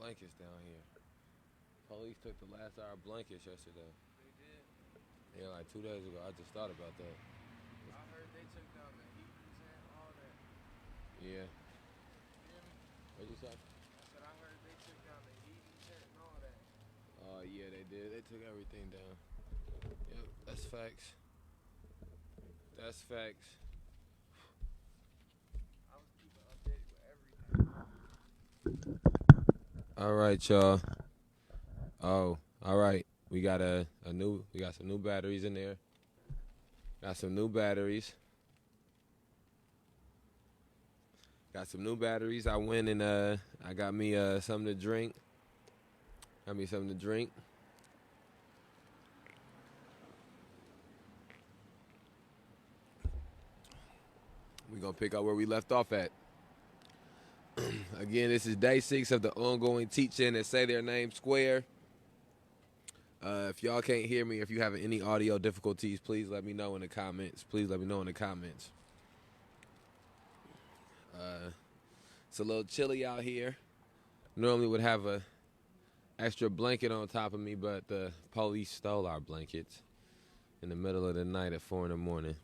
blankets down here. Police took the last of our blankets yesterday. They did. Yeah, like 2 days ago. I just thought about that. I heard they took down the heaters and all that. Yeah. You hear me? What'd you say? I said I heard they took down the heaters and all that. Yeah, they did. They took everything down. Yep, that's facts. That's facts. I was keeping updated with everything. All right, y'all. Oh, all right. We got we got some new batteries in there. Got some new batteries. I went and I got me something to drink. Got me something to drink. We're going to pick up where we left off at. Again, this is day 6 of the ongoing teaching and say their name square. If y'all can't hear me, if you have any audio difficulties, please let me know in the comments. It's a little chilly out here. Normally would have a extra blanket on top of me, but the police stole our blankets in the middle of the night at 4 in the morning.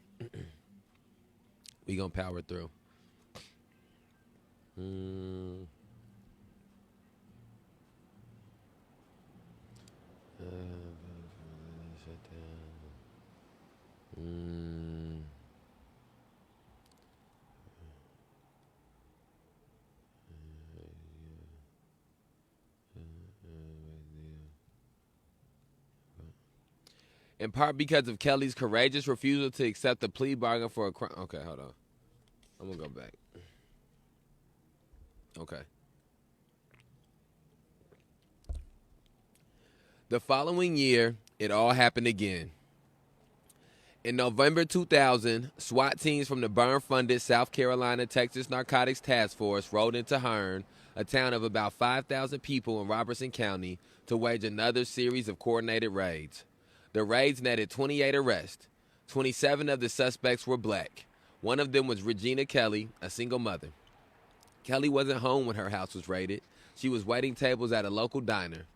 We gonna power through. In part because of Kelly's courageous refusal to accept the plea bargain for a crime. Okay, hold on. I'm going to go back. Okay. The following year, it all happened again. In November 2000, SWAT teams from the burn-funded South Carolina Texas Narcotics Task Force rolled into Hearn, a town of about 5,000 people in Robertson County, to wage another series of coordinated raids. The raids netted 28 arrests. 27 of the suspects were black. One of them was Regina Kelly, a single mother. Kelly wasn't home when her house was raided. She was waiting tables at a local diner.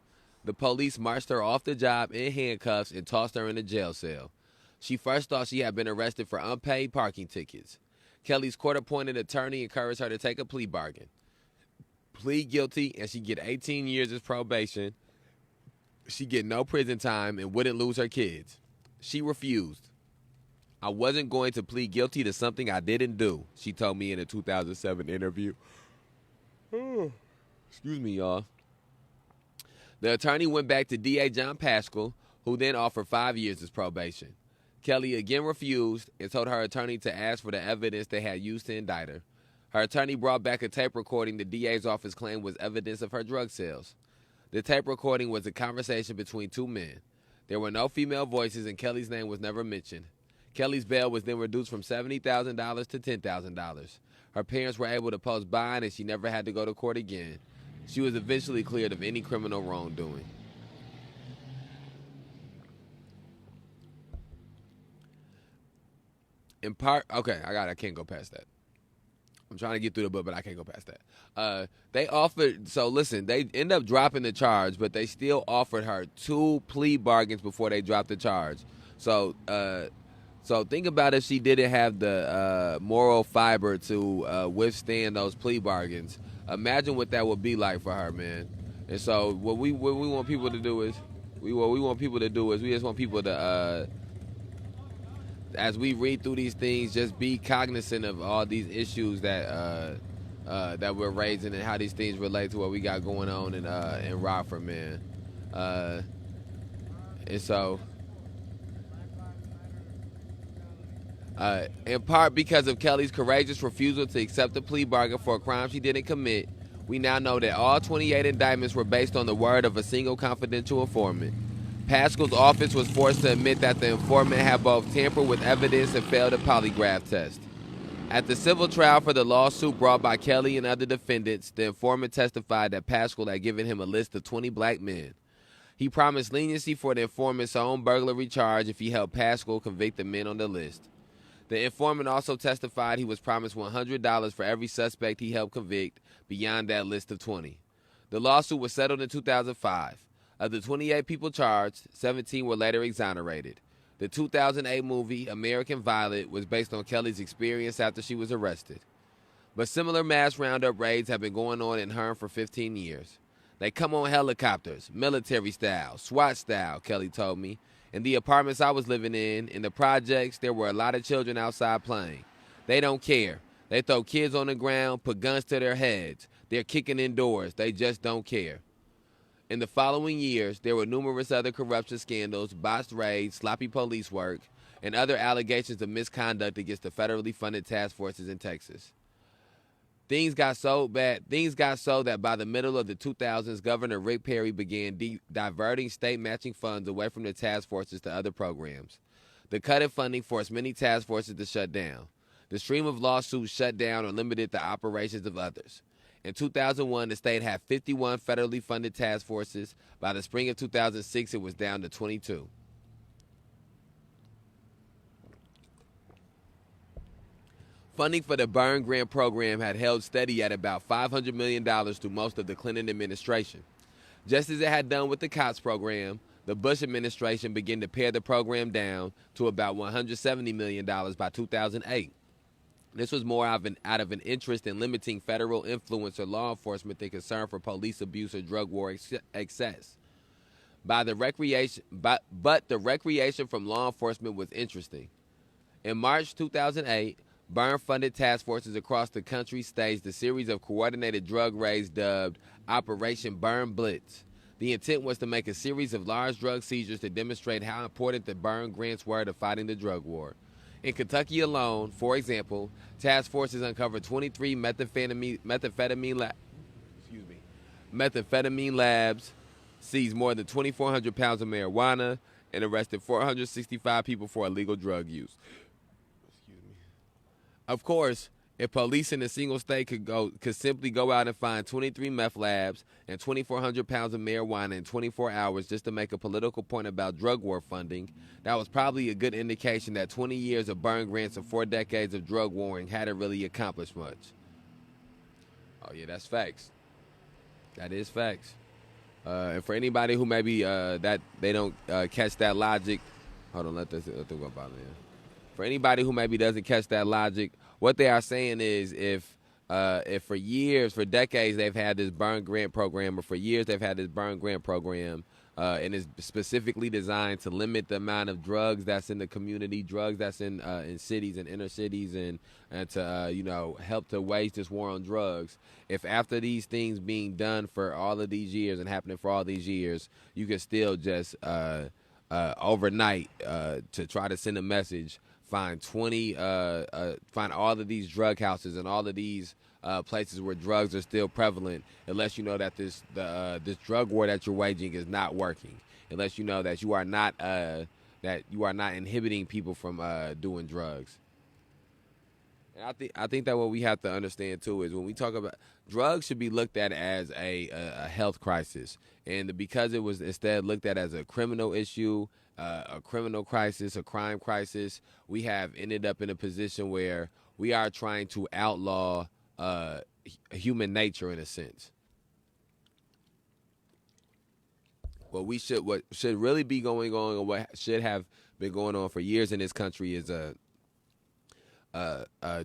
The police marched her off the job in handcuffs and tossed her in a jail cell. She first thought she had been arrested for unpaid parking tickets. Kelly's court-appointed attorney encouraged her to take a plea bargain. Plead guilty, and she'd get 18 years as probation. She'd get no prison time and wouldn't lose her kids. She refused. I wasn't going to plead guilty to something I didn't do, she told me in a 2007 interview. Excuse me, y'all. The attorney went back to D.A. John Pascal, who then offered 5 years as probation. Kelly again refused and told her attorney to ask for the evidence they had used to indict her. Her attorney brought back a tape recording the DA's office claimed was evidence of her drug sales. The tape recording was a conversation between two men. There were no female voices and Kelly's name was never mentioned. Kelly's bail was then reduced from $70,000 to $10,000. Her parents were able to post bond and she never had to go to court again. She was eventually cleared of any criminal wrongdoing. In part, okay, I can't go past that. I'm trying to get through the book, but I can't go past that. They offered, so listen, they end up dropping the charge, but they still offered her 2 plea bargains before they dropped the charge. So think about if she didn't have the moral fiber to withstand those plea bargains. Imagine what that would be like for her, man. And so what we want people to do is, we just want people to, as we read through these things, just be cognizant of all these issues that we're raising and how these things relate to what we got going on in Rockford, man. And so, in part because of Kelly's courageous refusal to accept the plea bargain for a crime she didn't commit, we now know that all 28 indictments were based on the word of a single confidential informant. Pascal's office was forced to admit that the informant had both tampered with evidence and failed a polygraph test. At the civil trial for the lawsuit brought by Kelly and other defendants, the informant testified that Pascal had given him a list of 20 black men. He promised leniency for the informant's own burglary charge if he helped Pascal convict the men on the list. The informant also testified he was promised $100 for every suspect he helped convict beyond that list of 20. The lawsuit was settled in 2005. Of the 28 people charged, 17 were later exonerated. The 2008 movie, American Violet, was based on Kelly's experience after she was arrested. But similar mass roundup raids have been going on in Hearn for 15 years. They come on helicopters, military style, SWAT style, Kelly told me. In the apartments I was living in the projects, there were a lot of children outside playing. They don't care. They throw kids on the ground, put guns to their heads. They're kicking indoors. They just don't care. In the following years, there were numerous other corruption scandals, botched raids, sloppy police work, and other allegations of misconduct against the federally funded task forces in Texas. Things got so that by the middle of the 2000s, Governor Rick Perry began diverting state matching funds away from the task forces to other programs. The cut in funding forced many task forces to shut down. The stream of lawsuits shut down or limited the operations of others. In 2001, the state had 51 federally funded task forces. By the spring of 2006, it was down to 22. Funding for the Burn Grant program had held steady at about $500 million through most of the Clinton administration. Just as it had done with the COTS program, the Bush administration began to pare the program down to about $170 million by 2008. This was more out of an interest in limiting federal influence or law enforcement than concern for police abuse or drug war excess. But the recreation from law enforcement was interesting. In March 2008, Burn-funded task forces across the country staged a series of coordinated drug raids dubbed Operation Burn Blitz. The intent was to make a series of large drug seizures to demonstrate how important the Burn grants were to fighting the drug war. In Kentucky alone, for example, task forces uncovered 23 methamphetamine labs, seized more than 2,400 pounds of marijuana, and arrested 465 people for illegal drug use. Of course, if police in a single state could simply go out and find 23 meth labs and 2,400 pounds of marijuana in 24 hours just to make a political point about drug war funding, that was probably a good indication that 20 years of burn grants and 4 decades of drug warring hadn't really accomplished much. Oh yeah, that's facts. That is facts. And for anybody who maybe that they don't catch that logic, hold on, let them go by there. For anybody who maybe doesn't catch that logic, what they are saying is if for years, for decades, they've had this burn grant program, and it's specifically designed to limit the amount of drugs that's in the community, drugs that's in cities and inner cities, and to help to wage this war on drugs. If after these things being done for all of these years and happening for all these years, you can still just overnight to try to send a message. Find all of these drug houses and all of these places where drugs are still prevalent. Unless you know that this drug war that you're waging is not working. Unless you know that you are not inhibiting people from doing drugs. And I think that what we have to understand too is when we talk about drugs, should be looked at as a health crisis, and because it was instead looked at as a criminal issue. A criminal crisis, a crime crisis, we have ended up in a position where we are trying to outlaw human nature in a sense. What should really be going on, or what should have been going on for years in this country, is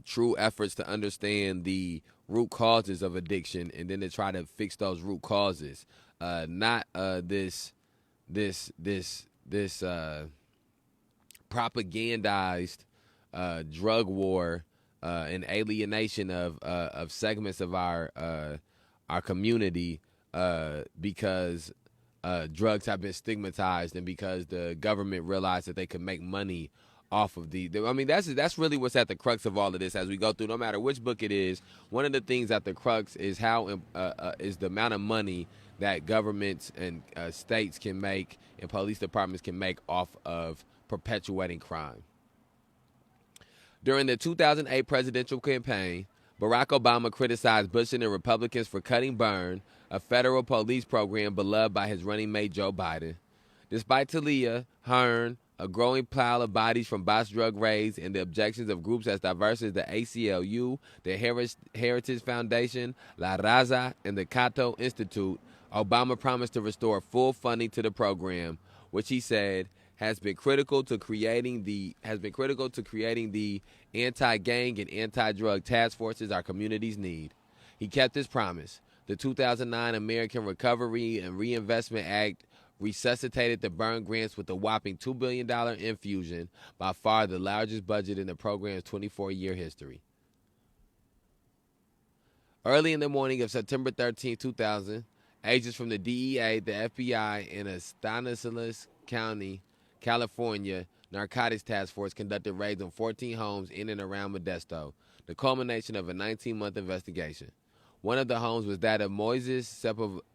true efforts to understand the root causes of addiction, and then to try to fix those root causes. Not this propagandized drug war and alienation of segments of our community because drugs have been stigmatized, and because the government realized that they could make money off of that's really what's at the crux of all of this as we go through. No matter which book it is, one of the things at the crux is how is the amount of money that governments and states can make and police departments can make off of perpetuating crime. During the 2008 presidential campaign, Barack Obama criticized Bush and the Republicans for cutting Burn, a federal police program beloved by his running mate Joe Biden. Despite Talia, Hearn, a growing pile of bodies from botched drug raids and the objections of groups as diverse as the ACLU, the Heritage Foundation, La Raza, and the Cato Institute, Obama promised to restore full funding to the program, which he said has been critical to creating the anti-gang and anti-drug task forces our communities need. He kept his promise. The 2009 American Recovery and Reinvestment Act resuscitated the burn grants with a whopping $2 billion infusion, by far the largest budget in the program's 24-year history. Early in the morning of September 13, 2000, agents from the DEA, the FBI, and a Stanislaus County, California Narcotics Task Force conducted raids on 14 homes in and around Modesto, the culmination of a 19-month investigation. One of the homes was that of Moises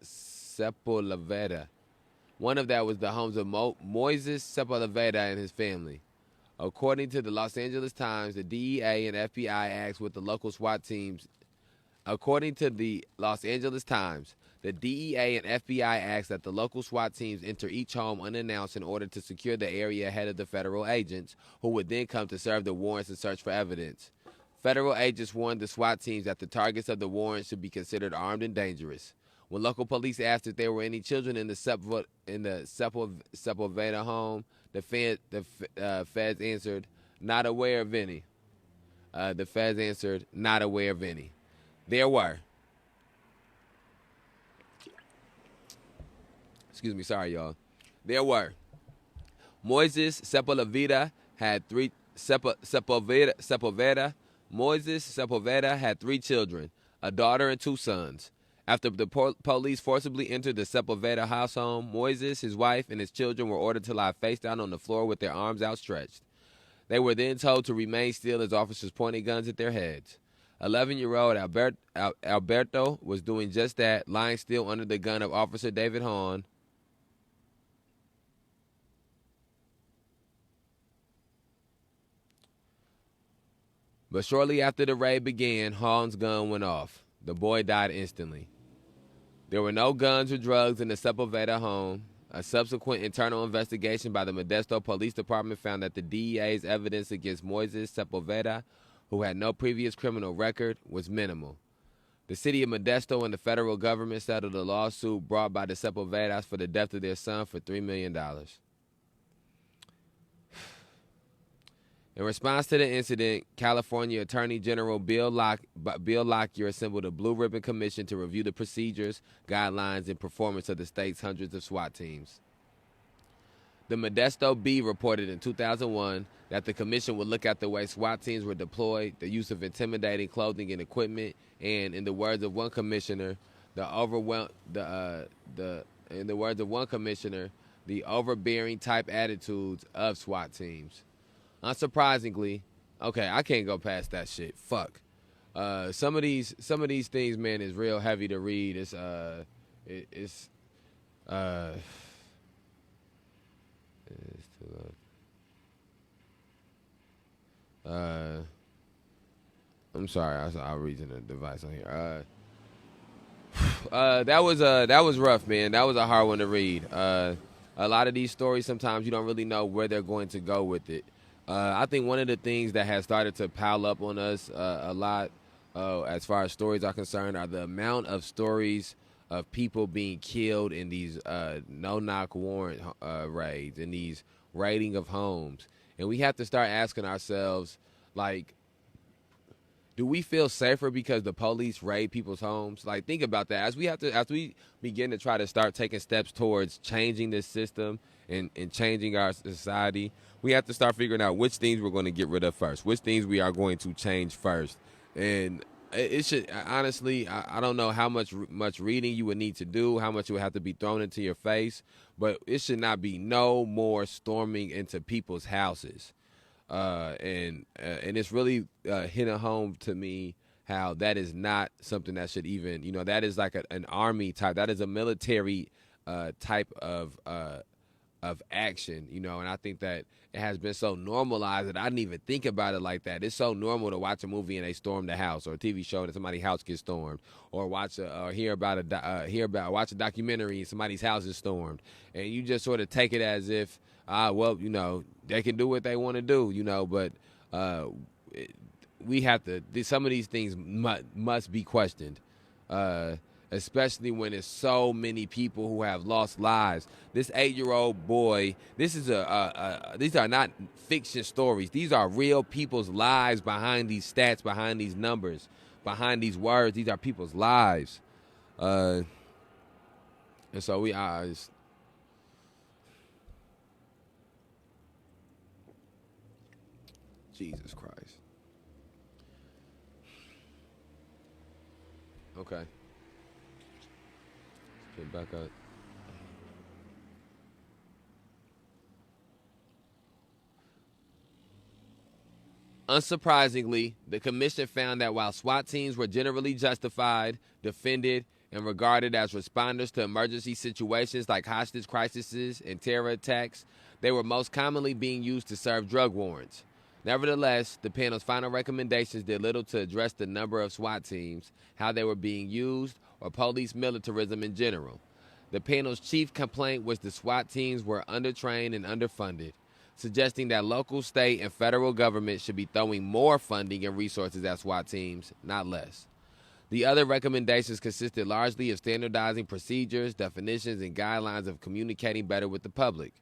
Sepulveda. One of that was the homes of Moises Sepulveda and his family. According to the Los Angeles Times, the DEA and FBI asked what the local SWAT teams. According to the Los Angeles Times, the DEA and FBI asked that the local SWAT teams enter each home unannounced in order to secure the area ahead of the federal agents, who would then come to serve the warrants and search for evidence. Federal agents warned the SWAT teams that the targets of the warrants should be considered armed and dangerous. When local police asked if there were any children in the Sepulveda home, the feds answered, "Not aware of any." There were. Excuse me, sorry, y'all. There were. Moises Sepulveda had three. Moises Sepulveda had 3 children, a daughter and 2 sons. After the police forcibly entered the Sepulveda house home, Moises, his wife, and his children were ordered to lie face down on the floor with their arms outstretched. They were then told to remain still as officers pointed guns at their heads. 11-year-old Alberto was doing just that, lying still under the gun of Officer David Hahn. But shortly after the raid began, Hahn's gun went off. The boy died instantly. There were no guns or drugs in the Sepulveda home. A subsequent internal investigation by the Modesto Police Department found that the DEA's evidence against Moises Sepulveda, who had no previous criminal record, was minimal. The city of Modesto and the federal government settled a lawsuit brought by the Sepulvedas for the death of their son for $3 million. In response to the incident, California Attorney General Bill Lockyer assembled a Blue Ribbon Commission to review the procedures, guidelines, and performance of the state's hundreds of SWAT teams. The Modesto Bee reported in 2001 that the commission would look at the way SWAT teams were deployed, the use of intimidating clothing and equipment, and, in the words of one commissioner, the overbearing type attitudes of SWAT teams. Unsurprisingly, okay, I can't go past that shit. Fuck. Some of these things, man, is real heavy to read. I'm sorry, I'll read in the device on here. That was rough, man. That was a hard one to read. A lot of these stories, sometimes you don't really know where they're going to go with it. I think one of the things that has started to pile up on us a lot, as far as stories are concerned, are the amount of stories of people being killed in these no-knock warrant raids and these raiding of homes. And we have to start asking ourselves, like, do we feel safer because the police raid people's homes? Like, think about that. As we begin to try to start taking steps towards changing this system and changing our society, we have to start figuring out which things we're going to get rid of first, which things we are going to change first. And it should, honestly, I don't know how much reading you would need to do, how much would have to be thrown into your face, but it should not be no more storming into people's houses. And it's really hitting home to me how that is not something that should even, that is like an army type, that is a military type of of action, you know, and I think that it has been so normalized that I didn't even think about it like that. It's so normal to watch a movie and they storm the house, or a TV show that somebody's house gets stormed, or watch or watch a documentary and somebody's house is stormed, and you just sort of take it as if, well, you know, they can do what they want to do, you know, but we have to. Some of these things must be questioned. Especially when there's so many people who have lost lives. This 8-year-old boy, these are not fiction stories. These are real people's lives behind these stats, behind these numbers, behind these words. These are people's lives. And so Jesus Christ. Okay. Get back up. Unsurprisingly, the commission found that while SWAT teams were generally justified, defended, and regarded as responders to emergency situations like hostage crises and terror attacks, they were most commonly being used to serve drug warrants. Nevertheless, the panel's final recommendations did little to address the number of SWAT teams, how they were being used, or police militarism in general. The panel's chief complaint was the SWAT teams were undertrained and underfunded, suggesting that local, state, and federal government should be throwing more funding and resources at SWAT teams, not less. The other recommendations consisted largely of standardizing procedures, definitions, and guidelines of communicating better with the public.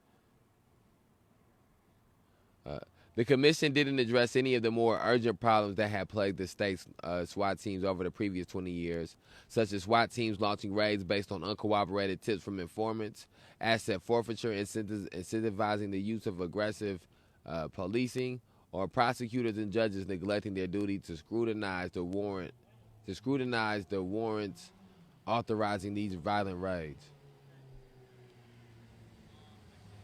The commission didn't address any of the more urgent problems that had plagued the state's SWAT teams over the previous 20 years, such as SWAT teams launching raids based on uncorroborated tips from informants, asset forfeiture, incentivizing the use of aggressive policing, or prosecutors and judges neglecting their duty to scrutinize the warrants authorizing these violent raids.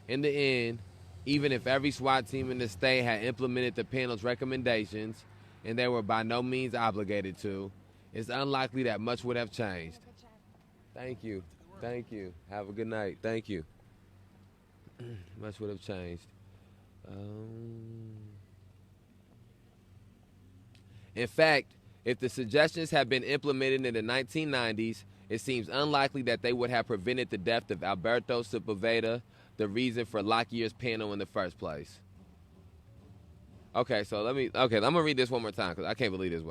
In the end, even if every SWAT team in the state had implemented the panel's recommendations, and they were by no means obligated to, it's unlikely that much would have changed. Thank you. Thank you. Have a good night. Thank you. Much would have changed. In fact, if the suggestions had been implemented in the 1990s, it seems unlikely that they would have prevented the death of Alberto Sepulveda, the reason for Lockyer's panel in the first place. Okay, so I'm gonna read this one more time because I can't believe this.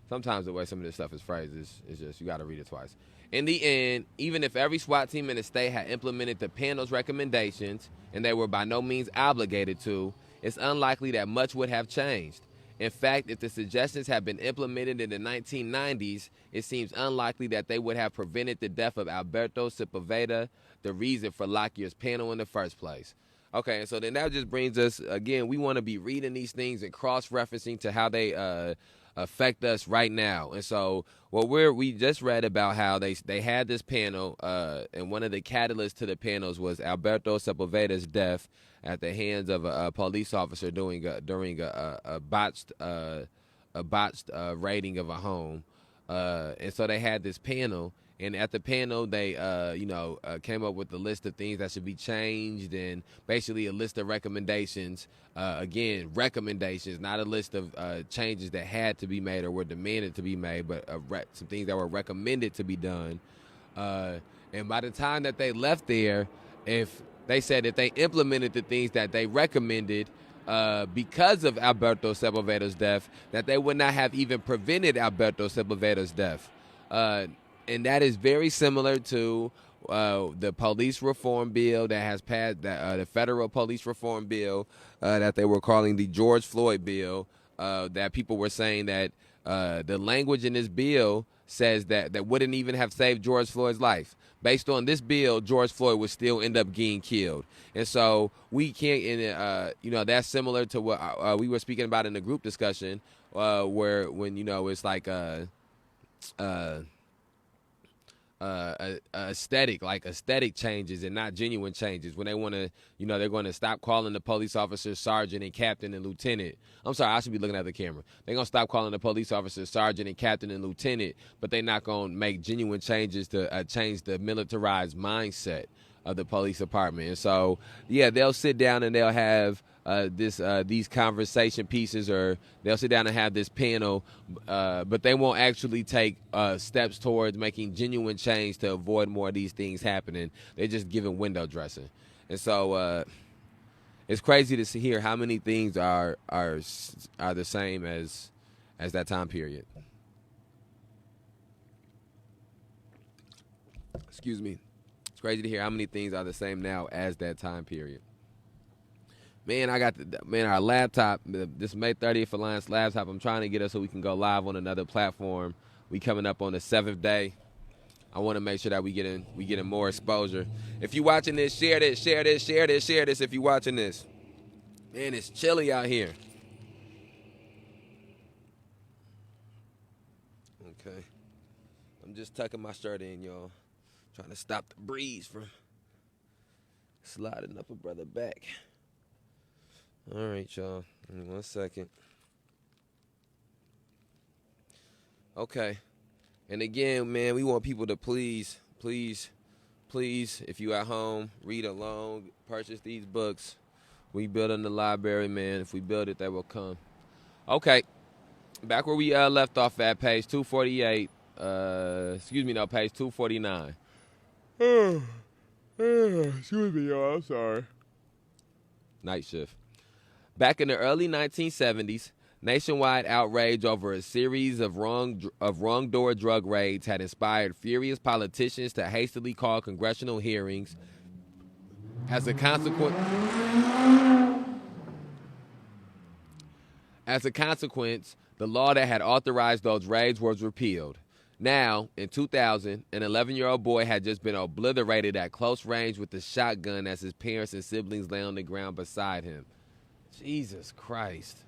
Sometimes the way some of this stuff is phrased is just, you gotta read it twice. In the end, even if every SWAT team in the state had implemented the panel's recommendations, and they were by no means obligated to, it's unlikely that much would have changed. In fact, if the suggestions had been implemented in the 1990s, it seems unlikely that they would have prevented the death of Alberto Sepulveda, the reason for Lockyer's panel in the first place. Okay, so then that just brings us, again, we want to be reading these things and cross-referencing to how they affect us right now. And so we just read about how they had this panel, and one of the catalysts to the panels was Alberto Sepulveda's death at the hands of a police officer during a botched raiding of a home. And so they had this panel, and at the panel they came up with a list of things that should be changed, and basically a list of recommendations. Again, recommendations, not a list of changes that had to be made or were demanded to be made, but some things that were recommended to be done. And by the time that they left there, if they said that they implemented the things that they recommended because of Alberto Sepulveda's death, that they would not have even prevented Alberto Sepulveda's death. And that is very similar to the police reform bill that has passed, the federal police reform bill that they were calling the George Floyd bill, that people were saying that the language in this bill says that wouldn't even have saved George Floyd's life. Based on this bill, George Floyd would still end up getting killed. And so we can't, that's similar to what we were speaking about in the group discussion, when it's like aesthetic changes and not genuine changes. When they want to, they're going to stop calling the police officers sergeant and captain and lieutenant. I'm sorry, I should be looking at the camera. They're going to stop calling the police officers sergeant and captain and lieutenant, but they're not going to make genuine changes to change the militarized mindset of the police department. And so, yeah, they'll sit down and they'll have these conversation pieces, or they'll sit down and have this panel, but they won't actually take steps towards making genuine change to avoid more of these things happening. They're just giving window dressing. And so it's crazy to hear how many things are the same as that time period. Excuse me. It's crazy to hear how many things are the same now as that time period. Man, our laptop, this May 30th Alliance laptop, I'm trying to get us so we can go live on another platform. We coming up on the 7th day. I want to make sure that we getting more exposure. If you watching this, share this if you watching this. Man, it's chilly out here. Okay. I'm just tucking my shirt in, y'all. Trying to stop the breeze from sliding up a brother back. All right, y'all. Give me 1 second. Okay. And again, man, we want people to please, if you at home, read along, purchase these books. We building the library, man. If we build it, they will come. Okay. Back where we left off at, page 248. Page 249. Excuse me, y'all. I'm sorry. Night shift. Back in the early 1970s, nationwide outrage over a series of wrong-door drug raids had inspired furious politicians to hastily call congressional hearings. As a consequence, the law that had authorized those raids was repealed. Now, in 2000, an 11-year-old boy had just been obliterated at close range with a shotgun as his parents and siblings lay on the ground beside him. Jesus Christ.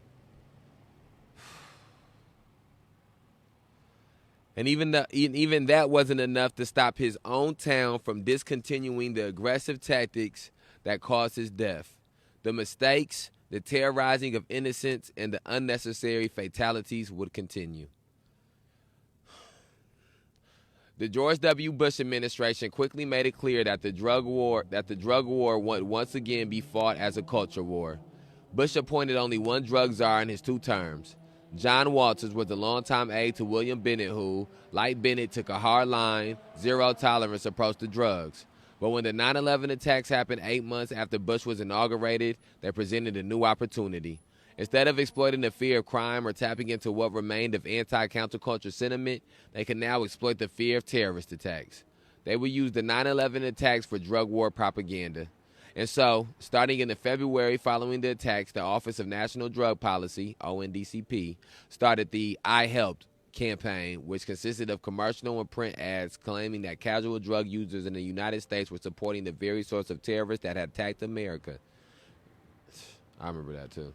And even that wasn't enough to stop his own town from discontinuing the aggressive tactics that caused his death. The mistakes, the terrorizing of innocents, and the unnecessary fatalities would continue. The George W. Bush administration quickly made it clear that the drug war would once again be fought as a culture war. Bush appointed only one drug czar in his 2 terms. John Walters was a longtime aide to William Bennett who, like Bennett, took a hard-line, zero-tolerance approach to drugs. But when the 9/11 attacks happened 8 months after Bush was inaugurated, they presented a new opportunity. Instead of exploiting the fear of crime or tapping into what remained of anti-counterculture sentiment, they can now exploit the fear of terrorist attacks. They will use the 9/11 attacks for drug war propaganda. And so, starting in the February following the attacks, the Office of National Drug Policy, ONDCP, started the I Helped campaign, which consisted of commercial and print ads claiming that casual drug users in the United States were supporting the very sorts of terrorists that had attacked America. I remember that too.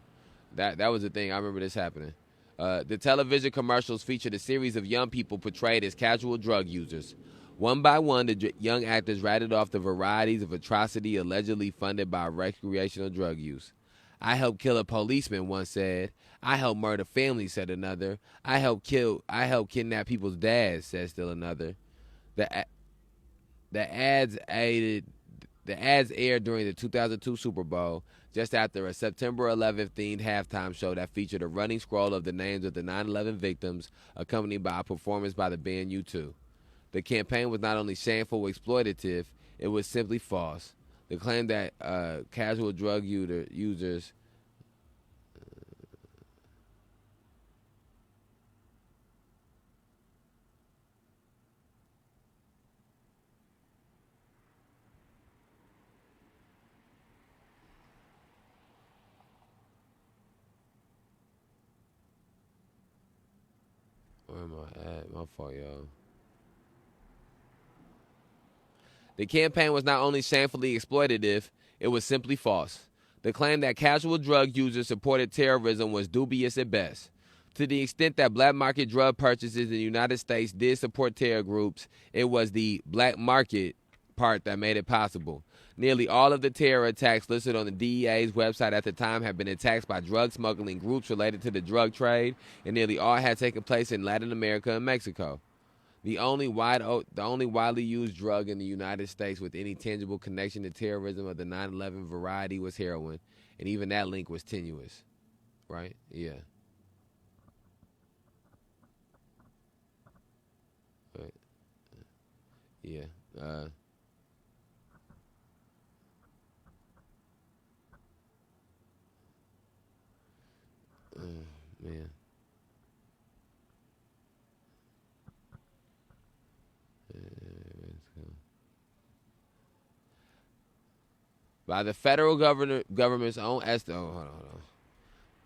That was the thing. I remember this happening. The television commercials featured a series of young people portrayed as casual drug users. One by one, the young actors rattled off the varieties of atrocity allegedly funded by recreational drug use. I helped kill a policeman, one said. I helped murder families, said another. I helped kidnap people's dads, said still another. The ads aired during the 2002 Super Bowl, just after a September 11th themed halftime show that featured a running scroll of the names of the 9/11 victims, accompanied by a performance by the band U2. The campaign was not only shameful, exploitative, it was simply false. The claim that casual drug users where am I at? My fault, y'all. The campaign was not only shamefully exploitative, it was simply false. The claim that casual drug users supported terrorism was dubious at best. To the extent that black market drug purchases in the United States did support terror groups, it was the black market part that made it possible. Nearly all of the terror attacks listed on the DEA's website at the time had been attacks by drug smuggling groups related to the drug trade, and nearly all had taken place in Latin America and Mexico. The only widely used drug in the United States with any tangible connection to terrorism of the 9/11 variety was heroin, and even that link was tenuous. Right? Yeah. Right. Yeah. Man. By the federal government's own estimate. Oh, hold on.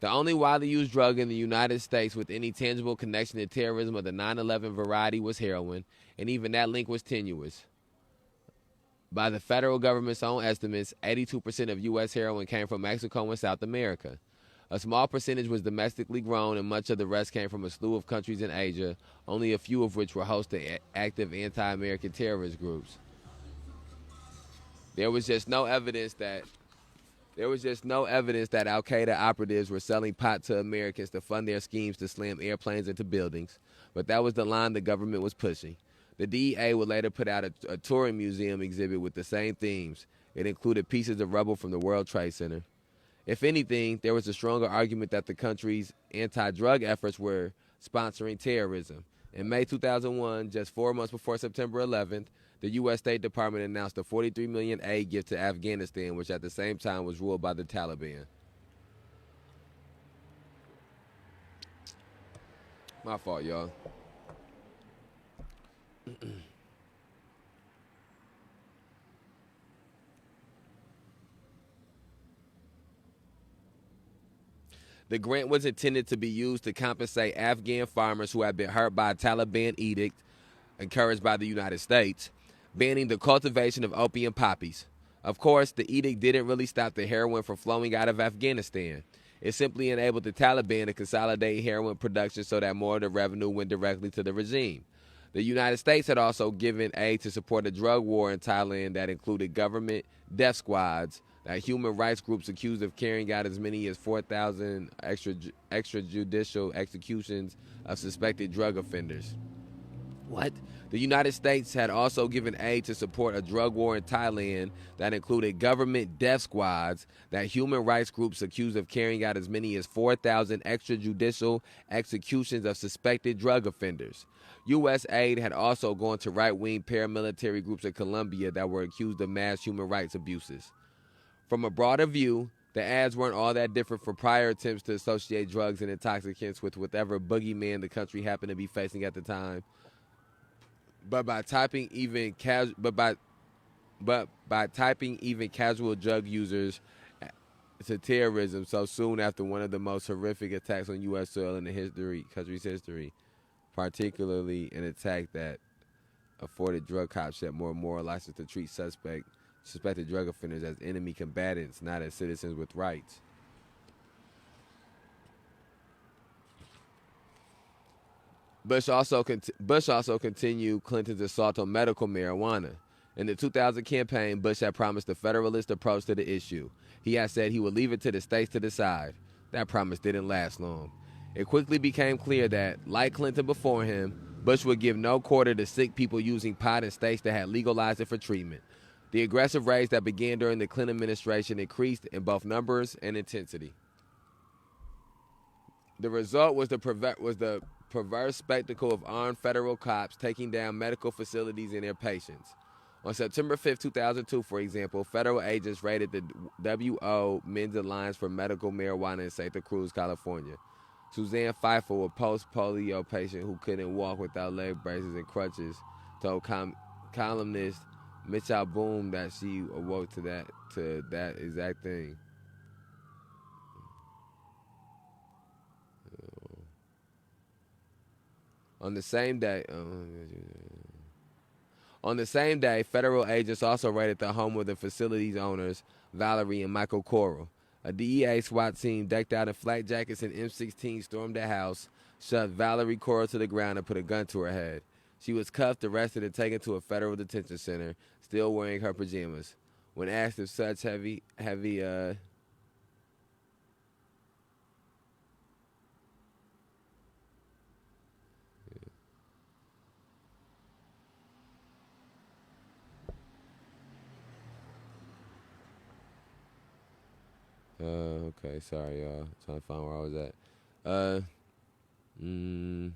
The only widely used drug in the United States with any tangible connection to terrorism of the 9/11 variety was heroin, and even that link was tenuous. By the federal government's own estimates, 82% of U.S. heroin came from Mexico and South America. A small percentage was domestically grown, and much of the rest came from a slew of countries in Asia, only a few of which were host to active anti-American terrorist groups. There was just no evidence that Al Qaeda operatives were selling pot to Americans to fund their schemes to slam airplanes into buildings, but that was the line the government was pushing. The DEA would later put out a touring museum exhibit with the same themes. It included pieces of rubble from the World Trade Center. If anything, there was a stronger argument that the country's anti-drug efforts were sponsoring terrorism. In May 2001, just 4 months before September 11th, the U.S. State Department announced a $43 million aid gift to Afghanistan, which at the same time was ruled by the Taliban. My fault, y'all. The grant was intended to be used to compensate Afghan farmers who had been hurt by a Taliban edict encouraged by the United States, banning the cultivation of opium poppies. Of course, the edict didn't really stop the heroin from flowing out of Afghanistan. It simply enabled the Taliban to consolidate heroin production so that more of the revenue went directly to the regime. The United States had also given aid to support a drug war in Thailand that included government death squads, human rights groups accused of carrying out as many as 4,000 extrajudicial executions of suspected drug offenders. What? The United States had also given aid to support a drug war in Thailand that included government death squads that human rights groups accused of carrying out as many as 4,000 extrajudicial executions of suspected drug offenders. U.S. aid had also gone to right-wing paramilitary groups in Colombia that were accused of mass human rights abuses. From a broader view, the ads weren't all that different from prior attempts to associate drugs and intoxicants with whatever boogeyman the country happened to be facing at the time. But by typing even casual drug users to terrorism so soon after one of the most horrific attacks on U.S. soil in the country's history, particularly an attack that afforded drug cops yet more moral license to treat suspected drug offenders as enemy combatants, not as citizens with rights. Bush also continued Clinton's assault on medical marijuana. In the 2000 campaign, Bush had promised a federalist approach to the issue. He had said he would leave it to the states to decide. That promise didn't last long. It quickly became clear that, like Clinton before him, Bush would give no quarter to sick people using pot in states that had legalized it for treatment. The aggressive raids that began during the Clinton administration increased in both numbers and intensity. The result was the perverse spectacle of armed federal cops taking down medical facilities and their patients. On September 5, 2002, for example, federal agents raided the W.O. Men's Alliance for Medical Marijuana in Santa Cruz, California. Suzanne Pfeiffer, a post-polio patient who couldn't walk without leg braces and crutches, told columnist Mitchell Boom that she awoke to that exact thing. On the same day, federal agents also raided the home of the facility's owners, Valerie and Michael Coral. A DEA SWAT team decked out in flak jackets and M16 stormed the house, shoved Valerie Coral to the ground, and put a gun to her head. She was cuffed, arrested, and taken to a federal detention center, still wearing her pajamas. When asked if such heavy Okay, sorry, y'all. Trying to find where I was at. Uh, mm,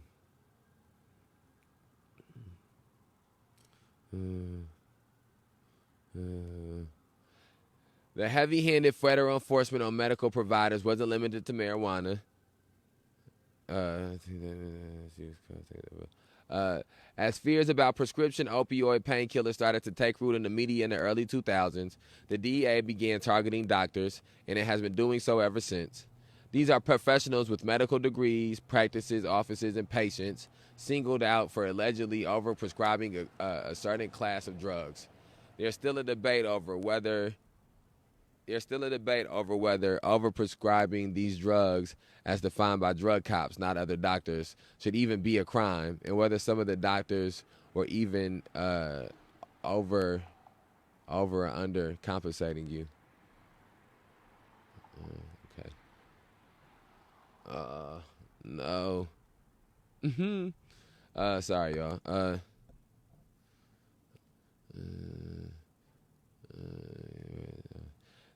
uh, uh, the heavy-handed federal enforcement on medical providers wasn't limited to marijuana. Uh, as fears about prescription opioid painkillers started to take root in the media in the early 2000s, the DEA began targeting doctors, and it has been doing so ever since. These are professionals with medical degrees, practices, offices, and patients singled out for allegedly overprescribing a certain class of drugs. There's still a debate over whether overprescribing these drugs, as defined by drug cops, not other doctors, should even be a crime, and whether some of the doctors were even over or under compensating you. Okay. No. Sorry, y'all.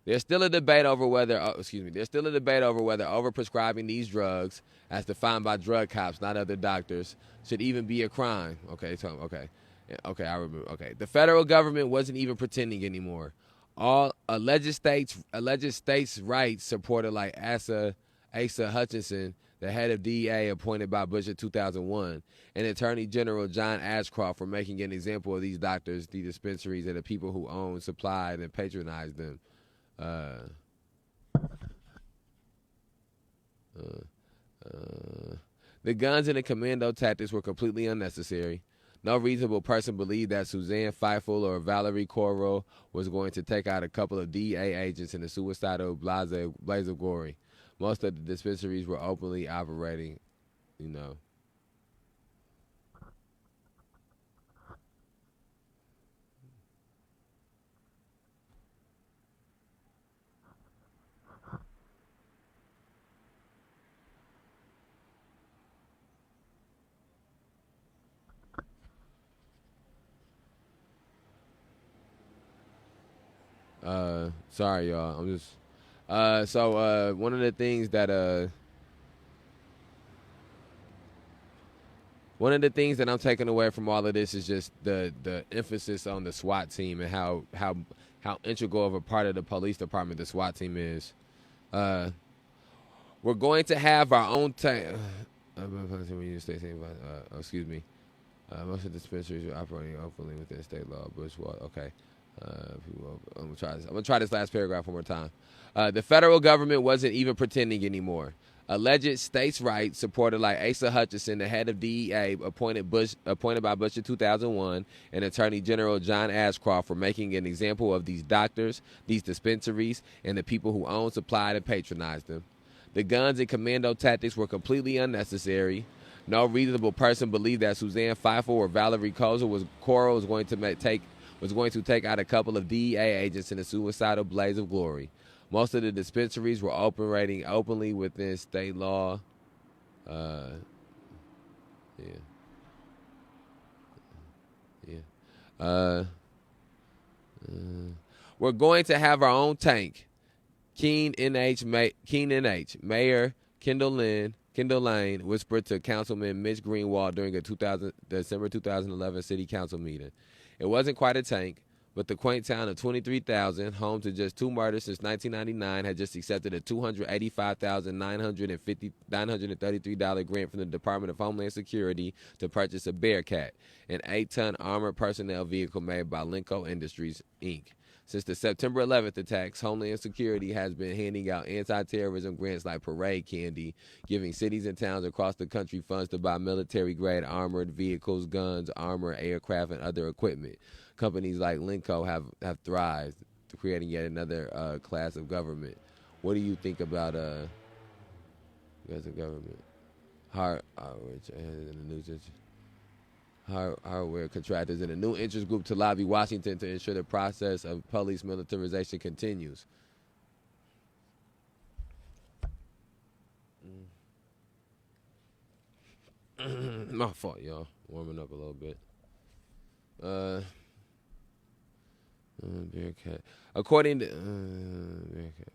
There's still a debate over whether overprescribing these drugs, as defined by drug cops, not other doctors, should even be a crime. Okay, I remember. Okay, the federal government wasn't even pretending anymore. All alleged states' rights supported, like Asa Hutchinson, the head of DEA appointed by Bush in 2001, and Attorney General John Ashcroft, for making an example of these doctors, the dispensaries, and the people who own, supplied, and patronized them. The guns and the commando tactics were completely unnecessary. No reasonable person believed that Suzanne Feifel or Valerie Coro was going to take out a couple of DEA agents in the suicidal blaze of glory. Most of the dispensaries were openly operating, you know. Sorry, y'all. I'm just. One of the things that I'm taking away from all of this is just the emphasis on the SWAT team and how integral of a part of the police department the SWAT team is. We're going to have our own excuse me. Most of the dispensaries are operating openly within state law. Okay. I'm gonna try this last paragraph one more time. The federal government wasn't even pretending anymore. Alleged states' rights supported, like Asa Hutchinson, the head of DEA, appointed by Bush in 2001, and Attorney General John Ashcroft, for making an example of these doctors, these dispensaries, and the people who own, supplied, and patronized them. The guns and commando tactics were completely unnecessary. No reasonable person believed that Suzanne Feifel or Valerie Coro was going to take out a couple of DEA agents in a suicidal blaze of glory. Most of the dispensaries were operating openly within state law. We're going to have our own tank. Keen NH Mayor Kendall Lane whispered to Councilman Mitch Greenwald during a December 2011 City Council meeting. It wasn't quite a tank, but the quaint town of 23,000, home to just 2 murders since 1999, had just accepted a $285,933 grant from the Department of Homeland Security to purchase a Bearcat, an 8-ton armored personnel vehicle made by Lenco Industries, Inc. Since the September 11th attacks, Homeland Security has been handing out anti-terrorism grants like parade candy, giving cities and towns across the country funds to buy military-grade armored vehicles, guns, armor, aircraft, and other equipment. Companies like Lenco have thrived, creating yet another class of government. What do you think about class of government? Hardware contractors and a new interest group to lobby Washington to ensure the process of police militarization continues. My fault, y'all. Warming up a little bit. Bearcat. According to Bearcat.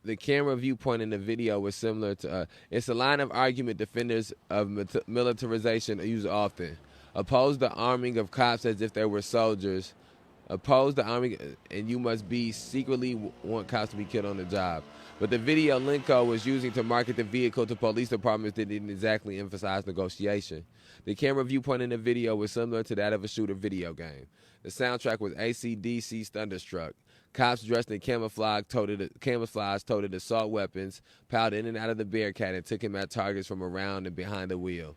The camera viewpoint in the video was similar to. It's a line of argument defenders of militarization use often. Oppose the arming of cops as if they were soldiers. Oppose the army, and you must be secretly want cops to be killed on the job. But the video Linko was using to market the vehicle to police departments didn't exactly emphasize negotiation. The camera viewpoint in the video was similar to that of a shooter video game. The soundtrack was AC/DC's Thunderstruck. Cops dressed in camouflage toted assault weapons, piled in and out of the Bearcat, and took him at targets from around and behind the wheel.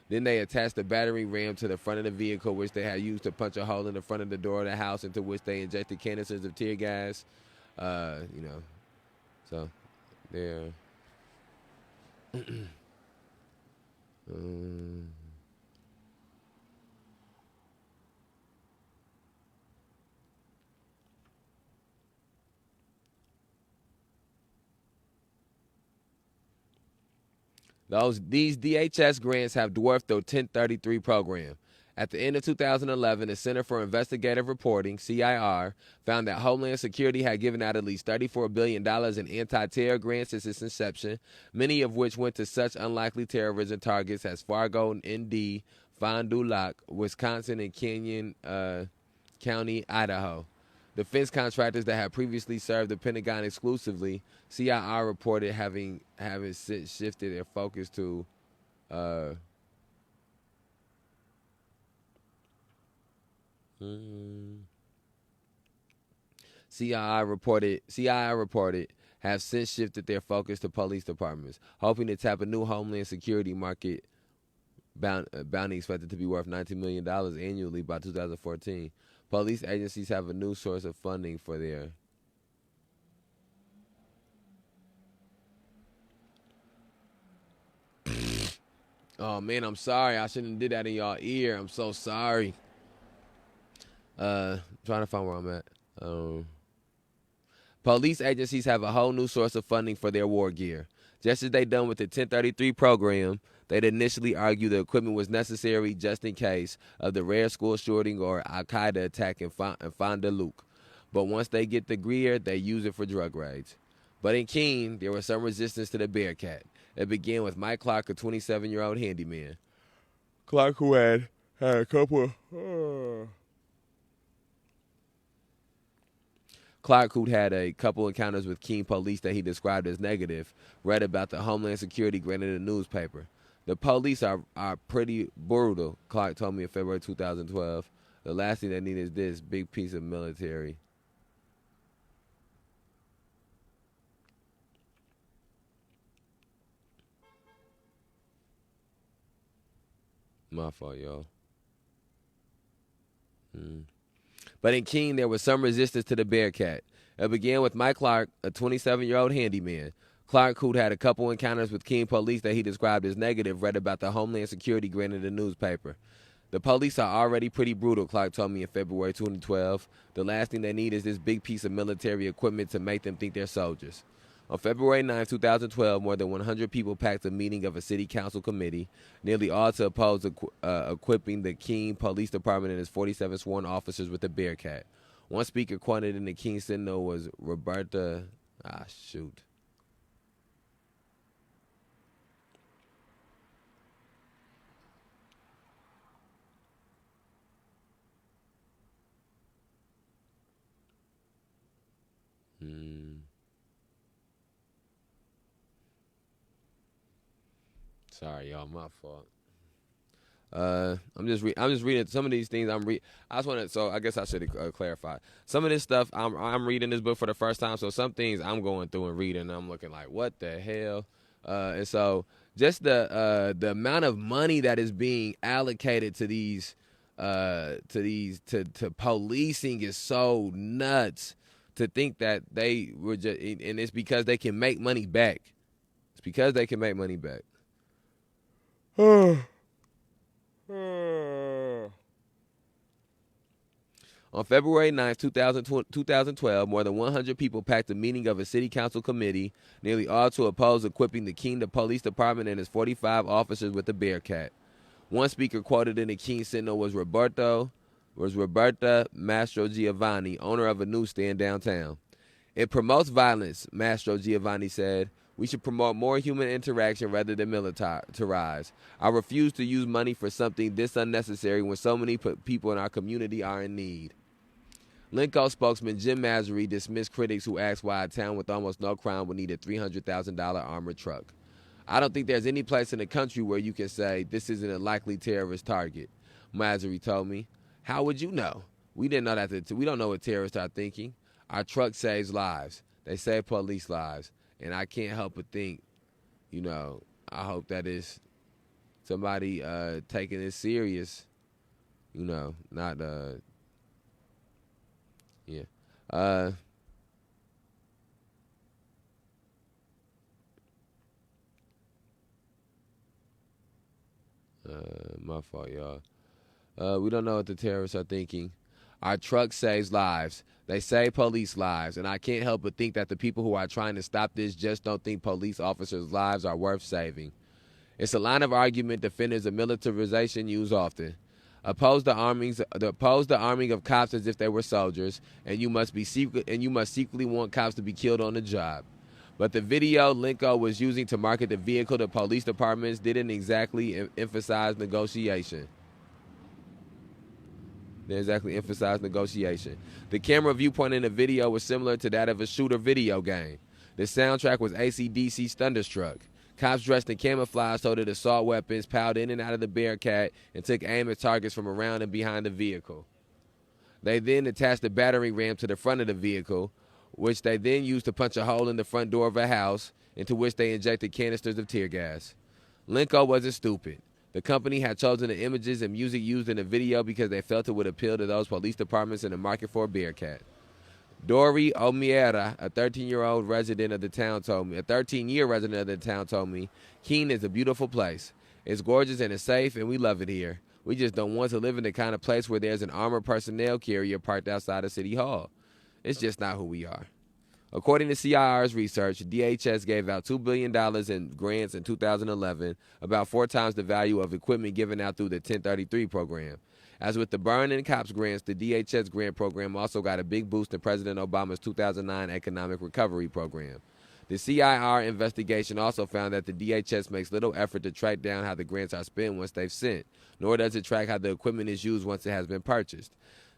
Then they attached a battering ram to the front of the vehicle, which they had used to punch a hole in the front of the door of the house, into which they injected canisters of tear gas. So there. These DHS grants have dwarfed the 1033 program. At the end of 2011, the Center for Investigative Reporting, CIR, found that Homeland Security had given out at least $34 billion in anti-terror grants since its inception, many of which went to such unlikely terrorism targets as Fargo, ND, Fond du Lac, Wisconsin, and Canyon County, Idaho. Defense contractors that had previously served the Pentagon exclusively, CIR reported having shifted their focus to CIR reported have since shifted their focus to police departments, hoping to tap a new Homeland Security market. Bounty expected to be worth $19 million annually by 2014. Police agencies have a new source of funding for their Oh man, I'm sorry. I shouldn't have did that in y'all ear. I'm so sorry. Trying to find where I'm at. Police agencies have a whole new source of funding for their war gear. Just as they done with the 1033 program, they'd initially argue the equipment was necessary just in case of the rare school shooting or Al-Qaeda attack in Fond du Lac. But once they get the gear, they use it for drug raids. But in Keene, there was some resistance to the Bearcat. It began with Mike Clark, a 27-year-old handyman. Clark, who had a couple Clark, who'd had a couple encounters with Keene police that he described as negative, read about the Homeland Security grant in the newspaper. The police are pretty brutal, Clark told me in February 2012. The last thing they need is this big piece of military. My fault, y'all. But in Keene, there was some resistance to the Bearcat. It began with Mike Clark, a 27-year-old handyman. Clark, who'd had a couple encounters with Keene police that he described as negative, read about the Homeland Security grant in the newspaper. The police are already pretty brutal, Clark told me in February 2012. The last thing they need is this big piece of military equipment to make them think they're soldiers. On February 9, 2012, more than 100 people packed a meeting of a city council committee, nearly all to oppose equipping the Keene Police Department and its 47 sworn officers with a Bearcat. One speaker quoted in the Keene Sentinel was Roberta... shoot. Sorry, y'all, my fault. I'm just reading some of these things. I just want to. So I guess I should clarify some of this stuff. I'm reading this book for the first time. So some things I'm going through and reading, and I'm looking like, what the hell? And so just the amount of money that is being allocated to these to policing is so nuts. To think that they were just, and it's because they can make money back. It's because they can make money back. On February 9th, 2012, more than 100 people packed a meeting of a city council committee, nearly all to oppose equipping the Keene Police Department and its 45 officers with a Bearcat. One speaker quoted in the Keene Sentinel was Roberta Mastro Giovanni, owner of a newsstand downtown. It promotes violence, Mastro Giovanni said. We should promote more human interaction rather than militarize. I refuse to use money for something this unnecessary when so many people in our community are in need. Linco spokesman Jim Masery dismissed critics who asked why a town with almost no crime would need a $300,000 armored truck. I don't think there's any place in the country where you can say this isn't a likely terrorist target, Masery told me. How would you know? We didn't know that. We don't know what terrorists are thinking. Our truck saves lives. They save police lives. And I can't help but think, I hope that is somebody taking it serious, not, yeah. My fault, y'all. We don't know what the terrorists are thinking. Our truck saves lives. They save police lives. And I can't help but think that the people who are trying to stop this just don't think police officers' lives are worth saving. It's a line of argument defenders of militarization use often. Oppose the arming of cops as if they were soldiers, and you must secretly want cops to be killed on the job. But the video Linco was using to market the vehicle to police departments didn't exactly emphasize negotiation. The camera viewpoint in the video was similar to that of a shooter video game. The soundtrack was AC/DC's Thunderstruck. Cops dressed in camouflage toted assault weapons, piled in and out of the Bearcat, and took aim at targets from around and behind the vehicle. They then attached a battering ram to the front of the vehicle, which they then used to punch a hole in the front door of a house, into which they injected canisters of tear gas. Linco wasn't stupid. The company had chosen the images and music used in the video because they felt it would appeal to those police departments in the market for a Bearcat. Dory Omiera, a 13-year resident of the town, told me, Keene is a beautiful place. It's gorgeous and it's safe, and we love it here. We just don't want to live in the kind of place where there's an armored personnel carrier parked outside of City Hall. It's just not who we are. According to CIR's research, DHS gave out $2 billion in grants in 2011, about 4 times the value of equipment given out through the 1033 program. As with the Burn and COPS grants, the DHS grant program also got a big boost in President Obama's 2009 Economic Recovery Program. The CIR investigation also found that the DHS makes little effort to track down how the grants are spent once they've sent, nor does it track how the equipment is used once it has been purchased.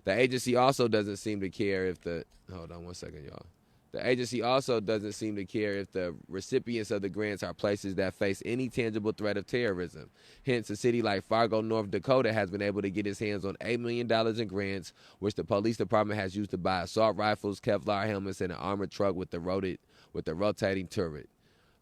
The agency also doesn't seem to care if the... Hold on one second, y'all. The agency also doesn't seem to care if the recipients of the grants are places that face any tangible threat of terrorism. Hence, a city like Fargo, North Dakota has been able to get its hands on $8 million in grants, which the police department has used to buy assault rifles, Kevlar helmets, and an armored truck with the rotating turret.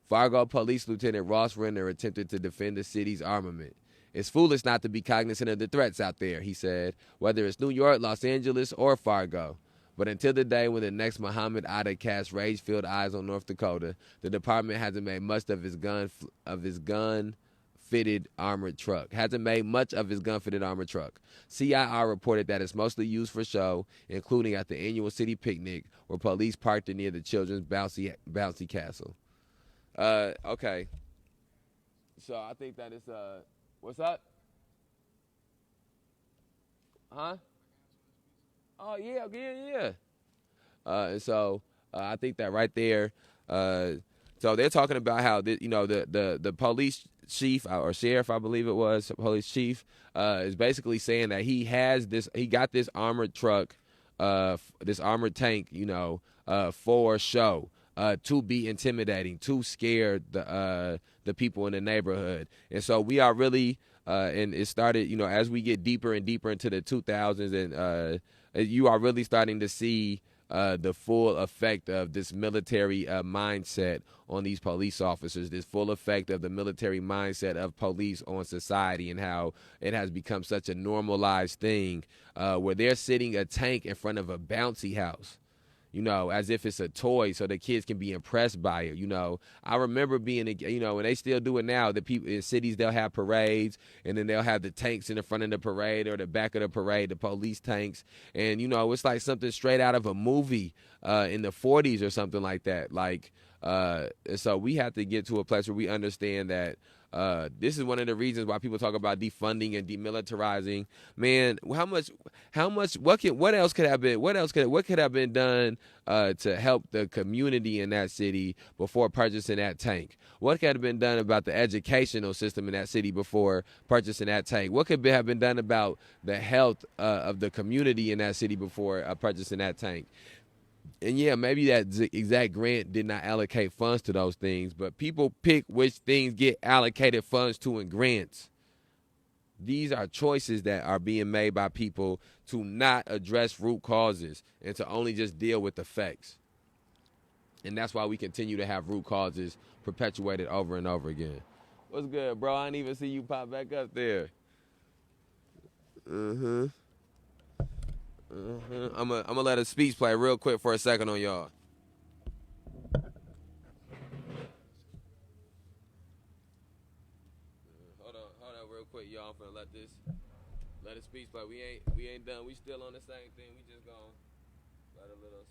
Fargo Police Lieutenant Ross Renner attempted to defend the city's armament. It's foolish not to be cognizant of the threats out there, he said, whether it's New York, Los Angeles, or Fargo. But until the day when the next Muhammad Atta casts rage-filled eyes on North Dakota, the department hasn't made much of his gun-fitted armored truck. CIR reported that it's mostly used for show, including at the annual city picnic, where police parked it near the children's bouncy castle. Okay. So I think that it's what's up? Huh? Oh, yeah. And so I think that right there, so they're talking about how, the police chief or sheriff, I believe it was, police chief, is basically saying that he got this armored truck, this armored tank, for show, to be intimidating, to scare the people in the neighborhood. And so we are really, and it started, as we get deeper and deeper into the 2000s, and you are really starting to see the full effect of this military mindset on these police officers, this full effect of the military mindset of police on society, and how it has become such a normalized thing where they're sitting a tank in front of a bouncy house, as if it's a toy so the kids can be impressed by it. I remember being, and they still do it now. The people in cities, they'll have parades, and then they'll have the tanks in the front of the parade or the back of the parade, the police tanks. And, it's like something straight out of a movie in the 40s or something like that. Like, So we have to get to a place where we understand that this is one of the reasons why people talk about defunding and demilitarizing. Man, what else could have been done to help the community in that city before purchasing that tank? What could have been done about the educational system in that city before purchasing that tank? What could have been done about the health of the community in that city before purchasing that tank? And yeah, maybe that exact grant did not allocate funds to those things, but people pick which things get allocated funds to in grants. These are choices that are being made by people to not address root causes and to only just deal with effects. And that's why we continue to have root causes perpetuated over and over again. What's good, bro? I didn't even see you pop back up there. I'm gonna let a speech play real quick for a second on y'all. Hold on real quick, y'all. I'm gonna let a speech play. We ain't done. We still on the same thing. We just gonna let a little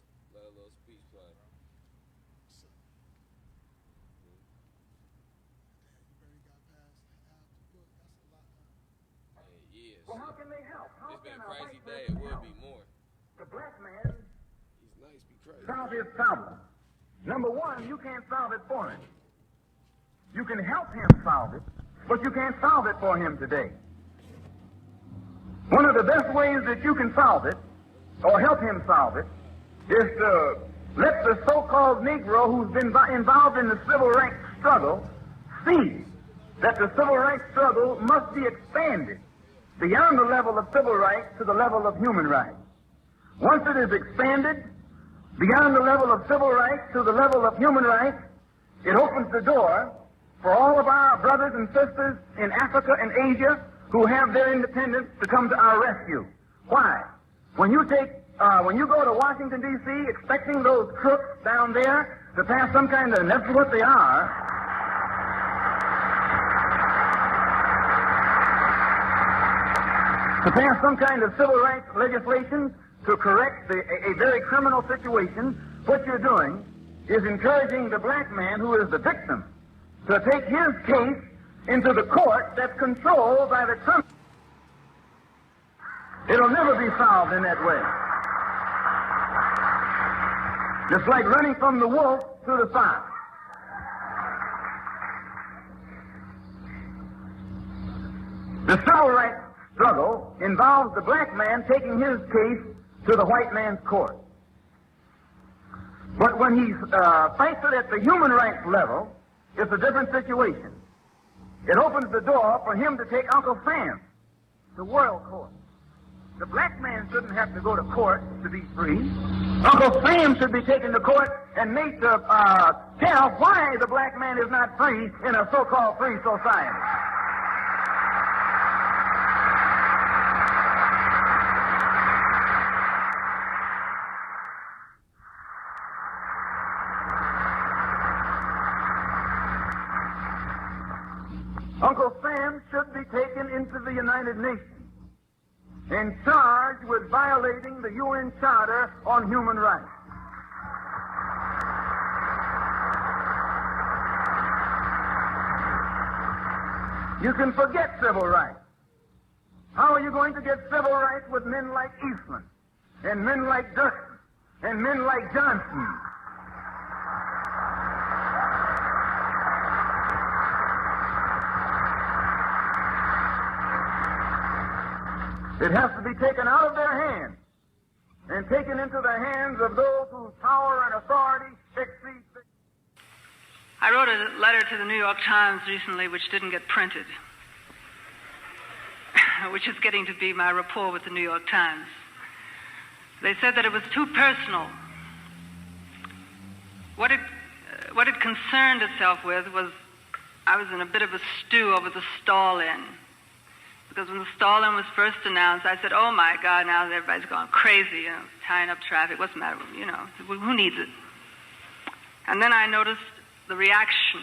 speech play. Well, how can they help? It's been a crazy day. It will be more. The black man He's nice, be crazy. solve his problem. Number one, you can't solve it for him. You can help him solve it, but you can't solve it for him today. One of the best ways that you can solve it, or help him solve it, is to let the so-called Negro who's been involved in the civil rights struggle see that the civil rights struggle must be expanded beyond the level of civil rights to the level of human rights. Once it is expanded beyond the level of civil rights to the level of human rights, it opens the door for all of our brothers and sisters in Africa and Asia who have their independence to come to our rescue. Why? When you go to Washington, D.C., expecting those crooks down there to pass some kind of, and that's what they are, to pass some kind of civil rights legislation to correct a very criminal situation, what you're doing is encouraging the black man who is the victim to take his case into the court that's controlled by the criminal. It'll never be solved in that way. It's like running from the wolf to the fox. The civil rights struggle involves the black man taking his case to the white man's court. But when he fights it at the human rights level, it's a different situation. It opens the door for him to take Uncle Sam to world court. The black man shouldn't have to go to court to be free. Uncle Sam should be taken to court and made to tell why the black man is not free in a so-called free society. Uncle Sam should be taken into the United Nations and charged with violating the UN Charter on Human Rights. You can forget civil rights. How are you going to get civil rights with men like Eastman and men like Dirksen and men like Johnson? It has to be taken out of their hands and taken into the hands of those whose power and authority exceeds. I wrote a letter to the New York Times recently which didn't get printed, which is getting to be my rapport with the New York Times. They said that it was too personal. What it concerned itself with was I was in a bit of a stew over the Stalin. Because when the Stalin was first announced, I said, oh my God, now everybody's going crazy, tying up traffic, what's the matter with them, who needs it? And then I noticed the reaction,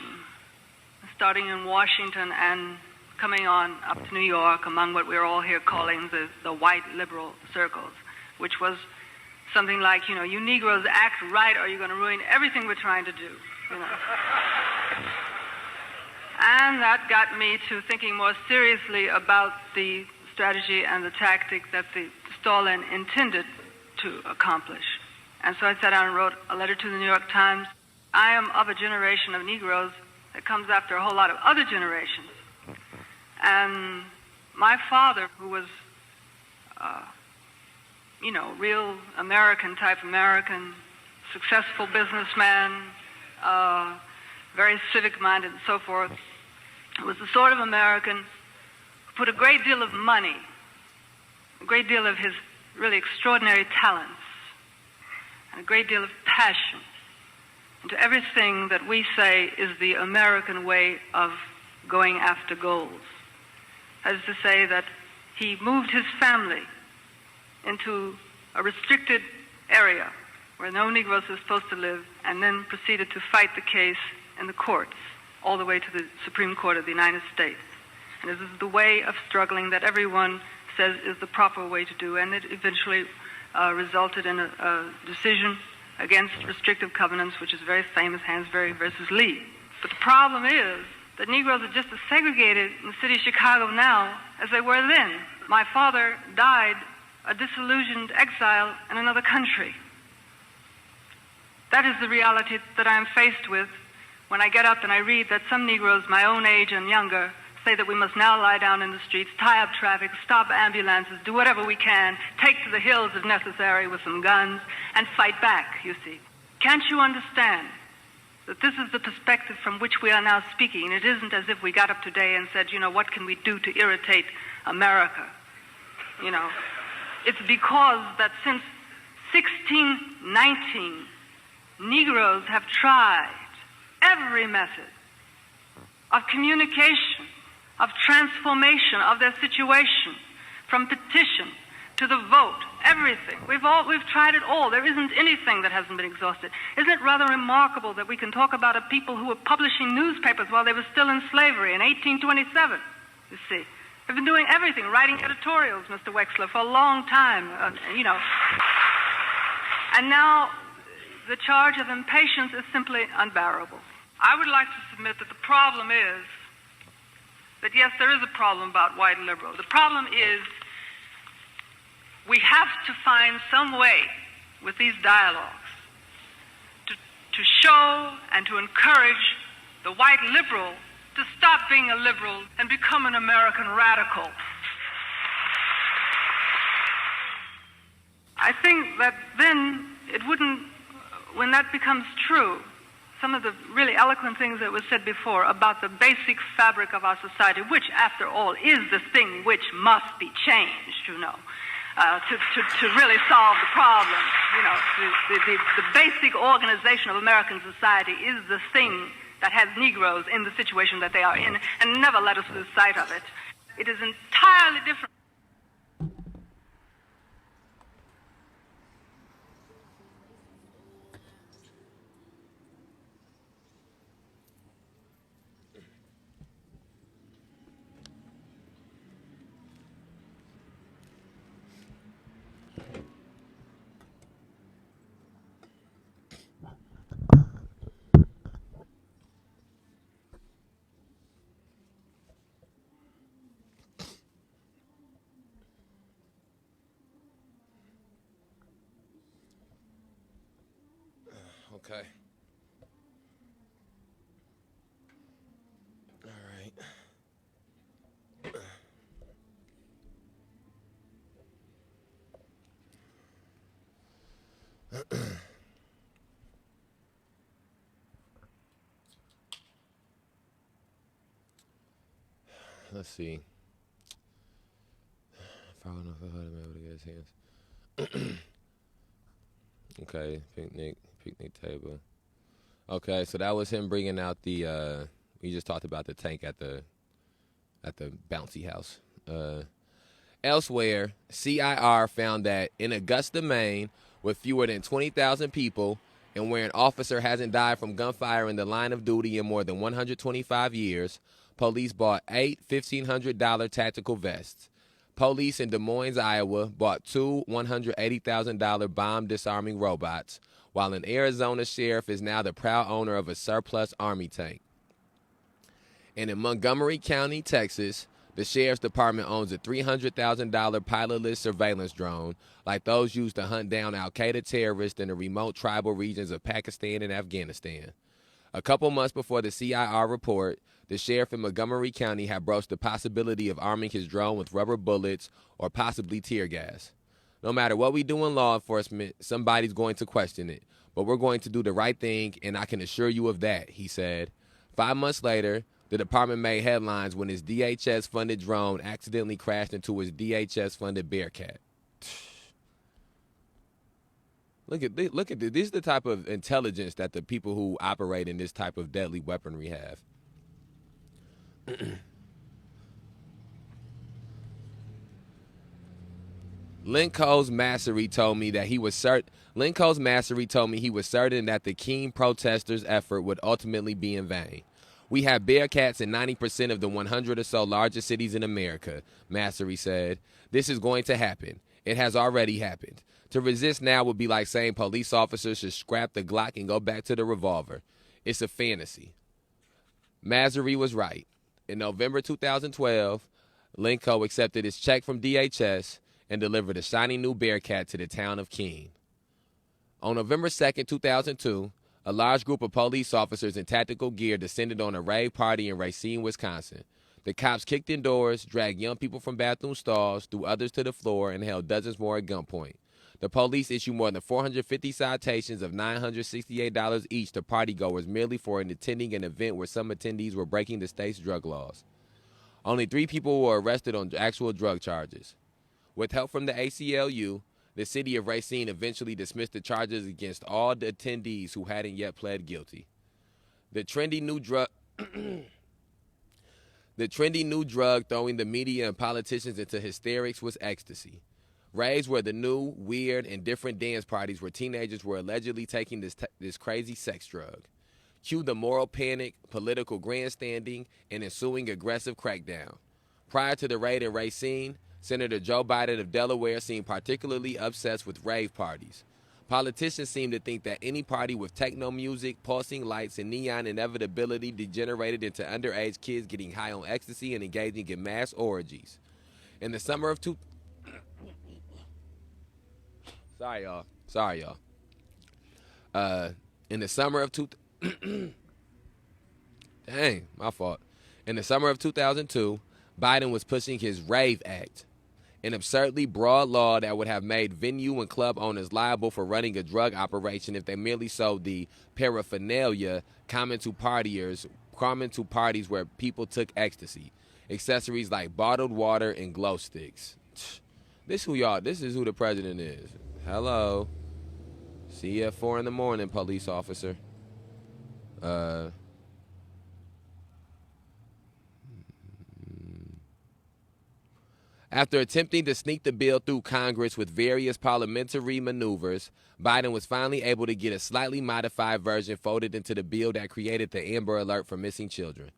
starting in Washington and coming on up to New York, among what we're all here calling the white liberal circles, which was something like, you Negroes act right or you're going to ruin everything we're trying to do. you know. And that got me to thinking more seriously about the strategy and the tactic that the Stalin intended to accomplish. And so I sat down and wrote a letter to the New York Times. I am of a generation of Negroes that comes after a whole lot of other generations. And my father, who was, real American-type American, successful businessman, very civic-minded and so forth, was the sort of American who put a great deal of money, a great deal of his really extraordinary talents, and a great deal of passion into everything that we say is the American way of going after goals. That is to say that he moved his family into a restricted area where no Negroes were supposed to live, and then proceeded to fight the case in the courts, all the way to the Supreme Court of the United States. And this is the way of struggling that everyone says is the proper way to do, and it eventually resulted in a decision against restrictive covenants, which is very famous, Hansberry versus Lee. But the problem is that Negroes are just as segregated in the city of Chicago now as they were then. My father died a disillusioned exile in another country. That is the reality that I am faced with when I get up and I read that some Negroes my own age and younger say that we must now lie down in the streets, tie up traffic, stop ambulances, do whatever we can, take to the hills if necessary with some guns, and fight back, you see. Can't you understand that this is the perspective from which we are now speaking? It isn't as if we got up today and said, what can we do to irritate America? It's because that since 1619, Negroes have tried every method of communication, of transformation of their situation, from petition to the vote, everything. We've tried it all. There isn't anything that hasn't been exhausted. Isn't it rather remarkable that we can talk about a people who were publishing newspapers while they were still in slavery in 1827, you see? They've been doing everything, writing editorials, Mr. Wexler, for a long time, And now the charge of impatience is simply unbearable. I would like to submit that the problem is that, yes, there is a problem about white liberal. The problem is we have to find some way with these dialogues to show and to encourage the white liberal to stop being a liberal and become an American radical. I think that then it wouldn't, when that becomes true, some of the really eloquent things that were said before about the basic fabric of our society, which, after all, is the thing which must be changed, to really solve the problem. The basic organization of American society is the thing that has Negroes in the situation that they are in, and never let us lose sight of it. It is entirely different. Okay. All right. Let's see. I don't know if I'll be able to get his hands. Okay, picnic table. Okay, so that was him bringing out the. We just talked about the tank at the bouncy house. Elsewhere, CIR found that in Augusta, Maine, with fewer than 20,000 people, and where an officer hasn't died from gunfire in the line of duty in more than 125 years, police bought 8 $1,500 tactical vests. Police in Des Moines, Iowa, bought 2 $180,000 bomb disarming robots, while an Arizona sheriff is now the proud owner of a surplus Army tank. And in Montgomery County, Texas, the sheriff's department owns a $300,000 pilotless surveillance drone like those used to hunt down al-Qaeda terrorists in the remote tribal regions of Pakistan and Afghanistan. A couple months before the CIR report, the sheriff in Montgomery County had broached the possibility of arming his drone with rubber bullets or possibly tear gas. No matter what we do in law enforcement, somebody's going to question it, but we're going to do the right thing, and I can assure you of that, he said. 5 months later, the department made headlines when his DHS-funded drone accidentally crashed into his DHS-funded Bearcat. Look at this. This is the type of intelligence that the people who operate in this type of deadly weaponry have. Linko's Massery told me he was certain that the keen protesters' effort would ultimately be in vain. We have Bearcats in 90% of the 100 or so largest cities in America, Massery said. This is going to happen. It has already happened. To resist now would be like saying police officers should scrap the Glock and go back to the revolver. It's a fantasy. Massery was right. In November 2012, Linko accepted his check from DHS and delivered a shiny new Bearcat to the town of Keene. On November 2nd, 2002, a large group of police officers in tactical gear descended on a rave party in Racine, Wisconsin. The cops kicked in doors, dragged young people from bathroom stalls, threw others to the floor, and held dozens more at gunpoint. The police issued more than 450 citations of $968 each to partygoers merely for attending an event where some attendees were breaking the state's drug laws. Only 3 people were arrested on actual drug charges. With help from the ACLU, the city of Racine eventually dismissed the charges against all the attendees who hadn't yet pled guilty. The trendy new drug throwing the media and politicians into hysterics was ecstasy. Raves were the new, weird, and different dance parties where teenagers were allegedly taking this crazy sex drug. Cue the moral panic, political grandstanding, and ensuing aggressive crackdown. Prior to the raid in Racine, Senator Joe Biden of Delaware seemed particularly obsessed with rave parties. Politicians seemed to think that any party with techno music, pulsing lights, and neon inevitability degenerated into underage kids getting high on ecstasy and engaging in mass orgies. In the summer of Sorry, y'all. In the summer of Dang, my fault. In the summer of 2002, Biden was pushing his Rave Act, an absurdly broad law that would have made venue and club owners liable for running a drug operation if they merely sold the paraphernalia common to parties where people took ecstasy, accessories like bottled water and glow sticks. This is who the president is. Hello. See you at 4 in the morning, police officer. After attempting to sneak the bill through Congress with various parliamentary maneuvers, Biden was finally able to get a slightly modified version folded into the bill that created the Amber Alert for missing children.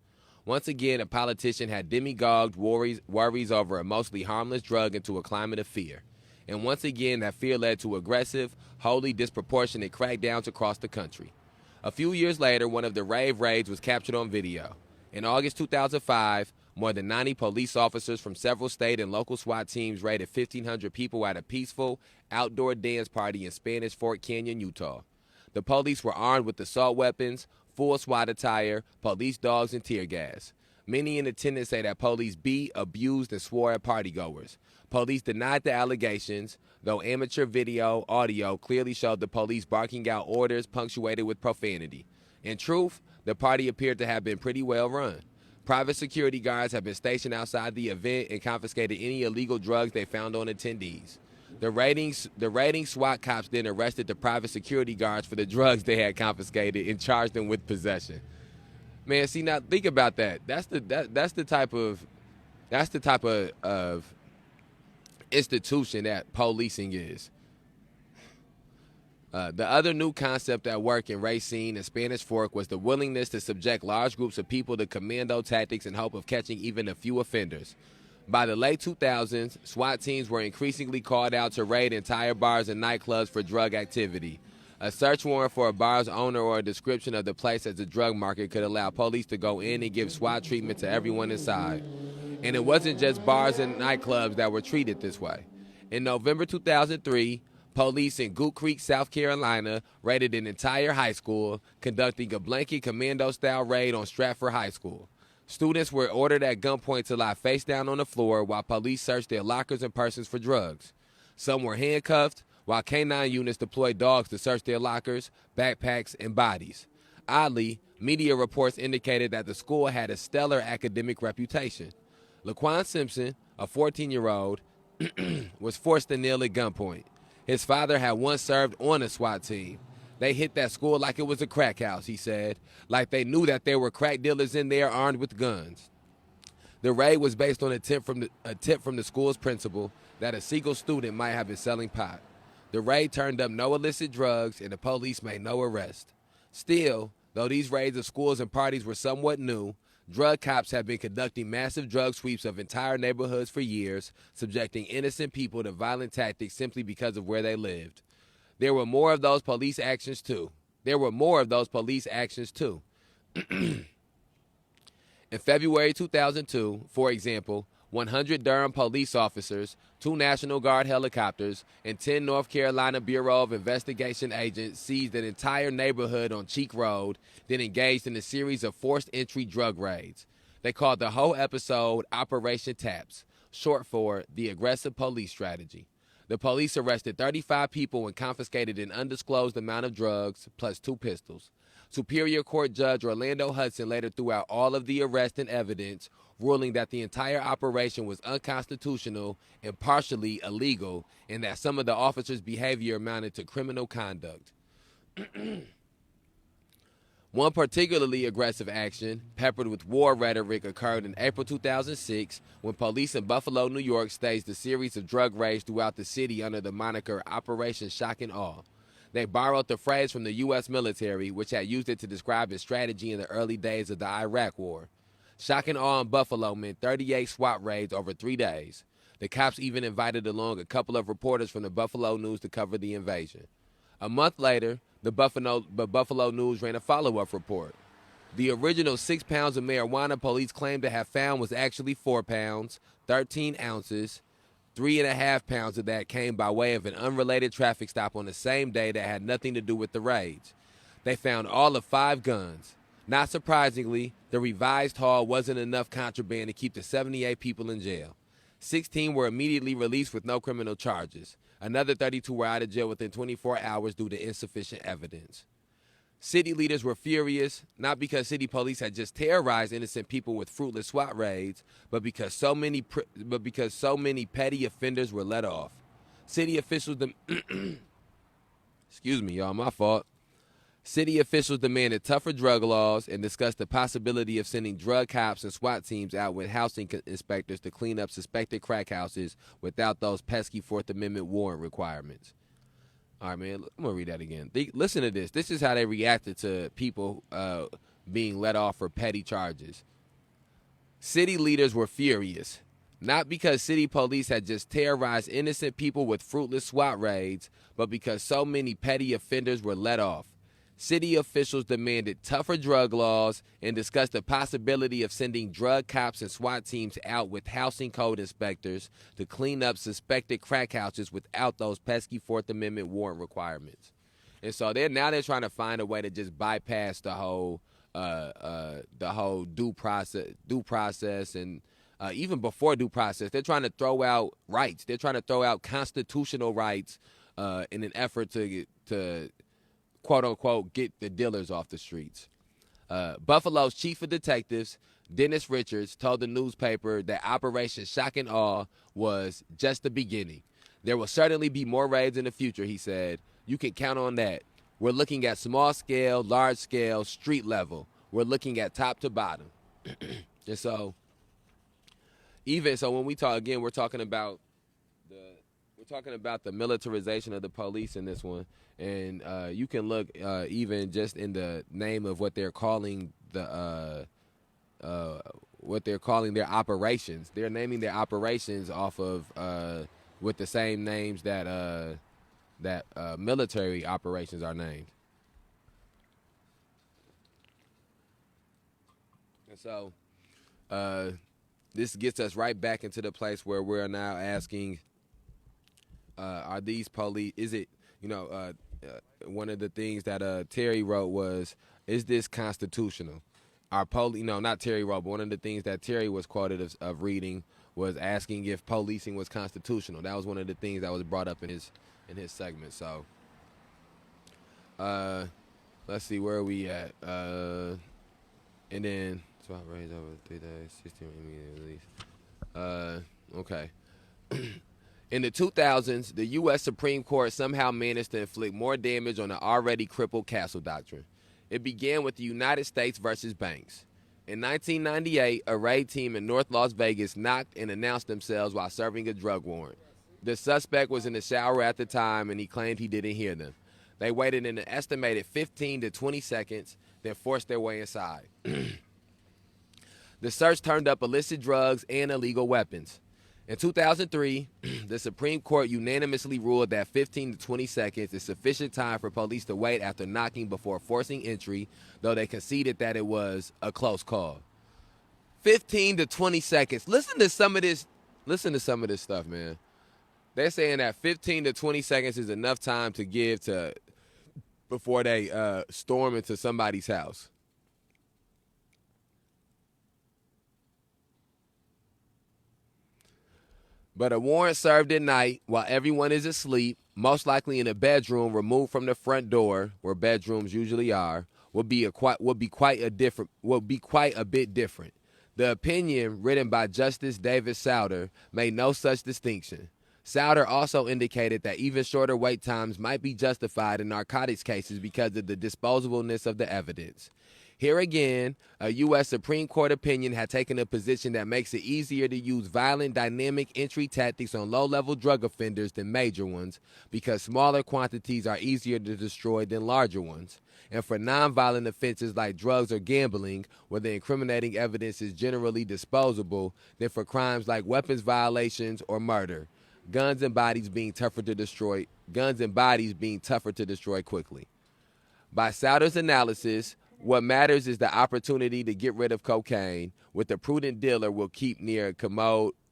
Once again, a politician had demagogued worries over a mostly harmless drug into a climate of fear. And once again, that fear led to aggressive, wholly disproportionate crackdowns across the country. A few years later, one of the rave raids was captured on video. In August 2005, more than 90 police officers from several state and local SWAT teams raided 1,500 people at a peaceful, outdoor dance party in Spanish Fort Canyon, Utah. The police were armed with assault weapons, full SWAT attire, police dogs, and tear gas. Many in attendance say that police beat, abused, and swore at partygoers. Police denied the allegations, though amateur audio clearly showed the police barking out orders punctuated with profanity. In truth, the party appeared to have been pretty well run. Private security guards have been stationed outside the event and confiscated any illegal drugs they found on attendees. The raiding SWAT cops then arrested the private security guards for the drugs they had confiscated and charged them with possession. Man, see, now think about that. That's the type of institution that policing is. The other new concept at work in Racine and Spanish Fork was the willingness to subject large groups of people to commando tactics in hope of catching even a few offenders. By the late 2000s, SWAT teams were increasingly called out to raid entire bars and nightclubs for drug activity. A search warrant for a bar's owner or a description of the place as a drug market could allow police to go in and give SWAT treatment to everyone inside. And it wasn't just bars and nightclubs that were treated this way. In November 2003, police in Goat Creek, South Carolina, raided an entire high school, conducting a blanket commando-style raid on Stratford High School. Students were ordered at gunpoint to lie face down on the floor while police searched their lockers and purses for drugs. Some were handcuffed, while K-9 units deployed dogs to search their lockers, backpacks, and bodies. Oddly, media reports indicated that the school had a stellar academic reputation. Laquan Simpson, a 14-year-old, was forced to kneel at gunpoint. His father had once served on a SWAT team. They hit that school like it was a crack house, he said, like they knew that there were crack dealers in there armed with guns. The raid was based on a tip from the school's principal that a single student might have been selling pot. The raid turned up no illicit drugs, and the police made no arrest. Still, though these raids of schools and parties were somewhat new, drug cops have been conducting massive drug sweeps of entire neighborhoods for years, subjecting innocent people to violent tactics simply because of where they lived. There were more of those police actions, too. In February 2002, for example, 100 Durham police officers, 2 National Guard helicopters, and 10 North Carolina Bureau of Investigation agents seized an entire neighborhood on Cheek Road, then engaged in a series of forced entry drug raids. They called the whole episode Operation TAPS, short for the Aggressive Police Strategy. The police arrested 35 people and confiscated an undisclosed amount of drugs, plus 2 pistols. Superior Court Judge Orlando Hudson later threw out all of the arrest and evidence, ruling that the entire operation was unconstitutional and partially illegal, and that some of the officers' behavior amounted to criminal conduct. One particularly aggressive action, peppered with war rhetoric, occurred in April 2006 when police in Buffalo, New York staged a series of drug raids throughout the city under the moniker Operation Shock and Awe. They borrowed the phrase from the U.S. military, which had used it to describe its strategy in the early days of the Iraq War. Shock and awe in Buffalo meant 38 SWAT raids over 3 days. The cops even invited along a couple of reporters from the Buffalo News to cover the invasion. A month later, the Buffalo News ran a follow-up report. The original 6 pounds of marijuana police claimed to have found was actually 4 pounds, 13 ounces. 3.5 pounds of that came by way of an unrelated traffic stop on the same day that had nothing to do with the raids. They found all of 5 guns. Not surprisingly, the revised haul wasn't enough contraband to keep the 78 people in jail. 16 were immediately released with no criminal charges. Another 32 were out of jail within 24 hours due to insufficient evidence. City leaders were furious, not because city police had just terrorized innocent people with fruitless SWAT raids, but because so many petty offenders were let off. City officials excuse me, y'all, my fault. City officials demanded tougher drug laws and discussed the possibility of sending drug cops and SWAT teams out with housing inspectors to clean up suspected crack houses without those pesky Fourth Amendment warrant requirements. All right, man, I'm going to read that again. Listen to this. This is how they reacted to people being let off for petty charges. City leaders were furious, not because city police had just terrorized innocent people with fruitless SWAT raids, but because so many petty offenders were let off. City officials demanded tougher drug laws and discussed the possibility of sending drug cops and SWAT teams out with housing code inspectors to clean up suspected crack houses without those pesky Fourth Amendment warrant requirements. And so they're trying to find a way to just bypass the whole due process, and even before due process, they're trying to throw out rights. They're trying to throw out constitutional rights in an effort to quote-unquote, get the dealers off the streets. Buffalo's chief of detectives, Dennis Richards, told the newspaper that Operation Shock and Awe was just the beginning. There will certainly be more raids in the future, he said. You can count on that. We're looking at small-scale, large-scale, street level. We're looking at top to bottom. And so, when we talk again, we're talking about the militarization of the police in this one. And you can look even just in the name of what they're calling their operations. They're naming their operations off of with the same names that that military operations are named. And so this gets us right back into the place where we're now asking, are these police, is it, one of the things that Terry wrote was, is this constitutional? Our police, not Terry wrote, but one of the things that Terry was quoted of reading was asking if policing was constitutional. That was one of the things that was brought up in his segment. So, let's see, where are we at? And then swap raised over 3 days, 16 immediate release. Okay. In the 2000s, the U.S. Supreme Court somehow managed to inflict more damage on the already crippled Castle Doctrine. It began with the United States versus Banks. In 1998, a raid team in North Las Vegas knocked and announced themselves while serving a drug warrant. The suspect was in the shower at the time, and he claimed he didn't hear them. They waited an estimated 15 to 20 seconds, then forced their way inside. The search turned up illicit drugs and illegal weapons. In 2003, the Supreme Court unanimously ruled that 15 to 20 seconds is sufficient time for police to wait after knocking before forcing entry, though they conceded that it was a close call. 15 to 20 seconds. Listen to some of this stuff, man. They're saying that 15 to 20 seconds is enough time to give to before they storm into somebody's house. But a warrant served at night while everyone is asleep, most likely in a bedroom removed from the front door, where bedrooms usually are, would be quite a bit different. The opinion, written by Justice David Souter, made no such distinction. Souter also indicated that even shorter wait times might be justified in narcotics cases because of the disposableness of the evidence. Here again, a U.S. Supreme Court opinion had taken a position that makes it easier to use violent dynamic entry tactics on low-level drug offenders than major ones because smaller quantities are easier to destroy than larger ones. And for nonviolent offenses like drugs or gambling, where the incriminating evidence is generally disposable, than for crimes like weapons violations or murder, guns and bodies being tougher to destroy quickly. By Souter's analysis, what matters is the opportunity to get rid of cocaine, which a prudent dealer will keep near a commode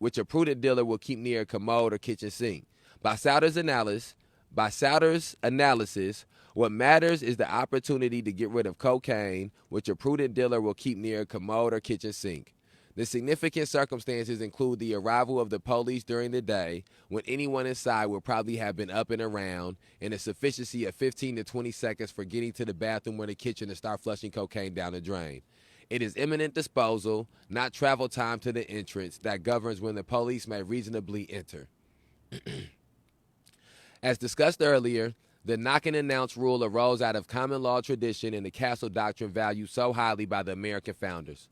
or kitchen sink. By Souter's analysis, what matters is the opportunity to get rid of cocaine, which a prudent dealer will keep near a commode or kitchen sink. The significant circumstances include the arrival of the police during the day, when anyone inside will probably have been up and around, and the sufficiency of 15 to 20 seconds for getting to the bathroom or the kitchen to start flushing cocaine down the drain. It is imminent disposal, not travel time to the entrance, that governs when the police may reasonably enter. As discussed earlier, the knock and announce rule arose out of common law tradition and the Castle Doctrine valued so highly by the American founders.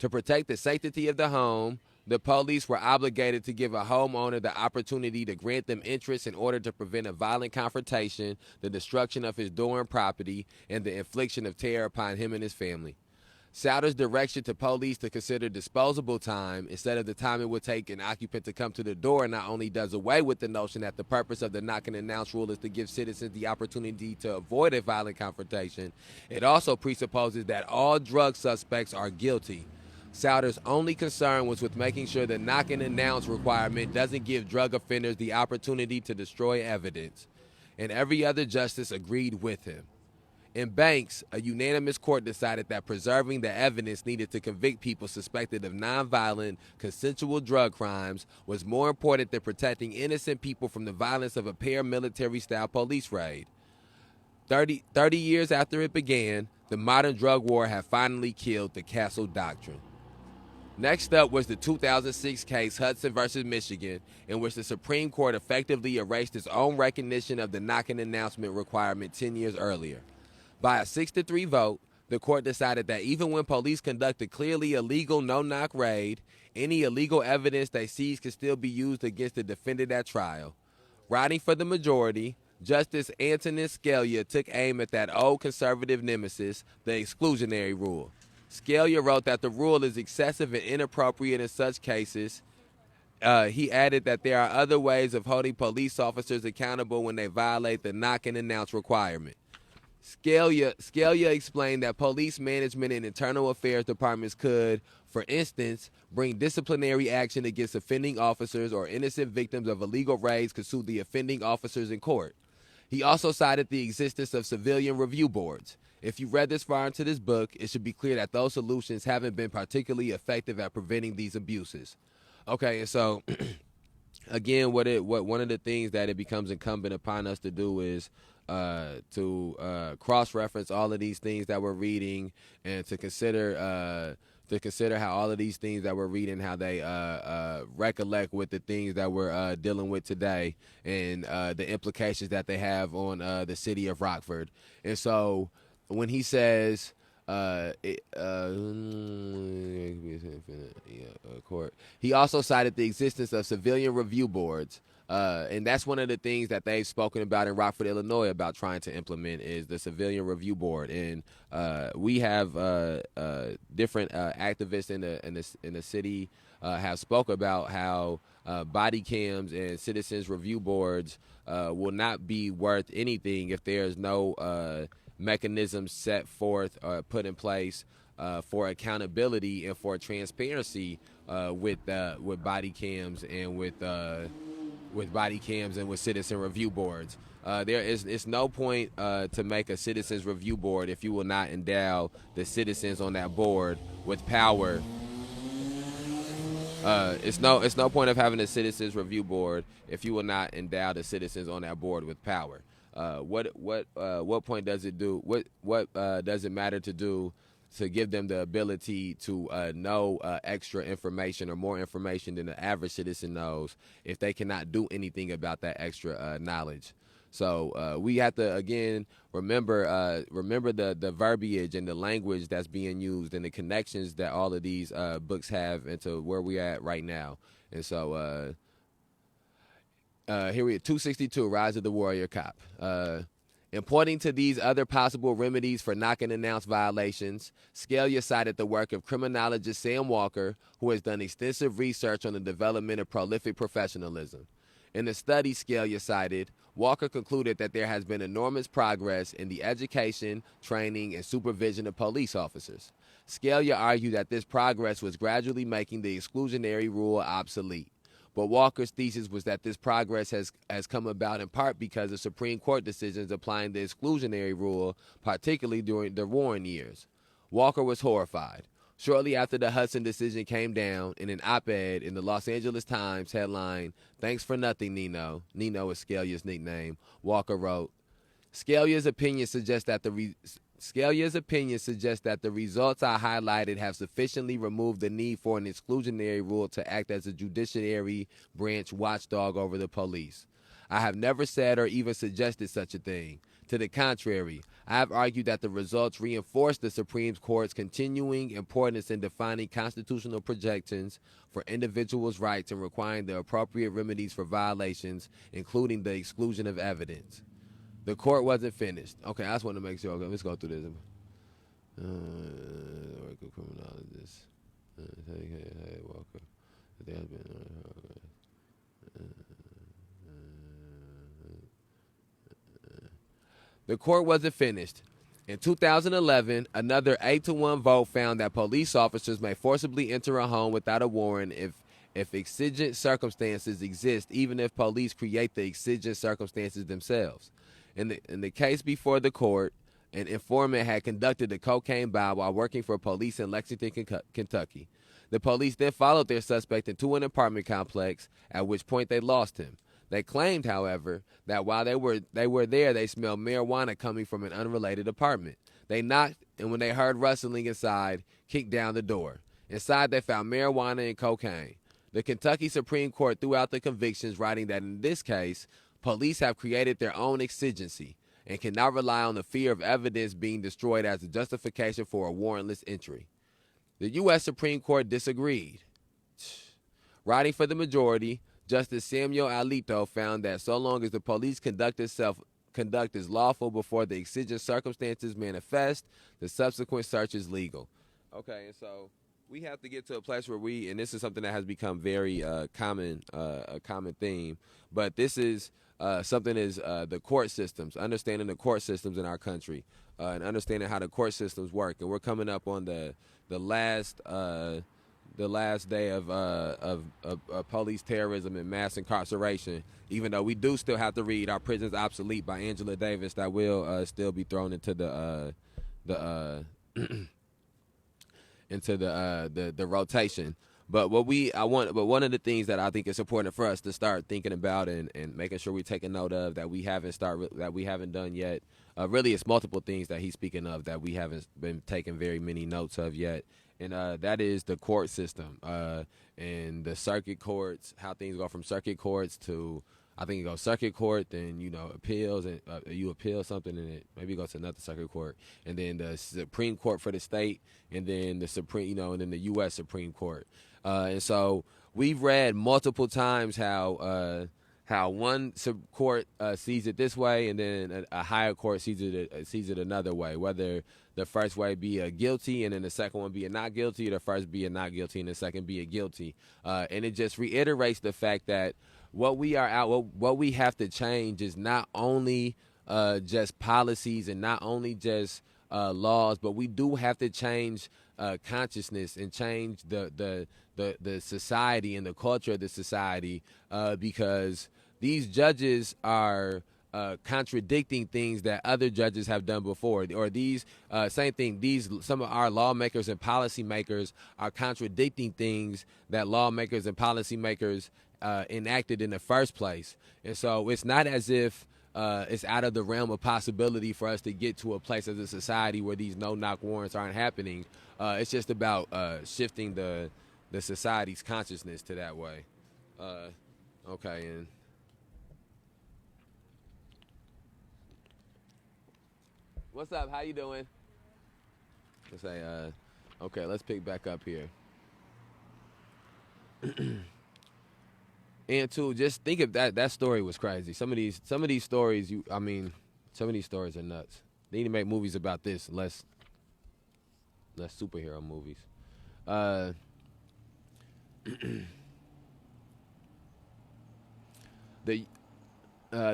To protect the sanctity of the home, the police were obligated to give a homeowner the opportunity to grant them entrance in order to prevent a violent confrontation, the destruction of his door and property, and the infliction of terror upon him and his family. Souter's direction to police to consider disposable time instead of the time it would take an occupant to come to the door not only does away with the notion that the purpose of the knock and announce rule is to give citizens the opportunity to avoid a violent confrontation, it also presupposes that all drug suspects are guilty. Souter's only concern was with making sure the knock and announce requirement doesn't give drug offenders the opportunity to destroy evidence, and every other justice agreed with him. In Banks, a unanimous court decided that preserving the evidence needed to convict people suspected of nonviolent, consensual drug crimes was more important than protecting innocent people from the violence of a paramilitary-style police raid. 30 years after it began, the modern drug war had finally killed the Castle Doctrine. Next up was the 2006 case Hudson versus Michigan, in which the Supreme Court effectively erased its own recognition of the knock and announcement requirement 10 years earlier. By a 6-3 vote, the court decided that even when police conduct a clearly illegal no-knock raid, any illegal evidence they seize can still be used against the defendant at trial. Writing for the majority, Justice Antonin Scalia took aim at that old conservative nemesis, the exclusionary rule. Scalia wrote that the rule is excessive and inappropriate in such cases He added that there are other ways of holding police officers accountable when they violate the knock and announce requirement. Scalia explained that police management and internal affairs departments could, for instance, bring disciplinary action against offending officers, or innocent victims of illegal raids could sue the offending officers in court. He also cited the existence of civilian review boards. If you read this far into this book, it should be clear that those solutions haven't been particularly effective at preventing these abuses. Okay, and so again, what one of the things that it becomes incumbent upon us to do is to cross-reference all of these things that we're reading, and to consider how all of these things that we're reading, how they recollect with the things that we're dealing with today, and the implications that they have on the city of Rockford. And so when he says court, he also cited the existence of civilian review boards. And that's one of the things that they've spoken about in Rockford, Illinois, about trying to implement, is the civilian review board. And we have different activists in the city have spoke about how body cams and citizens review boards will not be worth anything if there's no mechanisms set forth or put in place for accountability and for transparency with body cams and with citizen review boards. It's no point to make a citizens review board if you will not endow the citizens on that board with power. It's no point of having a citizens review board if you will not endow the citizens on that board with power. What point does it do? What does it matter to do to give them the ability to know extra information or more information than the average citizen knows if they cannot do anything about that extra knowledge? So we have to, again, remember the verbiage and the language that's being used and the connections that all of these books have into where we're at right now. And so here we are, 262, Rise of the Warrior Cop. In pointing to these other possible remedies for knock and announce violations, Scalia cited the work of criminologist Sam Walker, who has done extensive research on the development of prolific professionalism. In the study Scalia cited, Walker concluded that there has been enormous progress in the education, training, and supervision of police officers. Scalia argued that this progress was gradually making the exclusionary rule obsolete. But Walker's thesis was that this progress has come about in part because of Supreme Court decisions applying the exclusionary rule, particularly during the Warren years. Walker was horrified. Shortly after the Hudson decision came down, in an op-ed in the Los Angeles Times headline, "Thanks for nothing, Nino." Nino is Scalia's nickname. Walker wrote, Scalia's opinion suggests that the results I highlighted have sufficiently removed the need for an exclusionary rule to act as a judiciary branch watchdog over the police. I have never said or even suggested such a thing. To the contrary, I have argued that the results reinforce the Supreme Court's continuing importance in defining constitutional protections for individuals' rights and requiring the appropriate remedies for violations, including the exclusion of evidence. The court wasn't finished. Okay, I just want to make sure. Okay, let's go through this. Criminologist. Walker. There has been. The court wasn't finished. In 2011, another 8-1 vote found that police officers may forcibly enter a home without a warrant if exigent circumstances exist, even if police create the exigent circumstances themselves. In the case before the court, an informant had conducted a cocaine buy while working for police in Lexington, Kentucky. The police then followed their suspect into an apartment complex, at which point they lost him. They claimed, however, that while they were there, they smelled marijuana coming from an unrelated apartment. They knocked, and when they heard rustling inside, kicked down the door. Inside, they found marijuana and cocaine. The Kentucky Supreme Court threw out the convictions, writing that in this case, police have created their own exigency and cannot rely on the fear of evidence being destroyed as a justification for a warrantless entry. The U.S. Supreme Court disagreed. Writing for the majority, Justice Samuel Alito found that so long as the police conduct is lawful before the exigent circumstances manifest, the subsequent search is legal. Okay, and so we have to get to a place where and this is something that has become very a common theme, but this is something is the court systems, understanding the court systems in our country, and understanding how the court systems work. And we're coming up on the last day of police terrorism and mass incarceration. Even though we do still have to read "Our Prisons Obsolete" by Angela Davis, that will still be thrown into the into the rotation. But one of the things that I think is important for us to start thinking about and making sure we're taking note of that we haven't done yet. Really, it's multiple things that he's speaking of that we haven't been taking very many notes of yet, and that is the court system and the circuit courts. How things go from circuit courts to, I think it goes circuit court, then appeals, and you appeal something, and it maybe goes to another circuit court, and then the Supreme Court for the state, and then the Supreme, and then the U.S. Supreme Court. And so we've read multiple times how one court sees it this way, and then a higher court sees it another way. Whether the first way be a guilty, and then the second one be a not guilty, or the first be a not guilty, and the second be a guilty. And it just reiterates the fact that what we have to change is not only just policies and not only just laws, but we do have to change consciousness and change the society and the culture of the society, because these judges are contradicting things that other judges have done before, or these same thing. Some of our lawmakers and policymakers are contradicting things that lawmakers and policymakers enacted in the first place. And so it's not as if it's out of the realm of possibility for us to get to a place as a society where these no-knock warrants aren't happening. It's just about shifting the society's consciousness to that way. Okay, and what's up? How you doing? Let's say, okay, let's pick back up here. And too, just think of that story was crazy. Some of these stories, some of these stories are nuts. They need to make movies about this, less superhero movies. The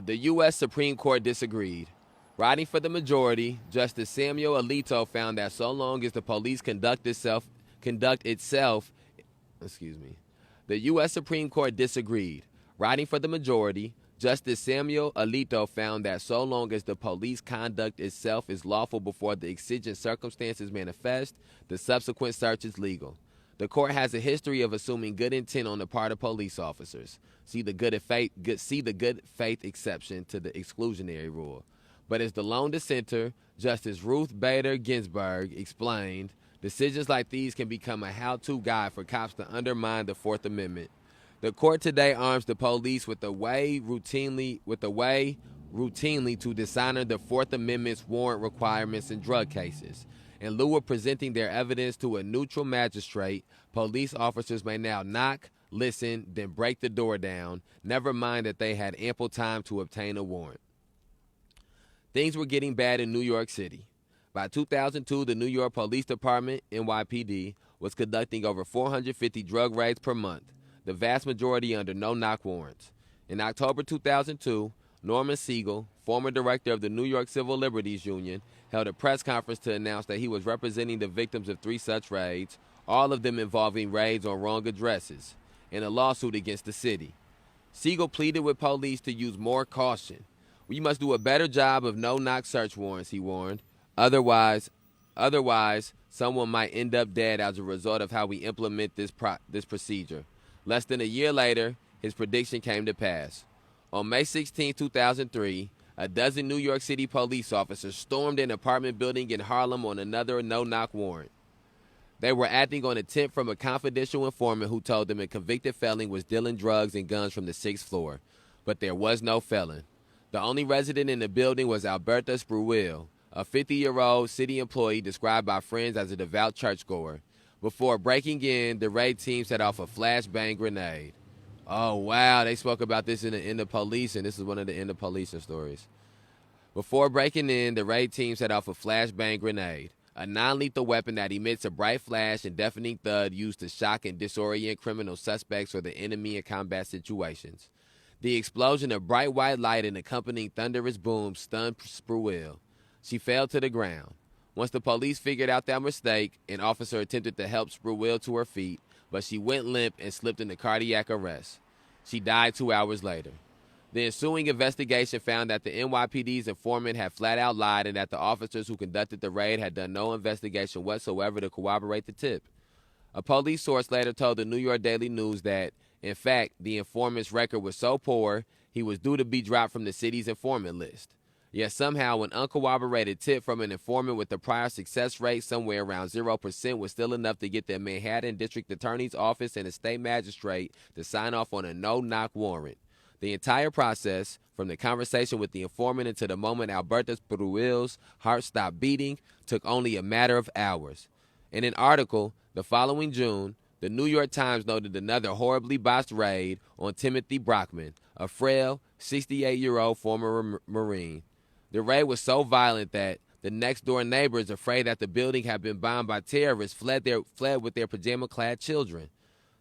U.S. Supreme Court disagreed. Writing for the majority, Justice Samuel Alito found that so long as the police conduct itself, the U.S. Supreme Court disagreed. Writing for the majority, Justice Samuel Alito found that so long as the police conduct itself is lawful before the exigent circumstances manifest, the subsequent search is legal. The court has a history of assuming good intent on the part of police officers. See the good faith exception to the exclusionary rule. But as the lone dissenter, Justice Ruth Bader Ginsburg, explained, decisions like these can become a how-to guide for cops to undermine the Fourth Amendment. The court today arms the police with a way routinely to dishonor the Fourth Amendment's warrant requirements in drug cases. In lieu of presenting their evidence to a neutral magistrate, police officers may now knock, listen, then break the door down, never mind that they had ample time to obtain a warrant. Things were getting bad in New York City. By 2002, the New York Police Department, NYPD, was conducting over 450 drug raids per month, the vast majority under no-knock warrants. In October 2002, Norman Siegel, former director of the New York Civil Liberties Union, held a press conference to announce that he was representing the victims of 3 such raids, all of them involving raids on wrong addresses, in a lawsuit against the city. Siegel pleaded with police to use more caution. We must do a better job of no-knock search warrants, he warned. Otherwise, someone might end up dead as a result of how we implement this procedure. Less than a year later, his prediction came to pass. On May 16, 2003, a dozen New York City police officers stormed an apartment building in Harlem on another no-knock warrant. They were acting on a tip from a confidential informant who told them a convicted felon was dealing drugs and guns from the 6th floor. But there was no felon. The only resident in the building was Alberta Spruill, a 50-year-old city employee described by friends as a devout churchgoer. Before breaking in, the raid team set off a flashbang grenade. Oh, wow, they spoke about this in the End of Police, and this is one of the End of Policing stories. Before breaking in, the raid team set off a flashbang grenade. a non-lethal weapon that emits a bright flash and deafening thud used to shock and disorient criminal suspects or the enemy in combat situations. The explosion of bright white light and accompanying thunderous boom stunned Spruill. She fell to the ground. Once the police figured out their mistake, an officer attempted to help Spruill to her feet, but she went limp and slipped into cardiac arrest. She died 2 hours later. The ensuing investigation found that the NYPD's informant had flat out lied and that the officers who conducted the raid had done no investigation whatsoever to corroborate the tip. A police source later told the New York Daily News that, in fact, the informant's record was so poor, he was due to be dropped from the city's informant list. Yet somehow an uncorroborated tip from an informant with a prior success rate somewhere around 0% was still enough to get the Manhattan District Attorney's Office and the state magistrate to sign off on a no-knock warrant. The entire process, from the conversation with the informant until the moment Alberta Spruill's heart stopped beating, took only a matter of hours. In an article the following June, the New York Times noted another horribly botched raid on Timothy Brockman, a frail, 68-year-old former Marine. The raid was so violent that the next-door neighbors, afraid that the building had been bombed by terrorists, fled with their pajama-clad children.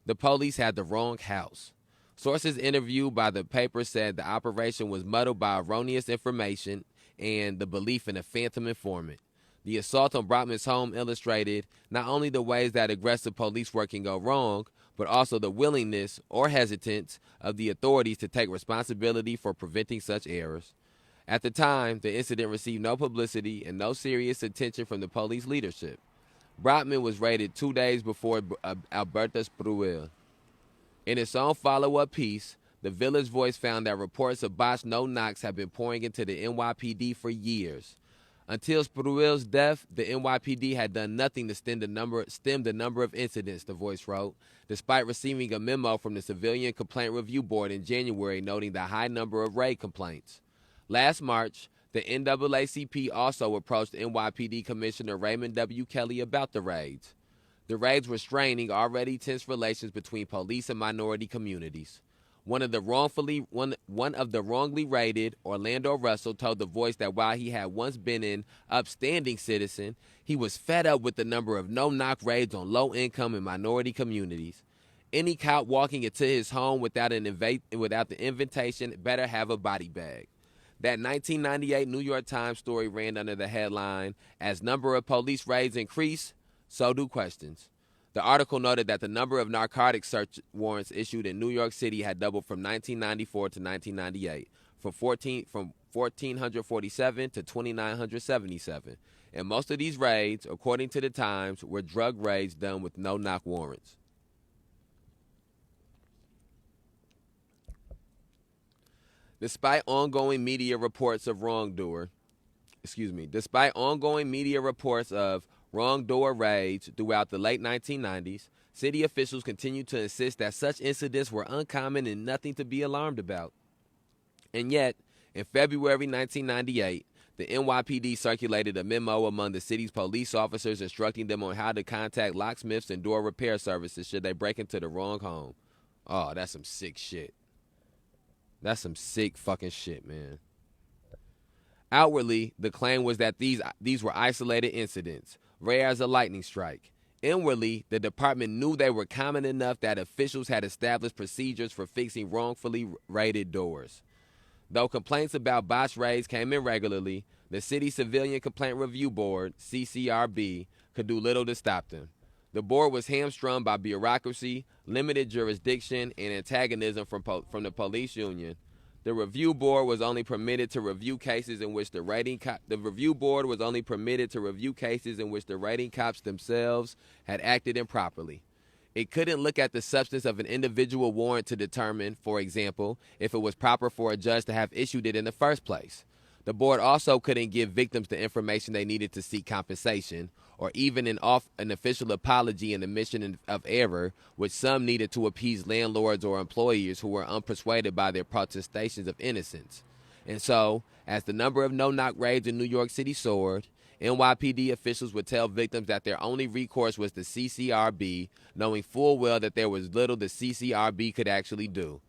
The police had the wrong house. Sources interviewed by the paper said the operation was muddled by erroneous information and the belief in a phantom informant. The assault on Brockman's home illustrated not only the ways that aggressive police work can go wrong, but also the willingness or hesitance of the authorities to take responsibility for preventing such errors. At the time, the incident received no publicity and no serious attention from the police leadership. Brockman was raided 2 days before Alberta Spruill. In its own follow-up piece, the Village Voice found that reports of botched no-knocks have been pouring into the NYPD for years. Until Spruill's death, the NYPD had done nothing to stem the number of incidents, the Voice wrote, despite receiving a memo from the Civilian Complaint Review Board in January noting the high number of raid complaints. Last March, the NAACP also approached NYPD Commissioner Raymond W. Kelly about the raids. The raids were straining already tense relations between police and minority communities. One of the wrongly raided, Orlando Russell, told The Voice that while he had once been an upstanding citizen, he was fed up with the number of no-knock raids on low-income and minority communities. Any cop walking into his home without the invitation better have a body bag. That 1998 New York Times story ran under the headline, "As number of police raids increase, so do questions." The article noted that the number of narcotic search warrants issued in New York City had doubled from 1994 to 1998, from 1,447 to 2,977. And most of these raids, according to the Times, were drug raids done with no-knock warrants. Despite ongoing media reports of wrongdoer raids throughout the late 1990s, city officials continued to insist that such incidents were uncommon and nothing to be alarmed about. And yet, in February 1998, the NYPD circulated a memo among the city's police officers instructing them on how to contact locksmiths and door repair services should they break into the wrong home. Oh, that's some sick shit. That's some sick fucking shit, man. Outwardly, the claim was that these were isolated incidents, rare as a lightning strike. Inwardly, the department knew they were common enough that officials had established procedures for fixing wrongfully raided doors. Though complaints about botched raids came in regularly, the City Civilian Complaint Review Board, CCRB, could do little to stop them. The board was hamstrung by bureaucracy, limited jurisdiction, and antagonism from the police union. The review board was only permitted to review cases in which the raiding cops themselves had acted improperly. It couldn't look at the substance of an individual warrant to determine, for example, if it was proper for a judge to have issued it in the first place. The board also couldn't give victims the information they needed to seek compensation, or even an official apology and admission of error, which some needed to appease landlords or employers who were unpersuaded by their protestations of innocence. And so, as the number of no-knock raids in New York City soared, NYPD officials would tell victims that their only recourse was the CCRB, knowing full well that there was little the CCRB could actually do.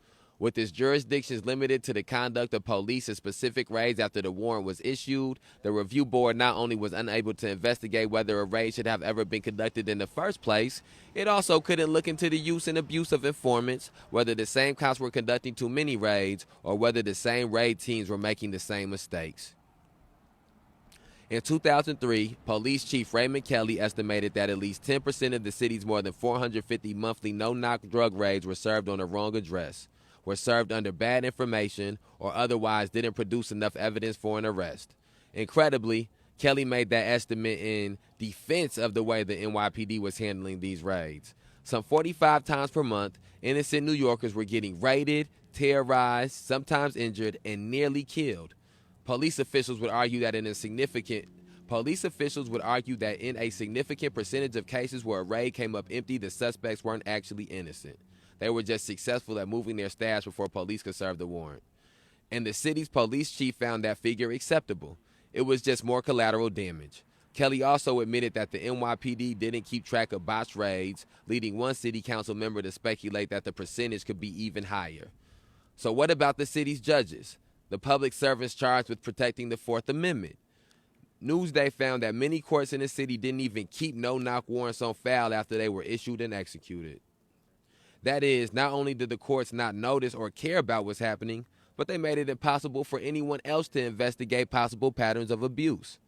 With its jurisdictions limited to the conduct of police and specific raids after the warrant was issued, the review board not only was unable to investigate whether a raid should have ever been conducted in the first place, it also couldn't look into the use and abuse of informants, whether the same cops were conducting too many raids, or whether the same raid teams were making the same mistakes. In 2003, Police Chief Raymond Kelly estimated that at least 10% of the city's more than 450 monthly no-knock drug raids were served on the wrong address, were served under bad information, or otherwise didn't produce enough evidence for an arrest. Incredibly, Kelly made that estimate in defense of the way the NYPD was handling these raids. Some 45 times per month, innocent New Yorkers were getting raided, terrorized, sometimes injured, and nearly killed. Police officials would argue that in a significant percentage of cases where a raid came up empty, the suspects weren't actually innocent. They were just successful at moving their stash before police could serve the warrant. And the city's police chief found that figure acceptable. It was just more collateral damage. Kelly also admitted that the NYPD didn't keep track of botched raids, leading one city council member to speculate that the percentage could be even higher. So what about the city's judges, the public servants charged with protecting the Fourth Amendment? Newsday found that many courts in the city didn't even keep no-knock warrants on file after they were issued and executed. That is, not only did the courts not notice or care about what's happening, but they made it impossible for anyone else to investigate possible patterns of abuse.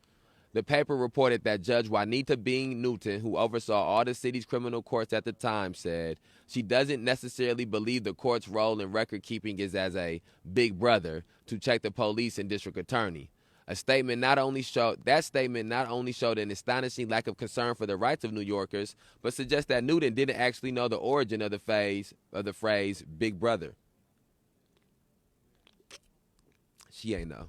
The paper reported that Judge Juanita Bean Newton, who oversaw all the city's criminal courts at the time, said she doesn't necessarily believe the court's role in record keeping is as a big brother to check the police and district attorney. That statement not only showed an astonishing lack of concern for the rights of New Yorkers, but suggests that Newton didn't actually know the origin of the phrase "big brother." She ain't know.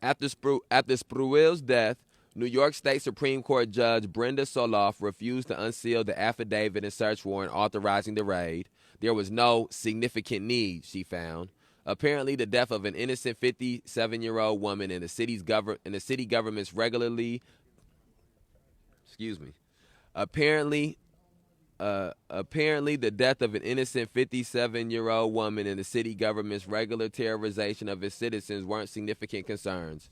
After Spruill's death, New York State Supreme Court Judge Brenda Soloff refused to unseal the affidavit and search warrant authorizing the raid. There was no significant need, she found. Apparently, the death of an innocent 57-year-old woman in the city government's regularly Apparently, the death of an innocent 57-year-old woman in the city government's regular terrorization of its citizens weren't significant concerns.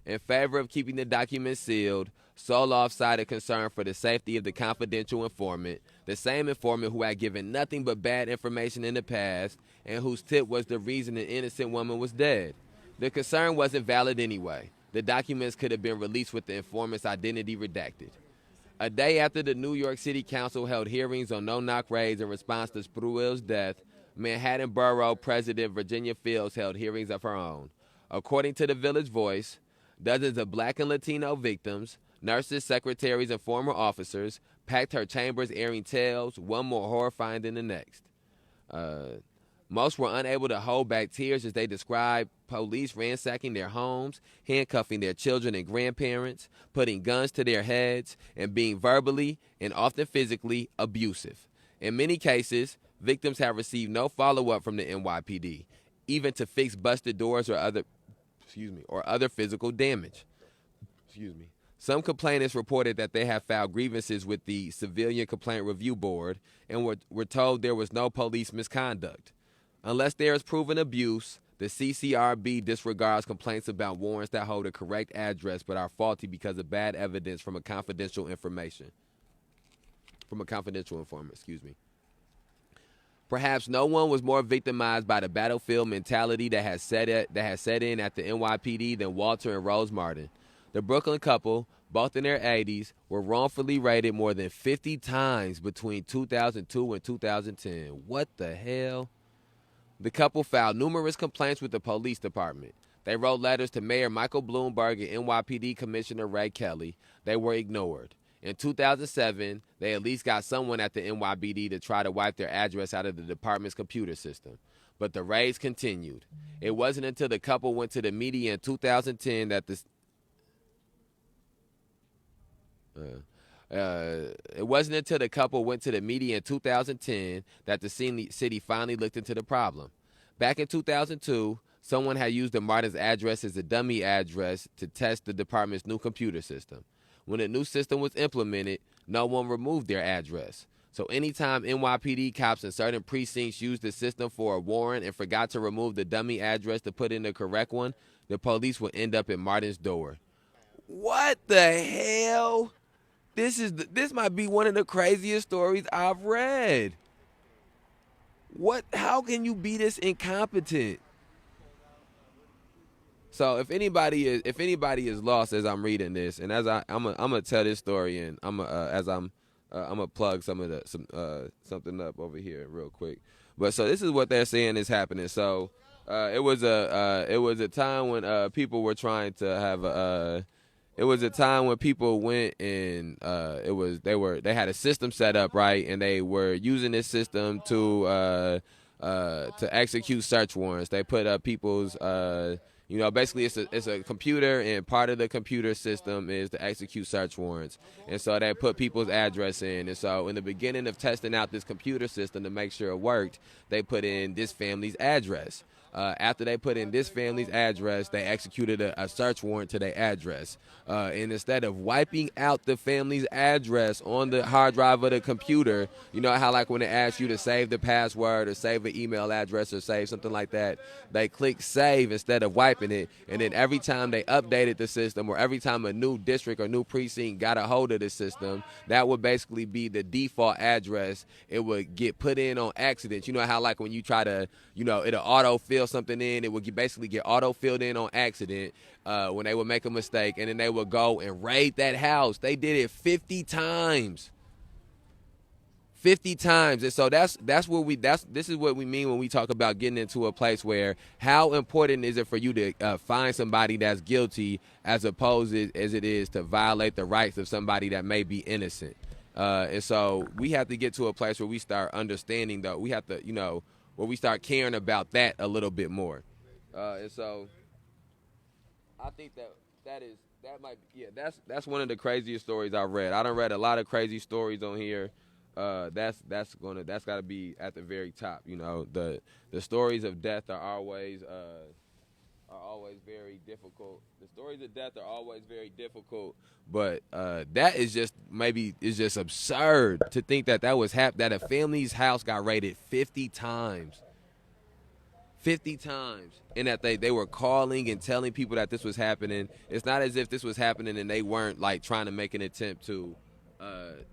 In favor of keeping the documents sealed, Soloff cited concern for the safety of the confidential informant, the same informant who had given nothing but bad information in the past and whose tip was the reason an innocent woman was dead. The concern wasn't valid anyway. The documents could have been released with the informant's identity redacted. A day after the New York City Council held hearings on no-knock raids in response to Spruill's death, Manhattan Borough President Virginia Fields held hearings of her own. According to the Village Voice, dozens of black and Latino victims, nurses, secretaries, and former officers packed her chambers airing tales, one more horrifying than the next. Most were unable to hold back tears as they described police ransacking their homes, handcuffing their children and grandparents, putting guns to their heads, and being verbally and often physically abusive. In many cases, victims have received no follow-up from the NYPD, even to fix busted doors or other physical damage. Some complainants reported that they have filed grievances with the Civilian Complaint Review Board and were told there was no police misconduct. Unless there is proven abuse, the CCRB disregards complaints about warrants that hold a correct address but are faulty because of bad evidence from a confidential informant. Perhaps no one was more victimized by the battlefield mentality that has set in at the NYPD than Walter and Rose Martin. The Brooklyn couple, both in their 80s, were wrongfully raided more than 50 times between 2002 and 2010. What the hell? The couple filed numerous complaints with the police department. They wrote letters to Mayor Michael Bloomberg and NYPD Commissioner Ray Kelly. They were ignored. In 2007, they at least got someone at the NYPD to try to wipe their address out of the department's computer system. But the raids continued. It wasn't until the couple went to the media in 2010 that the city finally looked into the problem. Back in 2002, someone had used the Martin's address as a dummy address to test the department's new computer system. When the new system was implemented, no one removed their address. So anytime NYPD cops in certain precincts used the system for a warrant and forgot to remove the dummy address to put in the correct one, the police would end up at Martin's door. What the hell? This might be one of the craziest stories I've read. What? How can you be this incompetent? So if anybody is lost as I'm reading this, and as I'm gonna tell this story, and I'm gonna plug something up over here real quick. But so this is what they're saying is happening. So it was a time when people were trying to have it was a time when people went and they had a system set up, right, and they were using this system to execute search warrants. They put up people's basically it's a computer, and part of the computer system is to execute search warrants. And so they put people's address in. And so in the beginning of testing out this computer system to make sure it worked, they put in this family's address. After they put in this family's address, they executed a search warrant to their address. And instead of wiping out the family's address on the hard drive of the computer, you know how like when they ask you to save the password or save an email address or save something like that, they click save instead of wiping it. And then every time they updated the system, or every time a new district or new precinct got a hold of the system, that would basically be the default address. It would get put in on accident. You know how like when you try to, it'll auto-fill something in, it would basically get auto-filled in on accident when they would make a mistake, and then they would go and raid that house. They did it 50 times. 50 times. And so this is what we mean when we talk about getting into a place where how important is it for you to find somebody that's guilty as opposed as it is to violate the rights of somebody that may be innocent. And so we have to get to a place where we start understanding that we have to, where we start caring about that a little bit more. And so I think that's one of the craziest stories I've read. I done read a lot of crazy stories on here. That's got to be at the very top. The stories of death are always very difficult. The stories of death are always very difficult, but that is just absurd to think that was that a family's house got raided 50 times. 50 times, and that they were calling and telling people that this was happening. It's not as if this was happening and they weren't like trying to make an attempt to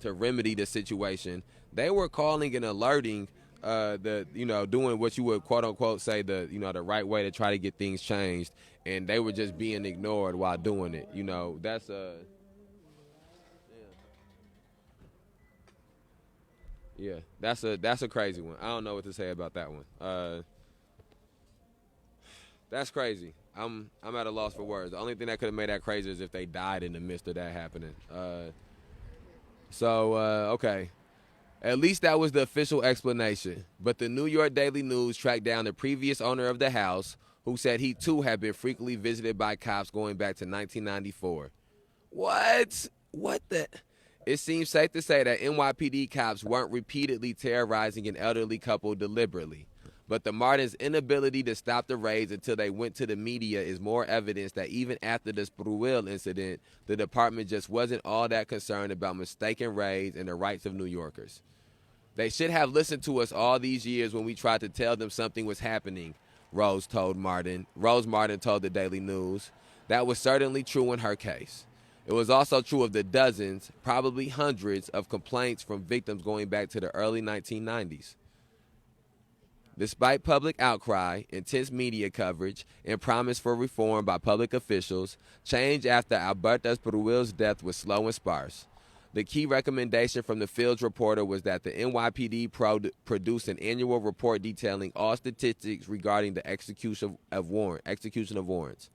remedy the situation. They were calling and alerting doing what you would quote unquote say the right way to try to get things changed, and they were just being ignored while doing it. That's that's a crazy one. I don't know what to say about that one. That's crazy. I'm at a loss for words. The only thing that could have made that crazy is if they died in the midst of that happening. Okay. At least that was the official explanation. But the New York Daily News tracked down the previous owner of the house, who said he too had been frequently visited by cops going back to 1994. What? What the? It seems safe to say that NYPD cops weren't repeatedly terrorizing an elderly couple deliberately. But the Martins' inability to stop the raids until they went to the media is more evidence that even after the Spruill incident, the department just wasn't all that concerned about mistaken raids and the rights of New Yorkers. They should have listened to us all these years when we tried to tell them something was happening, Rose Martin told the Daily News. That was certainly true in her case. It was also true of the dozens, probably hundreds, of complaints from victims going back to the early 1990s. Despite public outcry, intense media coverage, and promise for reform by public officials, change after Alberto Spruill's death was slow and sparse. The key recommendation from the Fields reporter was that the NYPD produce an annual report detailing all statistics regarding the execution of warrants.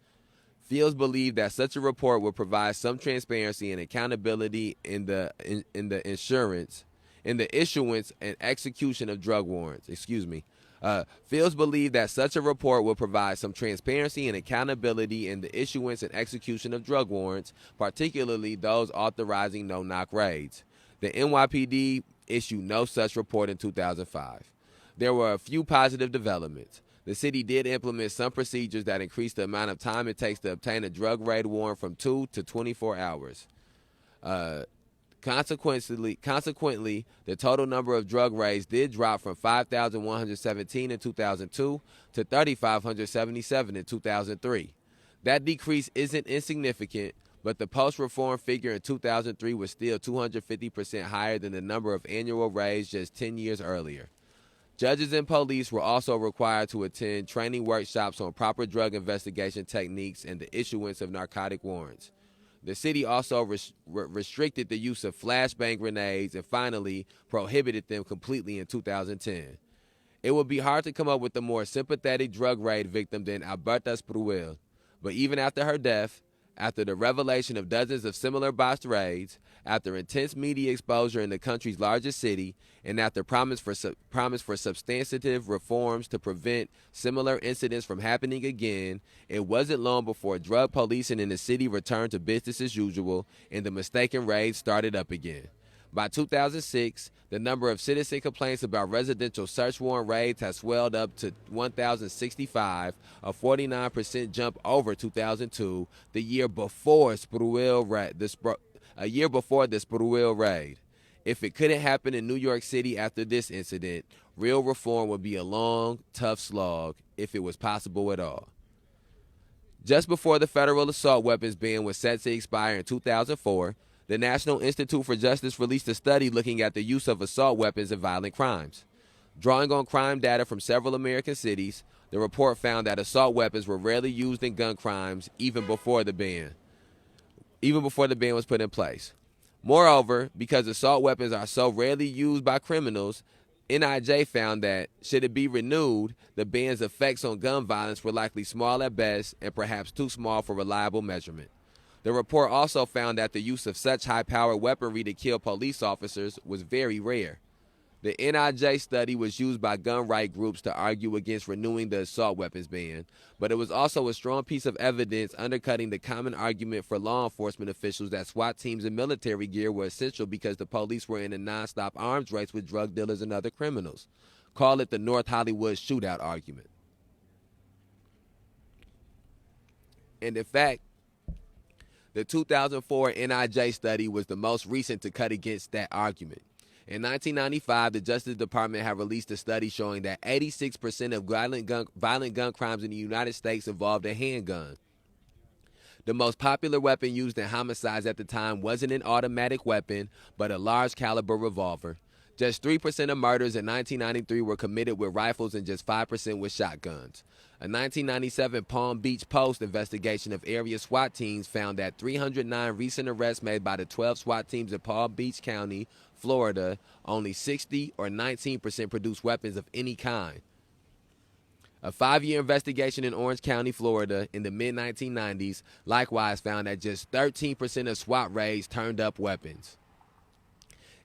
Fields believed that such a report would provide some transparency and accountability in the issuance and execution of drug warrants. Fields believed that such a report would provide some transparency and accountability in the issuance and execution of drug warrants, particularly those authorizing no-knock raids. The NYPD issued no such report in 2005. There were a few positive developments. The city did implement some procedures that increased the amount of time it takes to obtain a drug raid warrant from 2 to 24 hours. Consequently, the total number of drug raids did drop from 5,117 in 2002 to 3,577 in 2003. That decrease isn't insignificant, but the post-reform figure in 2003 was still 250% higher than the number of annual raids just 10 years earlier. Judges and police were also required to attend training workshops on proper drug investigation techniques and the issuance of narcotic warrants. The city also restricted the use of flashbang grenades and finally prohibited them completely in 2010. It would be hard to come up with a more sympathetic drug raid victim than Alberta Spruill, but even after her death, after the revelation of dozens of similar botched raids, after intense media exposure in the country's largest city, and after promise for substantive reforms to prevent similar incidents from happening again, it wasn't long before drug policing in the city returned to business as usual and the mistaken raids started up again. By 2006, the number of citizen complaints about residential search warrant raids has swelled up to 1,065, a 49% jump over 2002, the year before the Spruill raid. If it couldn't happen in New York City after this incident, real reform would be a long, tough slog, if it was possible at all. Just before the federal assault weapons ban was set to expire in 2004, the National Institute for Justice released a study looking at the use of assault weapons in violent crimes. Drawing on crime data from several American cities, the report found that assault weapons were rarely used in gun crimes even before the ban was put in place. Moreover, because assault weapons are so rarely used by criminals, NIJ found that, should it be renewed, the ban's effects on gun violence were likely small at best and perhaps too small for reliable measurement. The report also found that the use of such high-powered weaponry to kill police officers was very rare. The NIJ study was used by gun right groups to argue against renewing the assault weapons ban, but it was also a strong piece of evidence undercutting the common argument for law enforcement officials that SWAT teams and military gear were essential because the police were in a nonstop arms race with drug dealers and other criminals. Call it the North Hollywood shootout argument. And in fact, the 2004 NIJ study was the most recent to cut against that argument. In 1995, the Justice Department had released a study showing that 86% of violent gun crimes in the United States involved a handgun. The most popular weapon used in homicides at the time wasn't an automatic weapon, but a large caliber revolver. Just 3% of murders in 1993 were committed with rifles and just 5% with shotguns. A 1997 Palm Beach Post investigation of area SWAT teams found that 309 recent arrests made by the 12 SWAT teams in Palm Beach County, Florida, only 60 or 19% produced weapons of any kind. A 5-year investigation in Orange County, Florida, in the mid-1990s likewise found that just 13% of SWAT raids turned up weapons.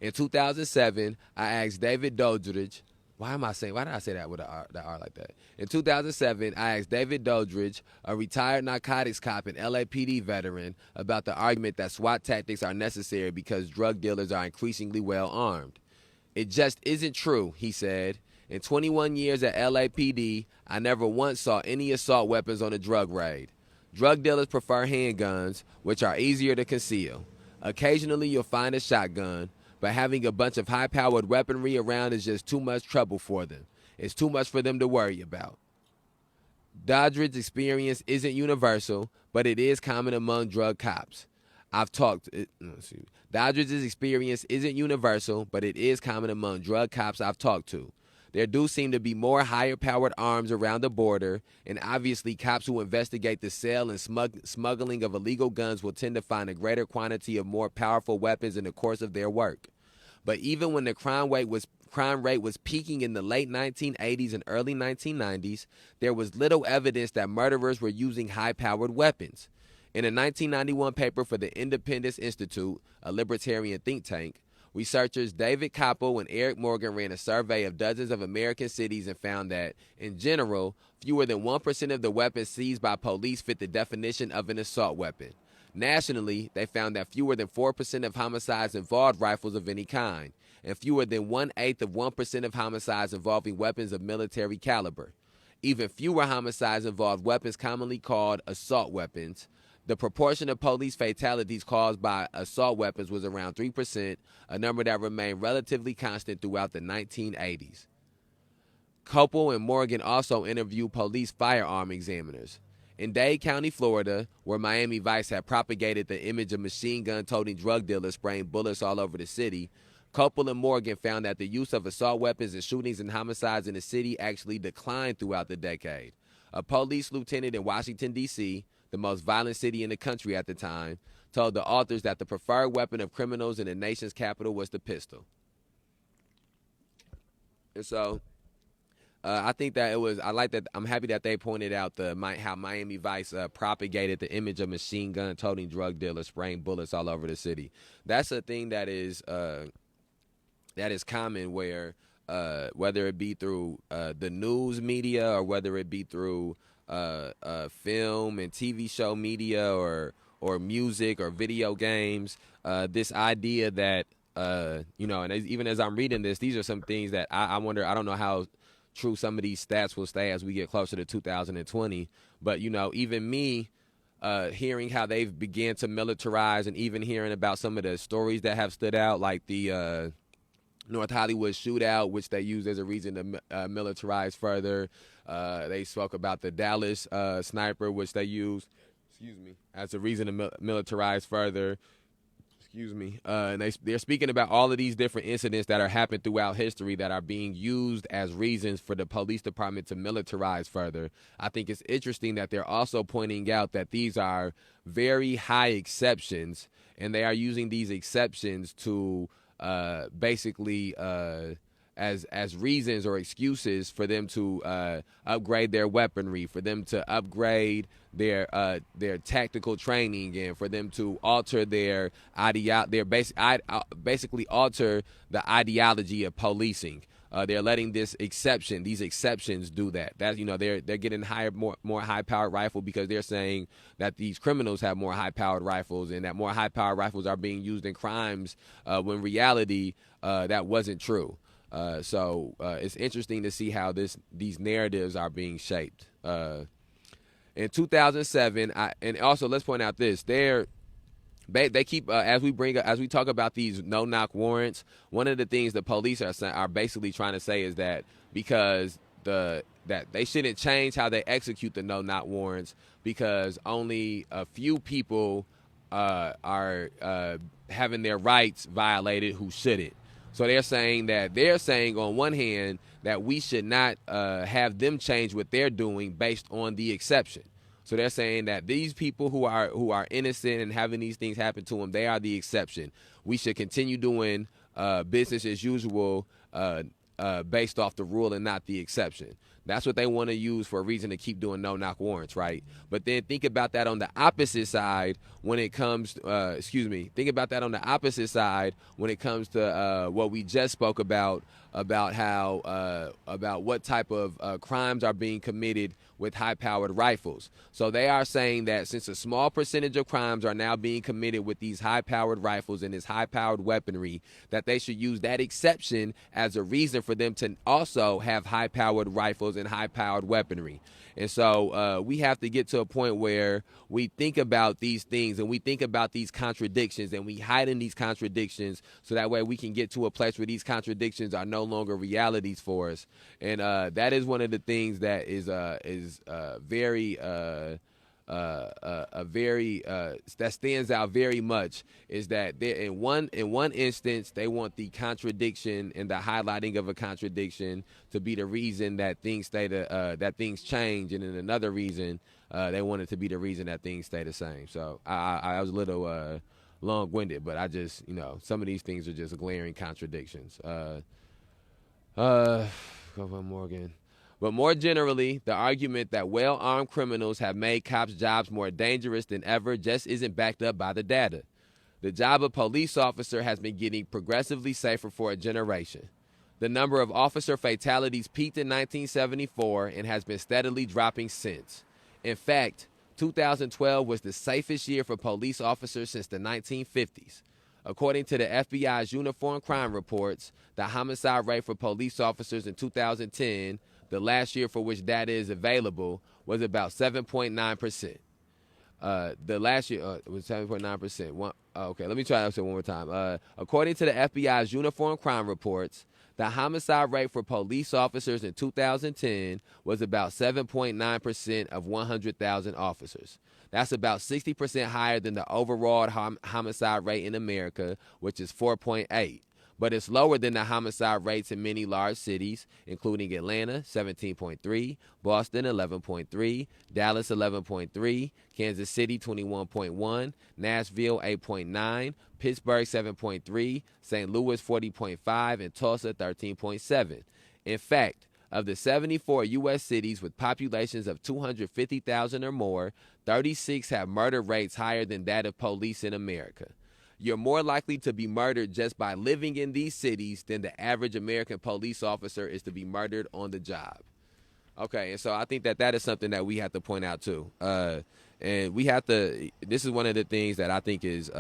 In 2007, I asked David Doldridge, why did I say that with the R like that? In 2007, I asked David Doldridge, a retired narcotics cop and LAPD veteran, about the argument that SWAT tactics are necessary because drug dealers are increasingly well armed. It just isn't true, he said. In 21 years at LAPD, I never once saw any assault weapons on a drug raid. Drug dealers prefer handguns, which are easier to conceal. Occasionally, you'll find a shotgun, but having a bunch of high-powered weaponry around is just too much trouble for them. It's too much for them to worry about. Doldridge's experience isn't universal, but it is common among drug cops. Doldridge's experience isn't universal, but it is common among drug cops I've talked to. There do seem to be more higher-powered arms around the border, and obviously cops who investigate the sale and smuggling of illegal guns will tend to find a greater quantity of more powerful weapons in the course of their work. But even when the crime rate was peaking in the late 1980s and early 1990s, there was little evidence that murderers were using high-powered weapons. In a 1991 paper for the Independence Institute, a libertarian think tank, researchers David Koppel and Eric Morgan ran a survey of dozens of American cities and found that, in general, fewer than 1% of the weapons seized by police fit the definition of an assault weapon. Nationally, they found that fewer than 4% of homicides involved rifles of any kind, and fewer than 1/8% of homicides involving weapons of military caliber. Even fewer homicides involved weapons commonly called assault weapons. The proportion of police fatalities caused by assault weapons was around 3%, a number that remained relatively constant throughout the 1980s. Copel and Morgan also interviewed police firearm examiners. In Dade County, Florida, where Miami Vice had propagated the image of machine gun-toting drug dealers spraying bullets all over the city, Copel and Morgan found that the use of assault weapons in shootings and homicides in the city actually declined throughout the decade. A police lieutenant in Washington, D.C., the most violent city in the country at the time, told the authors that the preferred weapon of criminals in the nation's capital was the pistol. And so I think that I'm happy that they pointed out how Miami Vice propagated the image of machine gun-toting drug dealers spraying bullets all over the city. That's a thing that is common where whether it be through the news media or whether it be through film and TV show media or music or video games, this idea that and even as I'm reading this, these are some things that I wonder. I don't know how true some of these stats will stay as we get closer to 2020, but even me hearing how they've began to militarize, and even hearing about some of the stories that have stood out, like the North Hollywood shootout, which they used as a reason to militarize further. They spoke about the Dallas sniper, which they used, as a reason to militarize further. And they're speaking about all of these different incidents that are happening throughout history that are being used as reasons for the police department to militarize further. I think it's interesting that they're also pointing out that these are very high exceptions, and they are using these exceptions to basically as reasons or excuses for them to upgrade their weaponry, for them to upgrade their tactical training, and for them to alter basically alter the ideology of policing. They're letting these exceptions do that. They're getting more high-powered rifle because they're saying that these criminals have more high-powered rifles, and that more high-powered rifles are being used in crimes when in reality that wasn't true. So it's interesting to see how these narratives are being shaped. In 2007, and also let's point out this: they keep as we talk about these no-knock warrants. One of the things the police are basically trying to say is that because that they shouldn't change how they execute the no-knock warrants because only a few people are having their rights violated who shouldn't. So they're saying on one hand that we should not have them change what they're doing based on the exception. So they're saying that these people who are innocent and having these things happen to them, they are the exception. We should continue doing business as usual based off the rule and not the exception. That's what they want to use for a reason to keep doing no-knock warrants, right? But then think about that on the opposite side when it comes think about that on the opposite side when it comes to what we just spoke about how about what type of crimes are being committed with high-powered rifles. So they are saying that since a small percentage of crimes are now being committed with these high-powered rifles and this high-powered weaponry, that they should use that exception as a reason for them to also have high-powered rifles and high-powered weaponry. And so we have to get to a point where we think about these things and we think about these contradictions and we hide in these contradictions so that way we can get to a place where these contradictions are no longer realities for us. And that is one of the things that is very that stands out very much is that in one instance they want the contradiction and the highlighting of a contradiction to be the reason that things that things change, and in another reason they want it to be the reason that things stay the same. So I was a little long-winded, but I just some of these things are just glaring contradictions. Morgan. But more generally, the argument that well-armed criminals have made cops' jobs more dangerous than ever just isn't backed up by the data. The job of police officer has been getting progressively safer for a generation. The number of officer fatalities peaked in 1974 and has been steadily dropping since. In fact, 2012 was the safest year for police officers since the 1950s. According to the FBI's Uniform Crime Reports, the homicide rate for police officers in 2010, the last year for which data is available, was about 7.9%. The last year was 7.9%. Okay, let me try that one more time. According to the FBI's Uniform Crime Reports, the homicide rate for police officers in 2010 was about 7.9% of 100,000 officers. That's about 60% higher than the overall homicide rate in America, which is 4.8. But it's lower than the homicide rates in many large cities, including Atlanta, 17.3, Boston, 11.3, Dallas, 11.3, Kansas City, 21.1, Nashville, 8.9, Pittsburgh, 7.3, St. Louis, 40.5, and Tulsa, 13.7. In fact, of the 74 U.S. cities with populations of 250,000 or more, 36 have murder rates higher than that of police in America. You're more likely to be murdered just by living in these cities than the average American police officer is to be murdered on the job. Okay, and so I think that is something that we have to point out too. And we have to, this is one of the things that I think is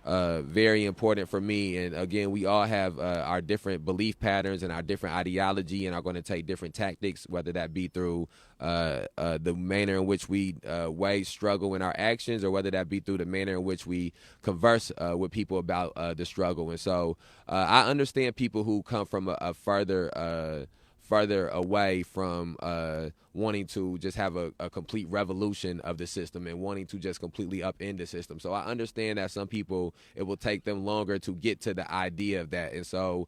very important for me. And again, we all have our different belief patterns and our different ideology, and are going to take different tactics, whether that be through the manner in which we weigh struggle in our actions, or whether that be through the manner in which we converse with people about the struggle. And so I understand people who come from a further away from wanting to just have a complete revolution of the system and wanting to just completely upend the system. So I understand that some people, it will take them longer to get to the idea of that. And so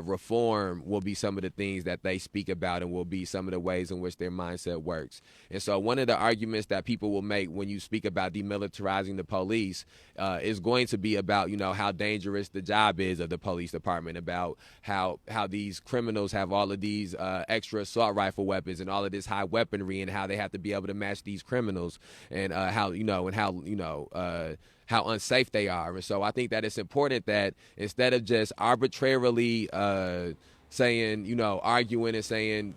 reform will be some of the things that they speak about, and will be some of the ways in which their mindset works. And so one of the arguments that people will make when you speak about demilitarizing the police is going to be about, how dangerous the job is of the police department, about how these criminals have all of these extra assault rifle weapons and all of this high weaponry, and how they have to be able to match these criminals, and how unsafe they are. And so I think that it's important that instead of just arbitrarily saying, arguing and saying,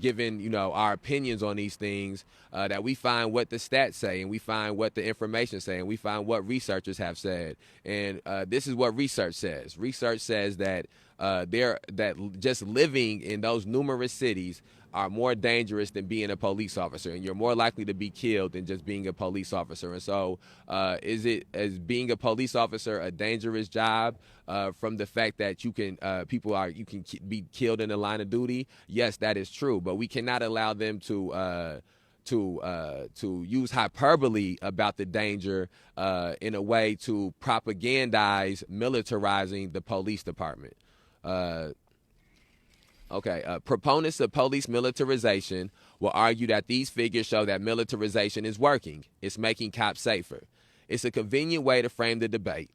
giving, our opinions on these things, that we find what the stats say, and we find what the information say, and we find what researchers have said. And this is what research says. Research says that that just living in those numerous cities are more dangerous than being a police officer, and you're more likely to be killed than just being a police officer. And so is being a police officer a dangerous job from the fact that you can be killed in the line of duty? Yes, that is true, but we cannot allow them to use hyperbole about the danger in a way to propagandize militarizing the police department. Proponents of police militarization will argue that these figures show that militarization is working. It's making cops safer. It's a convenient way to frame the debate.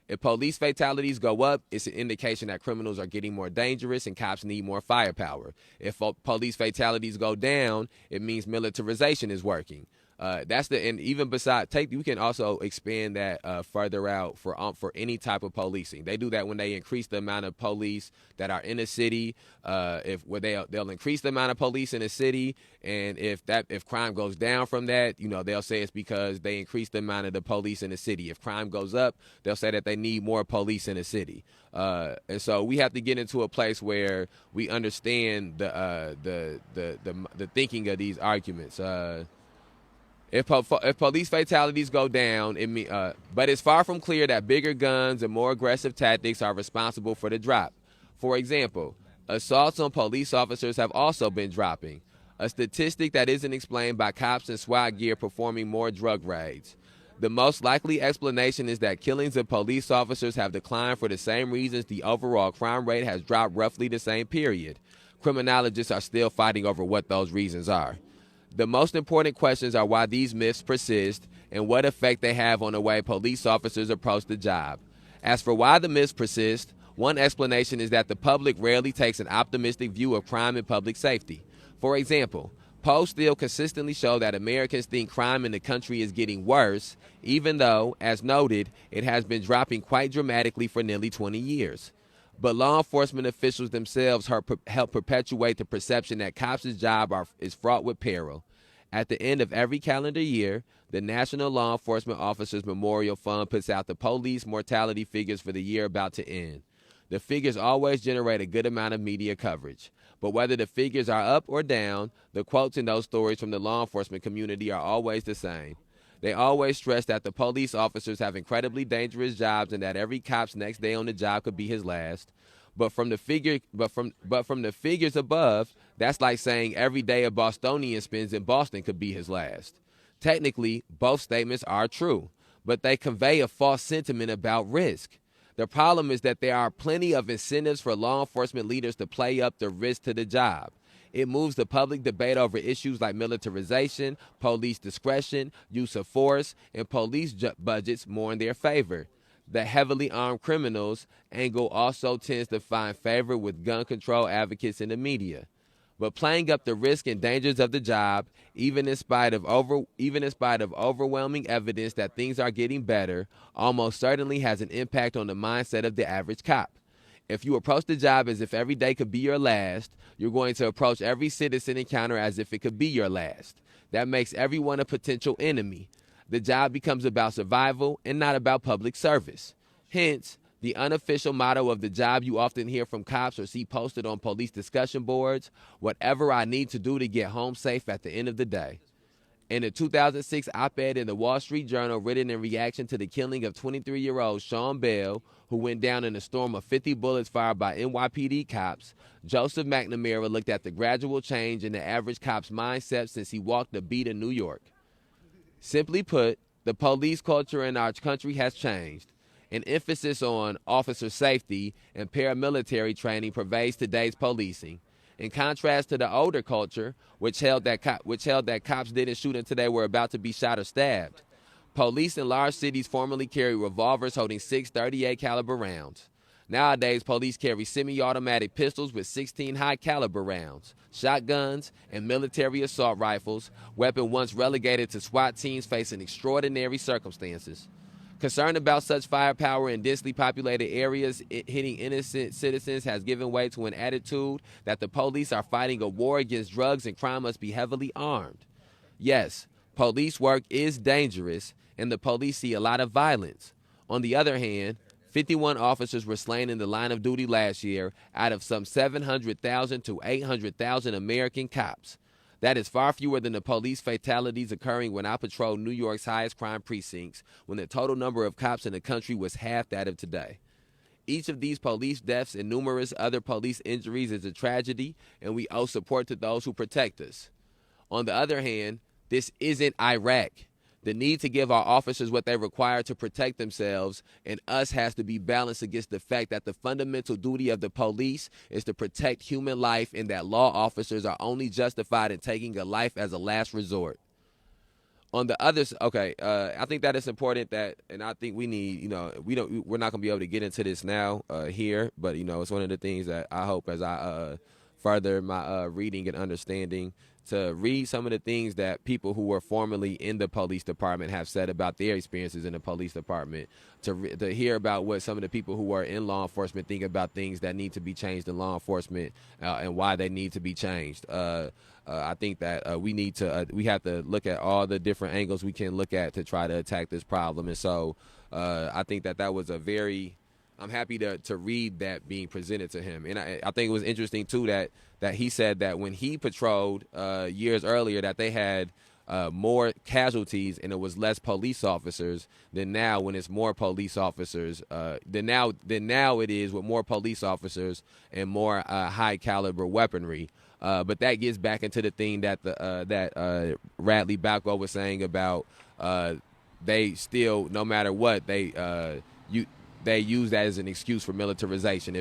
If police fatalities go up, it's an indication that criminals are getting more dangerous and cops need more firepower. If police fatalities go down, it means militarization is working. And even besides, you can also expand that further out for any type of policing. They do that when they increase the amount of police that are in a city. They'll increase the amount of police in a city, and if crime goes down from that, they'll say it's because they increased the amount of the police in the city. If crime goes up, they'll say that they need more police in the city. And so we have to get into a place where we understand the thinking of these arguments. If police fatalities go down, but it's far from clear that bigger guns and more aggressive tactics are responsible for the drop. For example, assaults on police officers have also been dropping, a statistic that isn't explained by cops in SWAT gear performing more drug raids. The most likely explanation is that killings of police officers have declined for the same reasons the overall crime rate has dropped roughly the same period. Criminologists are still fighting over what those reasons are. The most important questions are why these myths persist and what effect they have on the way police officers approach the job. As for why the myths persist, one explanation is that the public rarely takes an optimistic view of crime and public safety. For example, polls still consistently show that Americans think crime in the country is getting worse, even though, as noted, it has been dropping quite dramatically for nearly 20 years. But law enforcement officials themselves help perpetuate the perception that cops' job is fraught with peril. At the end of every calendar year, the National Law Enforcement Officers Memorial Fund puts out the police mortality figures for the year about to end. The figures always generate a good amount of media coverage. But whether the figures are up or down, the quotes in those stories from the law enforcement community are always the same. They always stress that the police officers have incredibly dangerous jobs and that every cop's next day on the job could be his last. But from the figures above, that's like saying every day a Bostonian spends in Boston could be his last. Technically, both statements are true, but they convey a false sentiment about risk. The problem is that there are plenty of incentives for law enforcement leaders to play up the risk to the job. It moves the public debate over issues like militarization, police discretion, use of force, and police budgets more in their favor. The heavily armed criminals angle also tends to find favor with gun control advocates in the media. But playing up the risk and dangers of the job, even in spite of overwhelming evidence that things are getting better, almost certainly has an impact on the mindset of the average cop. If you approach the job as if every day could be your last, you're going to approach every citizen encounter as if it could be your last. That makes everyone a potential enemy. The job becomes about survival and not about public service. Hence, the unofficial motto of the job you often hear from cops or see posted on police discussion boards: whatever I need to do to get home safe at the end of the day. In a 2006 op-ed in the Wall Street Journal written in reaction to the killing of 23-year-old Sean Bell, who went down in a storm of 50 bullets fired by NYPD cops, Joseph McNamara looked at the gradual change in the average cop's mindset since he walked the beat in New York. Simply put, the police culture in our country has changed. An emphasis on officer safety and paramilitary training pervades today's policing. In contrast to the older culture, which held that cops didn't shoot until they were about to be shot or stabbed. Police in large cities formerly carried revolvers holding 6 .38 caliber rounds. Nowadays, police carry semi-automatic pistols with 16 high-caliber rounds, shotguns, and military assault rifles, weapon once relegated to SWAT teams facing extraordinary circumstances. Concern about such firepower in densely populated areas hitting innocent citizens has given way to an attitude that the police are fighting a war against drugs and crime must be heavily armed. Yes, police work is dangerous, and the police see a lot of violence. On the other hand, 51 officers were slain in the line of duty last year out of some 700,000 to 800,000 American cops. That is far fewer than the police fatalities occurring when I patrolled New York's highest crime precincts, when the total number of cops in the country was half that of today. Each of these police deaths and numerous other police injuries is a tragedy, and we owe support to those who protect us. On the other hand, this isn't Iraq. The need to give our officers what they require to protect themselves and us has to be balanced against the fact that the fundamental duty of the police is to protect human life and that law officers are only justified in taking a life as a last resort. On the others, I think that it's important that, and I think we need, we're not going to be able to get into this now here, but, it's one of the things that I hope as I further my reading and understanding to read some of the things that people who were formerly in the police department have said about their experiences in the police department, to hear about what some of the people who are in law enforcement think about things that need to be changed in law enforcement and why they need to be changed. I think that we have to look at all the different angles we can look at to try to attack this problem. And so I think that was I'm happy to read that being presented to him. And I think it was interesting, too, that he said that when he patrolled years earlier that they had more casualties and it was less police officers than now when it's more police officers. Than now it is with more police officers and more high-caliber weaponry. But that gets back into the thing that Radley Balko was saying about they still, no matter what, they use that as an excuse for militarization.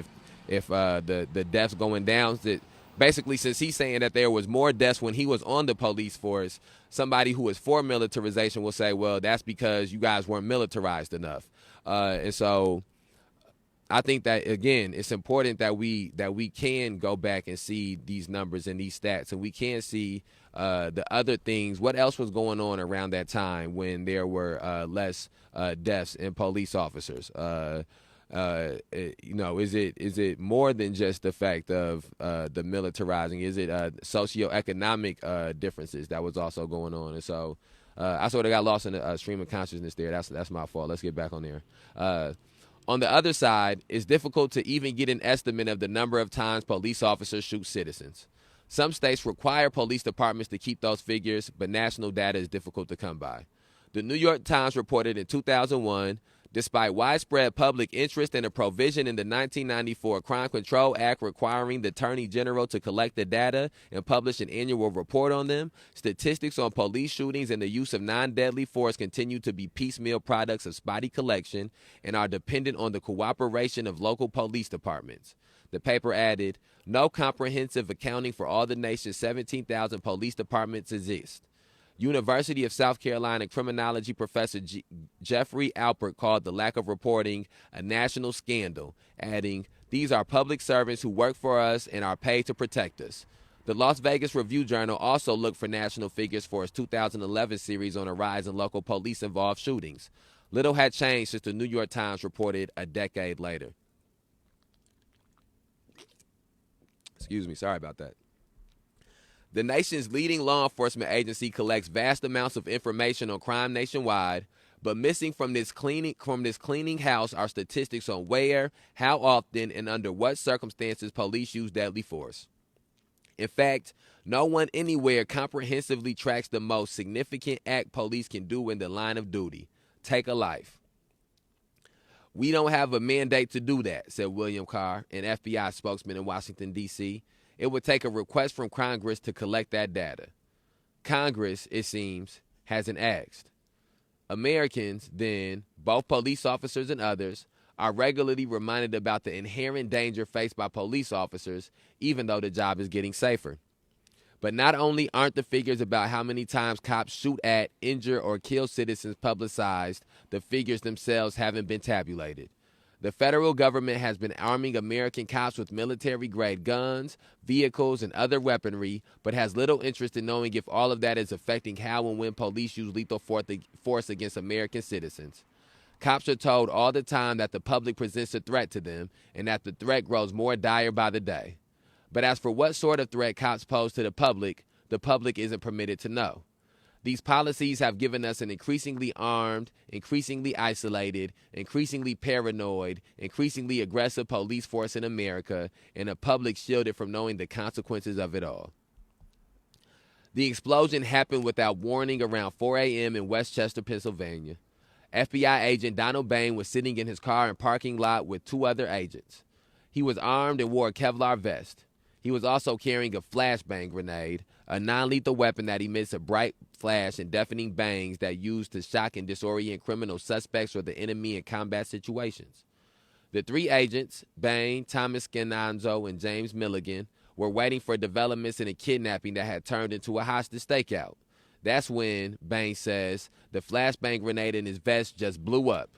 If the deaths going down, that basically, since he's saying that there was more deaths when he was on the police force, somebody who is for militarization will say, well, that's because you guys weren't militarized enough. And so I think that, again, it's important that we can go back and see these numbers and these stats, and we can see the other things. What else was going on around that time when there were less deaths in police officers? Is it more than just the fact of the militarizing? Is it socioeconomic differences that was also going on? And so I sort of got lost in the stream of consciousness there. That's my fault. Let's get back on there. On the other side, it's difficult to even get an estimate of the number of times police officers shoot citizens. Some states require police departments to keep those figures, but national data is difficult to come by. The New York Times reported in 2001, despite widespread public interest in a provision in the 1994 Crime Control Act requiring the Attorney General to collect the data and publish an annual report on them, statistics on police shootings and the use of non-deadly force continue to be piecemeal products of spotty collection and are dependent on the cooperation of local police departments. The paper added, no comprehensive accounting for all the nation's 17,000 police departments exists. University of South Carolina criminology professor Jeffrey Alpert called the lack of reporting a national scandal, adding, these are public servants who work for us and are paid to protect us. The Las Vegas Review-Journal also looked for national figures for its 2011 series on a rise in local police-involved shootings. Little had changed since the New York Times reported a decade later. Excuse me, sorry about that. The nation's leading law enforcement agency collects vast amounts of information on crime nationwide, but missing from this cleaning house are statistics on where, how often, and under what circumstances police use deadly force. In fact, no one anywhere comprehensively tracks the most significant act police can do in the line of duty: take a life. We don't have a mandate to do that, said William Carr, an FBI spokesman in Washington, D.C. It would take a request from Congress to collect that data. Congress, it seems, hasn't asked. Americans, then, both police officers and others, are regularly reminded about the inherent danger faced by police officers, even though the job is getting safer. But not only aren't the figures about how many times cops shoot at, injure, or kill citizens publicized, the figures themselves haven't been tabulated. The federal government has been arming American cops with military-grade guns, vehicles, and other weaponry, but has little interest in knowing if all of that is affecting how and when police use lethal force against American citizens. Cops are told all the time that the public presents a threat to them and that the threat grows more dire by the day. But as for what sort of threat cops pose to the public isn't permitted to know. These policies have given us an increasingly armed, increasingly isolated, increasingly paranoid, increasingly aggressive police force in America, and a public shielded from knowing the consequences of it all. The explosion happened without warning around 4 a.m. in Westchester, Pennsylvania. FBI agent Donald Bain was sitting in his car in parking lot with 2 other agents. He was armed and wore a Kevlar vest. He was also carrying a flashbang grenade, a non-lethal weapon that emits a bright flash and deafening bangs that used to shock and disorient criminal suspects or the enemy in combat situations. The 3 agents, Bain, Thomas Scananzo, and James Milligan, were waiting for developments in a kidnapping that had turned into a hostage stakeout. That's when, Bain says, the flashbang grenade in his vest just blew up.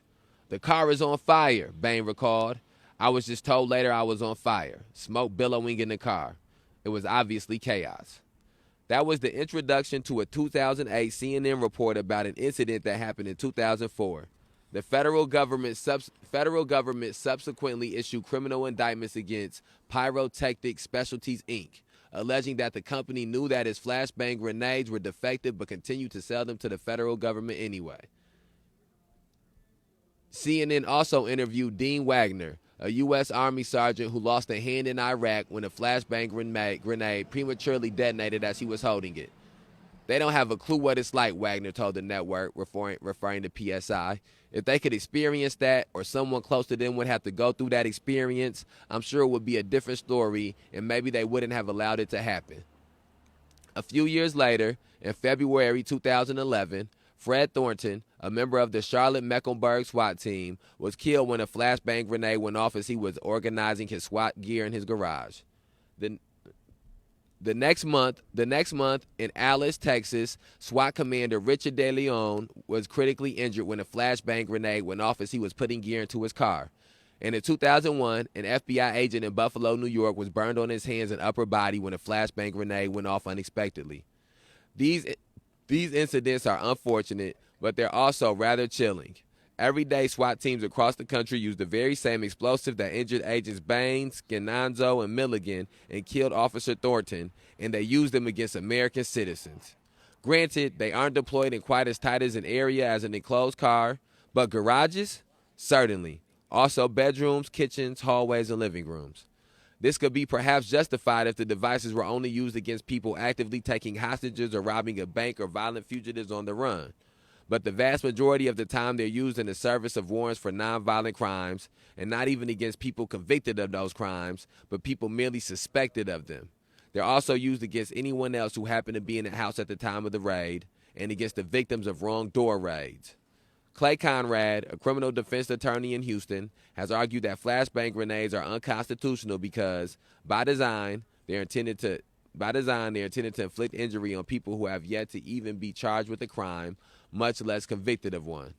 The car is on fire, Bain recalled. I was just told later I was on fire, smoke billowing in the car. It was obviously chaos. That was the introduction to a 2008 CNN report about an incident that happened in 2004. The federal government subsequently issued criminal indictments against Pyrotechnic Specialties, Inc., alleging that the company knew that its flashbang grenades were defective but continued to sell them to the federal government anyway. CNN also interviewed Dean Wagner, a U.S. Army sergeant who lost a hand in Iraq when a flashbang grenade prematurely detonated as he was holding it. They don't have a clue what it's like, Wagner told the network, referring to PSI. If they could experience that, or someone close to them would have to go through that experience, I'm sure it would be a different story, and maybe they wouldn't have allowed it to happen. A few years later, in February 2011, Fred Thornton, a member of the Charlotte-Mecklenburg SWAT team, was killed when a flashbang grenade went off as he was organizing his SWAT gear in his garage. The next month, in Alice, Texas, SWAT commander Richard De Leon was critically injured when a flashbang grenade went off as he was putting gear into his car. And in 2001, an FBI agent in Buffalo, New York, was burned on his hands and upper body when a flashbang grenade went off unexpectedly. These incidents are unfortunate, but they're also rather chilling. Every day, SWAT teams across the country use the very same explosive that injured agents Bain, Scananzo, and Milligan and killed Officer Thornton, and they use them against American citizens. Granted, they aren't deployed in quite as tight as an area as an enclosed car, but garages? Certainly. Also bedrooms, kitchens, hallways, and living rooms. This could be perhaps justified if the devices were only used against people actively taking hostages or robbing a bank or violent fugitives on the run. But the vast majority of the time they're used in the service of warrants for nonviolent crimes, and not even against people convicted of those crimes, but people merely suspected of them. They're also used against anyone else who happened to be in the house at the time of the raid, and against the victims of wrong door raids. Clay Conrad, a criminal defense attorney in Houston, has argued that flashbang grenades are unconstitutional because, by design, they're intended to inflict injury on people who have yet to even be charged with a crime, much less convicted of one.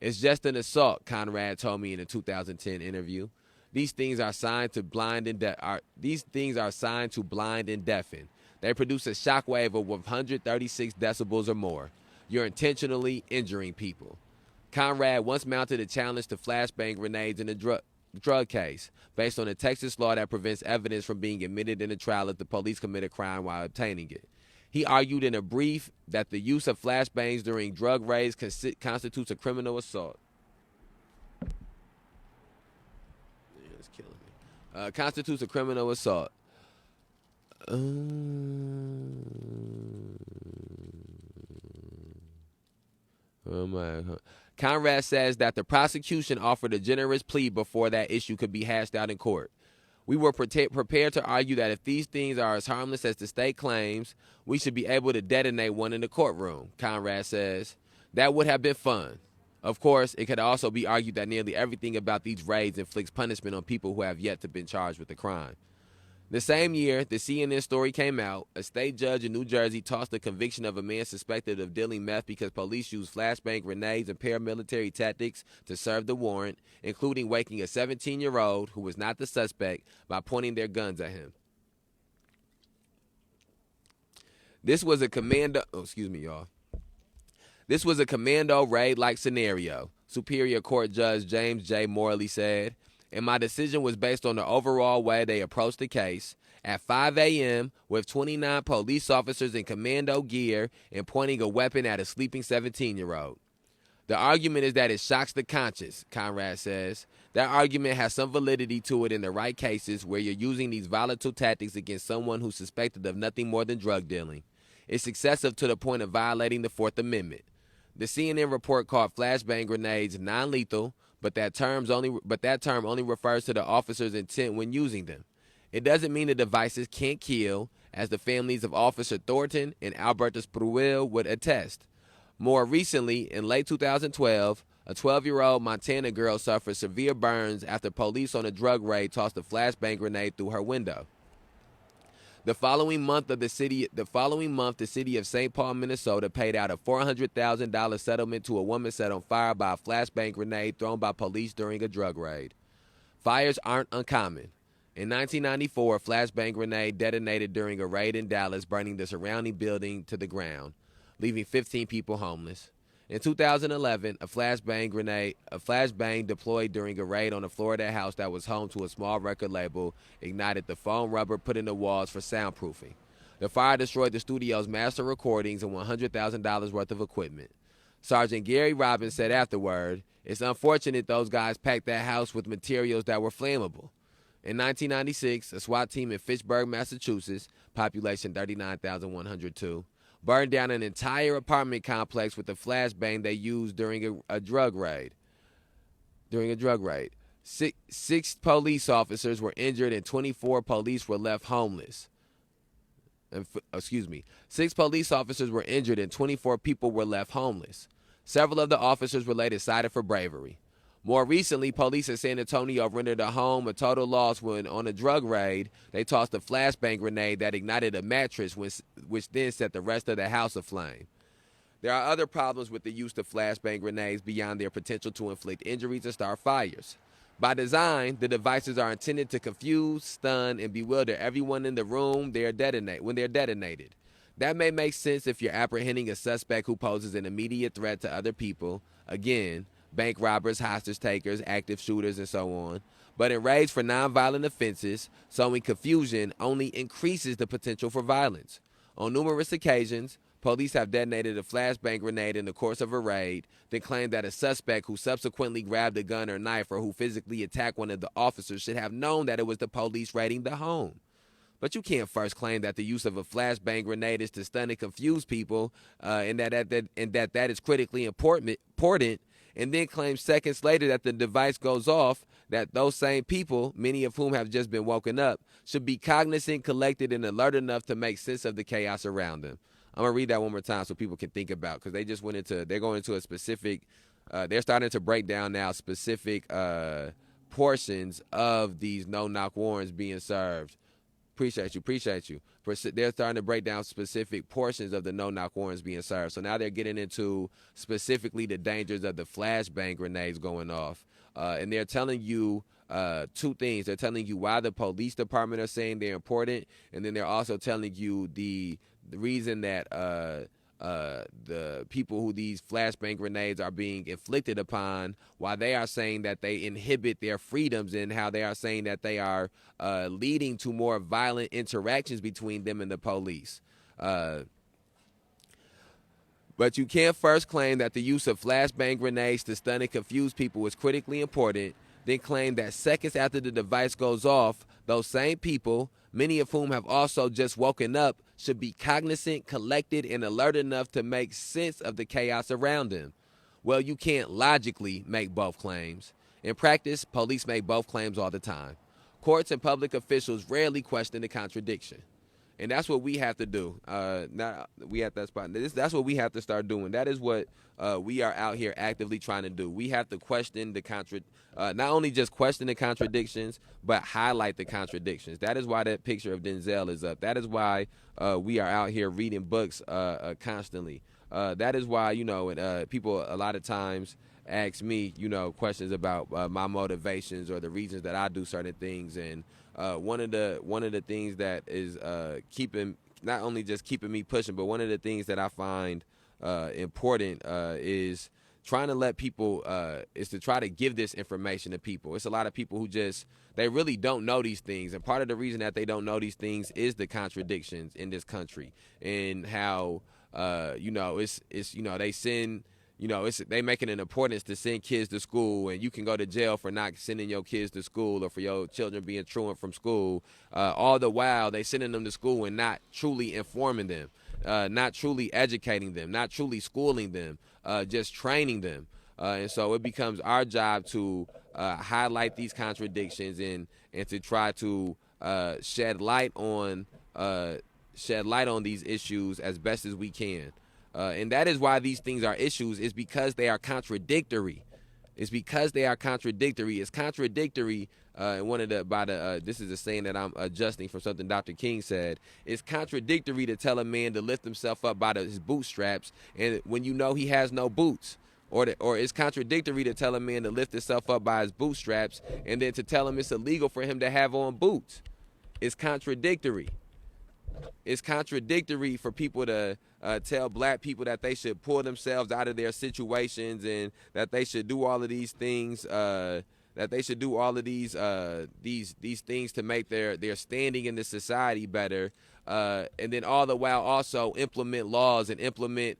It's just an assault, Conrad told me in a 2010 interview. These things are signed to blind and deafen. They produce a shockwave of 136 decibels or more. You're intentionally injuring people. Conrad once mounted a challenge to flashbang grenades in a drug case, based on a Texas law that prevents evidence from being admitted in a trial if the police commit a crime while obtaining it. He argued in a brief that the use of flashbangs during drug raids constitutes a criminal assault. It's killing me. Constitutes a criminal assault. Conrad says that the prosecution offered a generous plea before that issue could be hashed out in court. We were prepared to argue that if these things are as harmless as the state claims, we should be able to detonate one in the courtroom, Conrad says. That would have been fun. Of course, it could also be argued that nearly everything about these raids inflicts punishment on people who have yet to be charged with the crime. The same year the CNN story came out, a state judge in New Jersey tossed the conviction of a man suspected of dealing meth because police used flashbang grenades and paramilitary tactics to serve the warrant, including waking a 17-year-old, who was not the suspect, by pointing their guns at him. This was a commando raid-like scenario, Superior Court Judge James J. Morley said, and my decision was based on the overall way they approached the case. At 5 a.m., with 29 police officers in commando gear and pointing a weapon at a sleeping 17-year-old. The argument is that it shocks the conscience, Conrad says. That argument has some validity to it in the right cases where you're using these volatile tactics against someone who's suspected of nothing more than drug dealing. It's excessive to the point of violating the Fourth Amendment. The CNN report called flashbang grenades non-lethal, but that term only refers to the officer's intent when using them. It doesn't mean the devices can't kill, as the families of Officer Thornton and Albertus Pruill would attest. More recently, in late 2012, a 12-year-old Montana girl suffered severe burns after police on a drug raid tossed a flashbang grenade through her window. The following month, the city of St. Paul, Minnesota, paid out a $400,000 settlement to a woman set on fire by a flashbang grenade thrown by police during a drug raid. Fires aren't uncommon. In 1994, a flashbang grenade detonated during a raid in Dallas, burning the surrounding building to the ground, leaving 15 people homeless. In 2011, a flashbang deployed during a raid on a Florida house that was home to a small record label ignited the foam rubber put in the walls for soundproofing. The fire destroyed the studio's master recordings and $100,000 worth of equipment. Sergeant Gary Robbins said afterward, "It's unfortunate those guys packed that house with materials that were flammable." In 1996, a SWAT team in Fitchburg, Massachusetts, population 39,102, burned down an entire apartment complex with a flashbang they used during a drug raid. Six police officers were injured and 24 police were left homeless. 6 police officers were injured and 24 people were left homeless. Several of the officers were later cited for bravery. More recently, police in San Antonio rendered a home a total loss when, on a drug raid, they tossed a flashbang grenade that ignited a mattress, which then set the rest of the house aflame. There are other problems with the use of flashbang grenades beyond their potential to inflict injuries and start fires. By design, the devices are intended to confuse, stun, and bewilder everyone in the room when they're detonated. That may make sense if you're apprehending a suspect who poses an immediate threat to other people. Again, bank robbers, hostage takers, active shooters, and so on. But in raids for nonviolent offenses, sowing confusion only increases the potential for violence. On numerous occasions, Police have detonated a flashbang grenade in the course of a raid, then claim that a suspect who subsequently grabbed a gun or knife or who physically attacked one of the officers should have known that it was the police raiding the home. But you can't first claim that the use of a flashbang grenade is to stun and confuse people, and that is critically important, and then claim seconds later that the device goes off, that those same people, many of whom have just been woken up, should be cognizant, collected, and alert enough to make sense of the chaos around them. I'm going to read that one more time so people can think about, because they're going into a specific, they're starting to break down now specific portions of these no-knock warrants being served. Appreciate you. They're starting to break down specific portions of the no-knock warrants being served. So now they're getting into specifically the dangers of the flashbang grenades going off. And they're telling you two things. They're telling you why the police department are saying they're important, and then they're also telling you the reason that the people who these flashbang grenades are being inflicted upon, why they are saying that they inhibit their freedoms, and how they are saying that they are leading to more violent interactions between them and the police. But you can't first claim that the use of flashbang grenades to stun and confuse people is critically important, then claim that seconds after the device goes off, those same people, many of whom have also just woken up, should be cognizant, collected, and alert enough to make sense of the chaos around them. Well, you can't logically make both claims. In practice, police make both claims all the time. Courts and public officials rarely question the contradiction. And that's what we have to do. We at that spot. That's what we have to start doing. That is what we are out here actively trying to do. We have to question not only just question the contradictions, but highlight the contradictions. That is why that picture of Denzel is up. That is why we are out here reading books constantly. That is why, people a lot of times ask me, questions about my motivations or the reasons that I do certain things. And one of the things that is not only just keeping me pushing, but one of the things that I find important is trying to let people is to try to give this information to people. It's a lot of people who they really don't know these things, and part of the reason that they don't know these things is the contradictions in this country, and how they send. They make it an importance to send kids to school, and you can go to jail for not sending your kids to school or for your children being truant from school. All the while, they sending them to school and not truly informing them, not truly educating them, not truly schooling them, just training them. And so it becomes our job to highlight these contradictions and to try to shed light on these issues as best as we can. And that is why these things are issues, is because they are contradictory. It's contradictory. This is a saying that I'm adjusting from something Dr. King said. It's contradictory to tell a man to lift himself up by his bootstraps, and when you know he has no boots. Or it's contradictory to tell a man to lift himself up by his bootstraps, and then to tell him it's illegal for him to have on boots. It's contradictory. It's contradictory for people to tell black people that they should pull themselves out of their situations, and that they should do all of these things. These things to make their standing in the society better, and then all the while also implement laws and implement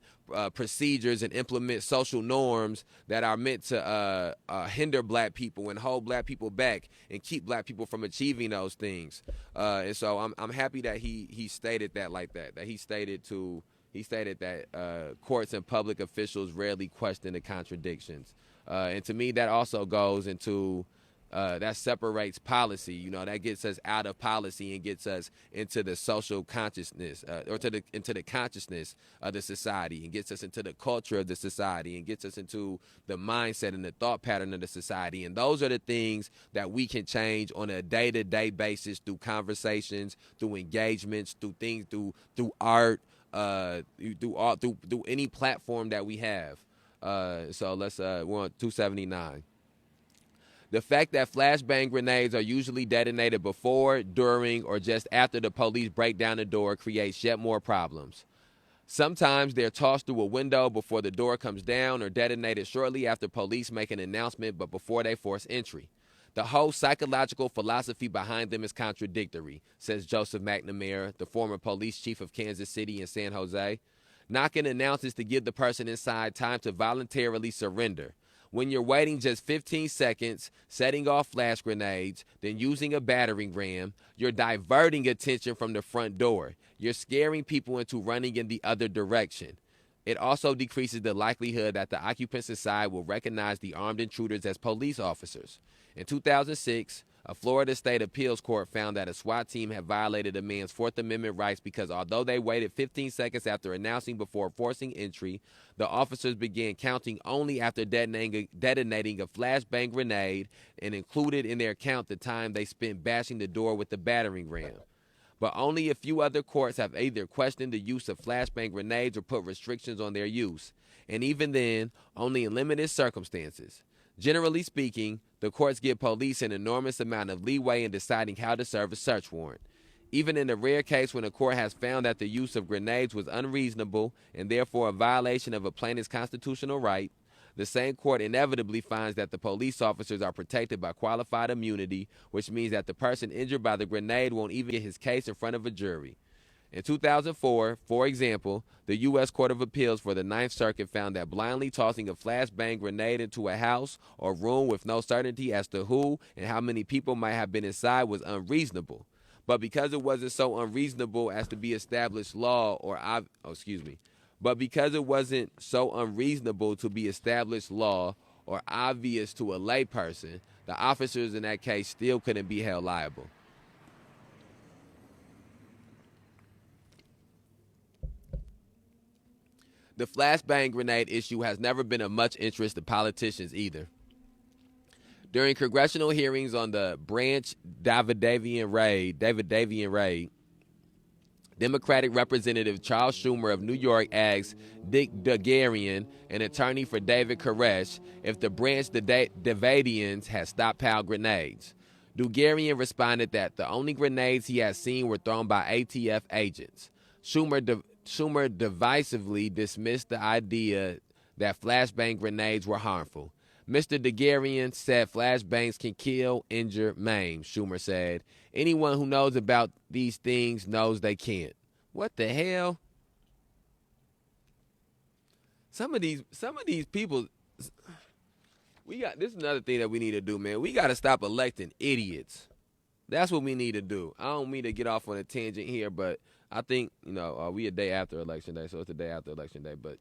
procedures and implement social norms that are meant to hinder black people and hold black people back and keep black people from achieving those things. And so I'm happy that he stated that like that. That he stated that courts and public officials rarely question the contradictions. And to me, that also goes into that separates policy. That gets us out of policy and gets us into the social consciousness, into the consciousness of the society, and gets us into the culture of the society, and gets us into the mindset and the thought pattern of the society. And those are the things that we can change on a day-to-day basis through conversations, through engagements, through things, through art, through any platform that we have. So we're on 279. The fact that flashbang grenades are usually detonated before, during, or just after the police break down the door creates yet more problems. Sometimes they're tossed through a window before the door comes down, or detonated shortly after police make an announcement but before they force entry. The whole psychological philosophy behind them is contradictory, says Joseph McNamara, the former police chief of Kansas City and San Jose. Knocking announces to give the person inside time to voluntarily surrender. When you're waiting just 15 seconds, setting off flash grenades, then using a battering ram, you're diverting attention from the front door. You're scaring people into running in the other direction. It also decreases the likelihood that the occupants inside will recognize the armed intruders as police officers. In 2006, a Florida State Appeals Court found that a SWAT team had violated a man's Fourth Amendment rights because although they waited 15 seconds after announcing before forcing entry, the officers began counting only after detonating a flashbang grenade and included in their count the time they spent bashing the door with the battering ram. But only a few other courts have either questioned the use of flashbang grenades or put restrictions on their use, and even then, only in limited circumstances. Generally speaking, the courts give police an enormous amount of leeway in deciding how to serve a search warrant. Even in the rare case when a court has found that the use of grenades was unreasonable and therefore a violation of a plaintiff's constitutional right, the same court inevitably finds that the police officers are protected by qualified immunity, which means that the person injured by the grenade won't even get his case in front of a jury. In 2004, for example, the U.S. Court of Appeals for the Ninth Circuit found that blindly tossing a flashbang grenade into a house or room with no certainty as to who and how many people might have been inside was unreasonable. But because it wasn't so unreasonable as to be established law or because it wasn't so unreasonable to be established law or obvious to a layperson, the officers in that case still couldn't be held liable. The flashbang grenade issue has never been of much interest to politicians either. During congressional hearings on the Branch Davidian raid, Democratic Representative Charles Schumer of New York asked Dick Dugarian, an attorney for David Koresh, if the Branch Davidians had stockpiled grenades. Dugarian responded that the only grenades he had seen were thrown by ATF agents. Schumer divisively dismissed the idea that flashbang grenades were harmful. Mr. Dugarian said flashbangs can kill, injure, maim, Schumer said. Anyone who knows about these things knows they can't. What the hell? Some of these people, this is another thing that we need to do, man. We got to stop electing idiots. That's what we need to do. I don't mean to get off on a tangent here, but I think, we a day after Election Day, so it's the day after Election Day, but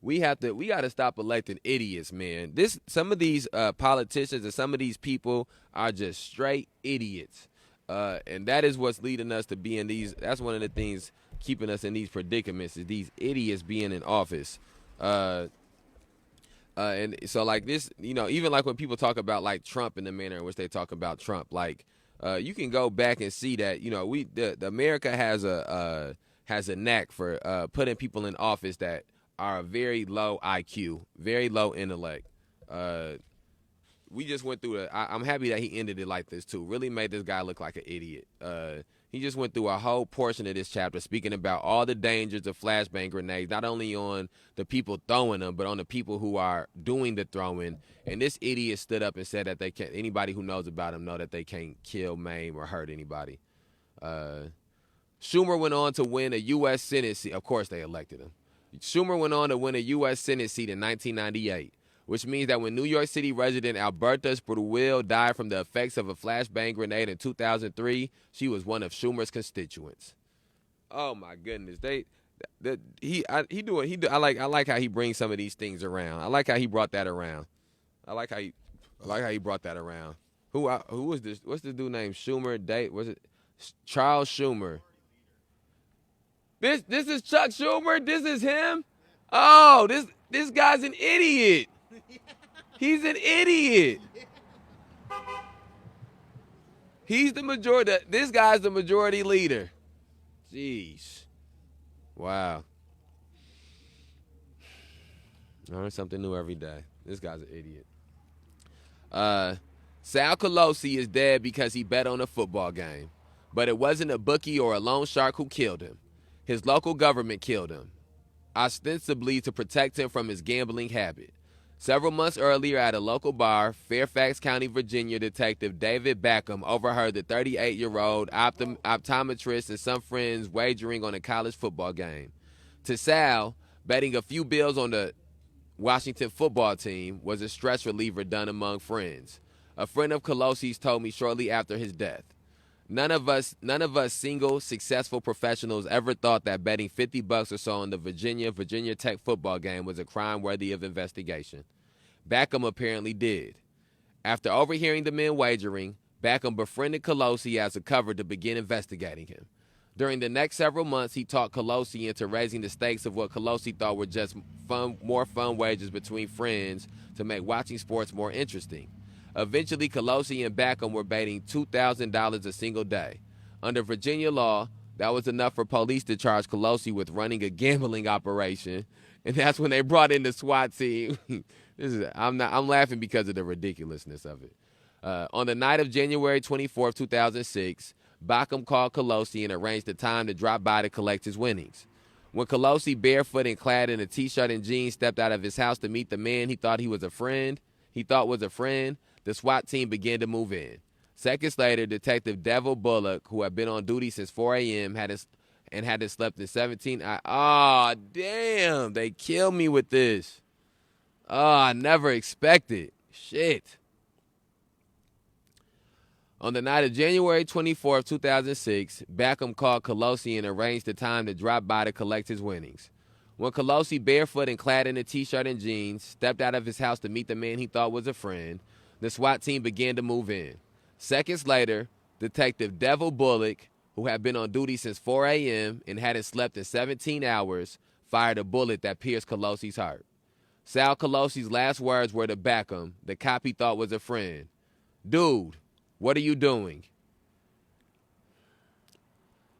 we got to stop electing idiots, man. Some of these politicians and some of these people are just straight idiots. And that is what's leading us to be in these. That's one of the things keeping us in these predicaments is these idiots being in office. And so like this, even like when people talk about like Trump in the manner in which they talk about Trump, like you can go back and see that, the America has a knack for putting people in office that are very low IQ, very low intellect. We just went through I'm happy that he ended it like this too. Really made this guy look like an idiot. He just went through a whole portion of this chapter speaking about all the dangers of flashbang grenades, not only on the people throwing them, but on the people who are doing the throwing. And this idiot stood up and said that they can't. Anybody who knows about him know that they can't kill, maim, or hurt anybody. Schumer went on to win a U.S. Senate seat. Of course, they elected him. Schumer went on to win a U.S. Senate seat in 1998, which means that when New York City resident Alberta Spruill died from the effects of a flashbang grenade in 2003, she was one of Schumer's constituents. Oh my goodness, I like how he brings some of these things around. I like how he brought that around. Who was this? What's the dude named Schumer? Was it Charles Schumer? This is Chuck Schumer. This is him. Oh, this guy's an idiot. He's an idiot. He's the majority. This guy's the majority leader. Jeez. Wow. I learn something new every day. This guy's an idiot. Sal Colosi is dead because he bet on a football game. But it wasn't a bookie or a loan shark who killed him. His local government killed him, ostensibly to protect him from his gambling habit. Several months earlier at a local bar, Fairfax County, Virginia detective David Backham overheard the 38-year-old optometrist and some friends wagering on a college football game. To Sal, betting a few bills on the Washington football team was a stress reliever done among friends. A friend of Colosi's told me shortly after his death. None of us single successful professionals ever thought that betting $50 or so on the Virginia Tech football game was a crime worthy of investigation. Backham apparently did. After overhearing the men wagering, Backham befriended Colosi as a cover to begin investigating him. During the next several months, he talked Colosi into raising the stakes of what Colosi thought were just more fun wagers between friends to make watching sports more interesting. Eventually, Colosi and Backham were betting $2,000 a single day. Under Virginia law, that was enough for police to charge Colosi with running a gambling operation, and that's when they brought in the SWAT team. I'm laughing because of the ridiculousness of it. On the night of January 24, 2006, Backham called Colosi and arranged a time to drop by to collect his winnings. When Colosi, barefoot and clad in a T-shirt and jeans, stepped out of his house to meet the man he thought was a friend, the SWAT team began to move in. Seconds later, Detective Devil Bullock, who had been on duty since 4 a.m., hadn't slept in 17 hours. Oh, damn, they killed me with this. Oh, I never expected. Shit. On the night of January 24, 2006, Backham called Colosi and arranged a time to drop by to collect his winnings. When Colosi, barefoot and clad in a T-shirt and jeans, stepped out of his house to meet the man he thought was a friend, the SWAT team began to move in. Seconds later, Detective Devil Bullock, who had been on duty since 4 a.m. and hadn't slept in 17 hours, fired a bullet that pierced Colosi's heart. Sal Colosi's last words were to Backham, the cop he thought was a friend. "Dude, what are you doing?"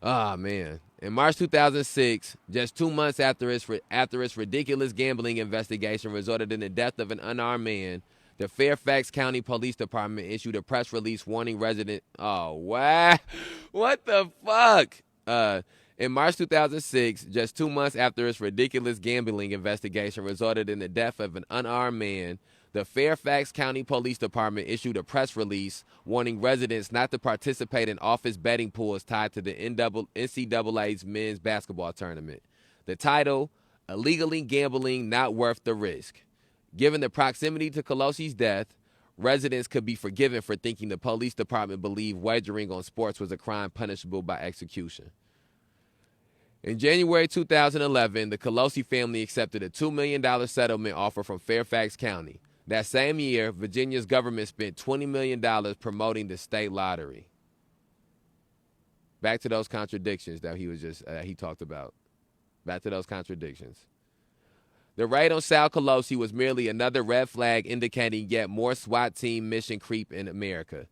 Ah, man. In March 2006, just 2 months after its ridiculous gambling investigation resulted in the death of an unarmed man, the Fairfax County Police Department issued a press release warning residents. Oh, wow. What the fuck? In March 2006, just 2 months after its ridiculous gambling investigation resulted in the death of an unarmed man, the Fairfax County Police Department issued a press release warning residents not to participate in office betting pools tied to the NCAA's men's basketball tournament. The title, Illegally Gambling Not Worth the Risk. Given the proximity to Colosi's death, residents could be forgiven for thinking the police department believed wagering on sports was a crime punishable by execution. In January 2011, the Colosi family accepted a $2 million settlement offer from Fairfax County. That same year, Virginia's government spent $20 million promoting the state lottery. Back to those contradictions that he talked about. Back to those contradictions. The raid on Sal Colosi was merely another red flag indicating yet more SWAT team mission creep in America.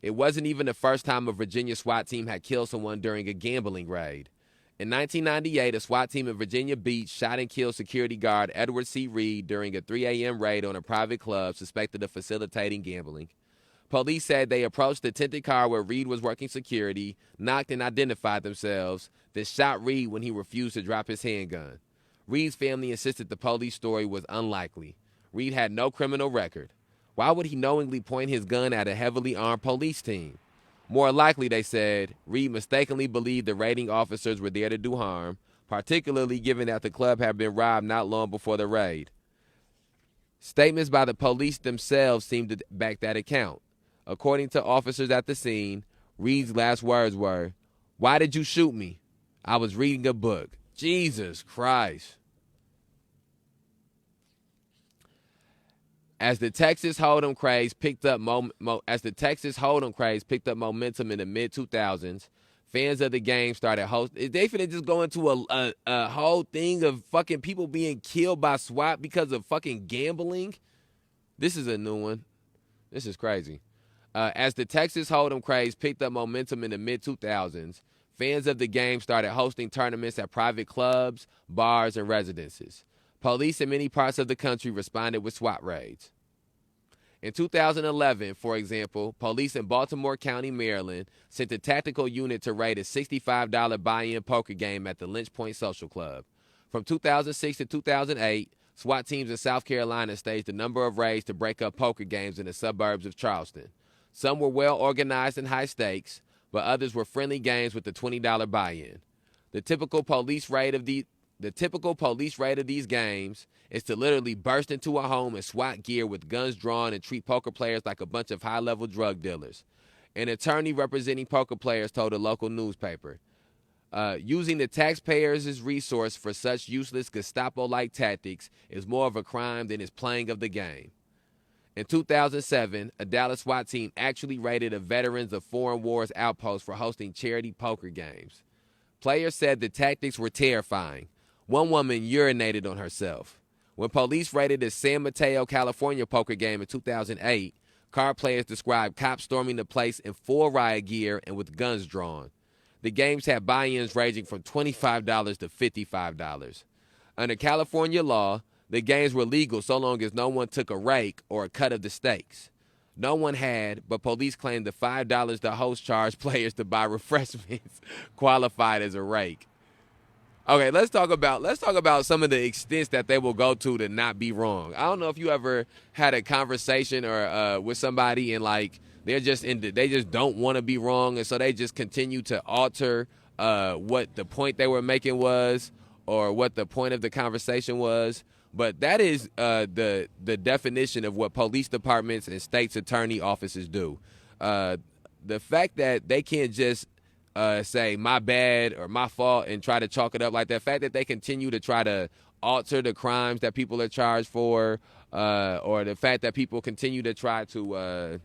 It wasn't even the first time a Virginia SWAT team had killed someone during a gambling raid. In 1998, a SWAT team in Virginia Beach shot and killed security guard Edward C. Reed during a 3 a.m. raid on a private club suspected of facilitating gambling. Police said they approached the tinted car where Reed was working security, knocked and identified themselves, then shot Reed when he refused to drop his handgun. Reed's family insisted the police story was unlikely. Reed had no criminal record. Why would he knowingly point his gun at a heavily armed police team? More likely, they said, Reed mistakenly believed the raiding officers were there to do harm, particularly given that the club had been robbed not long before the raid. Statements by the police themselves seemed to back that account. According to officers at the scene, Reed's last words were, "Why did you shoot me? I was reading a book." Jesus Christ. As the Texas Hold'em craze picked up momentum in the mid-2000s, fans of the game started hosting. They finna just go into a whole thing of fucking people being killed by SWAT because of fucking gambling. This is a new one. This is crazy. As the Texas Hold'em craze picked up momentum in the mid-2000s, fans of the game started hosting tournaments at private clubs, bars, and residences. Police in many parts of the country responded with SWAT raids. In 2011, for example, police in Baltimore County, Maryland, sent a tactical unit to raid a $65 buy-in poker game at the Lynch Point Social Club. From 2006 to 2008, SWAT teams in South Carolina staged a number of raids to break up poker games in the suburbs of Charleston. Some were well-organized and high stakes, but others were friendly games with the $20 buy-in. The typical police raid of the typical police raid of these games is to literally burst into a home and SWAT gear with guns drawn and treat poker players like a bunch of high-level drug dealers. An attorney representing poker players told a local newspaper, using the taxpayers' resource for such useless Gestapo-like tactics is more of a crime than his playing of the game. In 2007, a Dallas SWAT team actually raided a Veterans of Foreign Wars outpost for hosting charity poker games. Players said the tactics were terrifying. One woman urinated on herself. When police raided a San Mateo, California poker game in 2008, card players described cops storming the place in full riot gear and with guns drawn. The games had buy-ins ranging from $25 to $55. Under California law, the games were legal so long as no one took a rake or a cut of the stakes. No one had, but police claimed the $5 the host charged players to buy refreshments qualified as a rake. Okay, let's talk about some of the extents that they will go to not be wrong. I don't know if you ever had a conversation or with somebody and like they just don't want to be wrong, and so they just continue to alter what the point they were making was or what the point of the conversation was. But that is the definition of what police departments and state's attorney offices do. The fact that they can't just say my bad or my fault and try to chalk it up like that. The fact that they continue to try to alter the crimes that people are charged for, or the fact that people continue to try to, or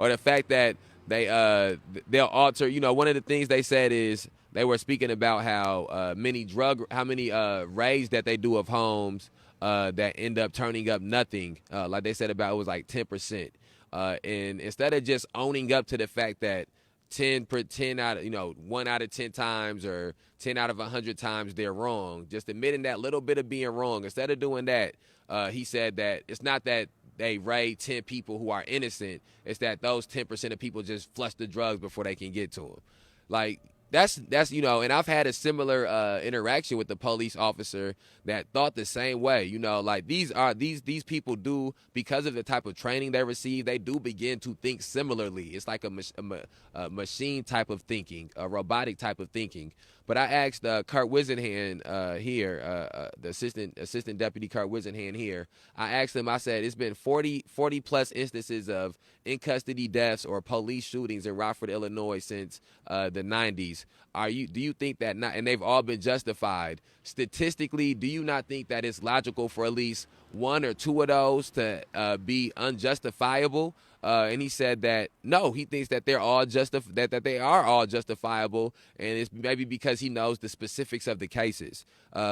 the fact that they'll alter. You know, one of the things they said is they were speaking about how many raids that they do of homes that end up turning up nothing. Like they said about it was like 10%. And instead of just owning up to the fact that 1 out of 10 times or 10 out of 100 times they're wrong, just admitting that little bit of being wrong, instead of doing that, he said that it's not that they raid 10 people who are innocent, it's that those 10% of people just flush the drugs before they can get to them. Like, that's and I've had a similar interaction with the police officer that thought the same way. Like these people do, because of the type of training they receive, they do begin to think similarly. It's like a machine type of thinking, a robotic type of thinking. But I asked Kurt Wisenhand here, the assistant deputy Kurt Wisenhand here. I asked him. I said it's been 40 plus instances of in custody deaths or police shootings in Rockford, Illinois since the 90s. Do you think that not? And they've all been justified statistically. Do you not think that it's logical for at least one or two of those to be unjustifiable? And he said that no, he thinks that they're all that they are all justifiable, and it's maybe because he knows the specifics of the cases,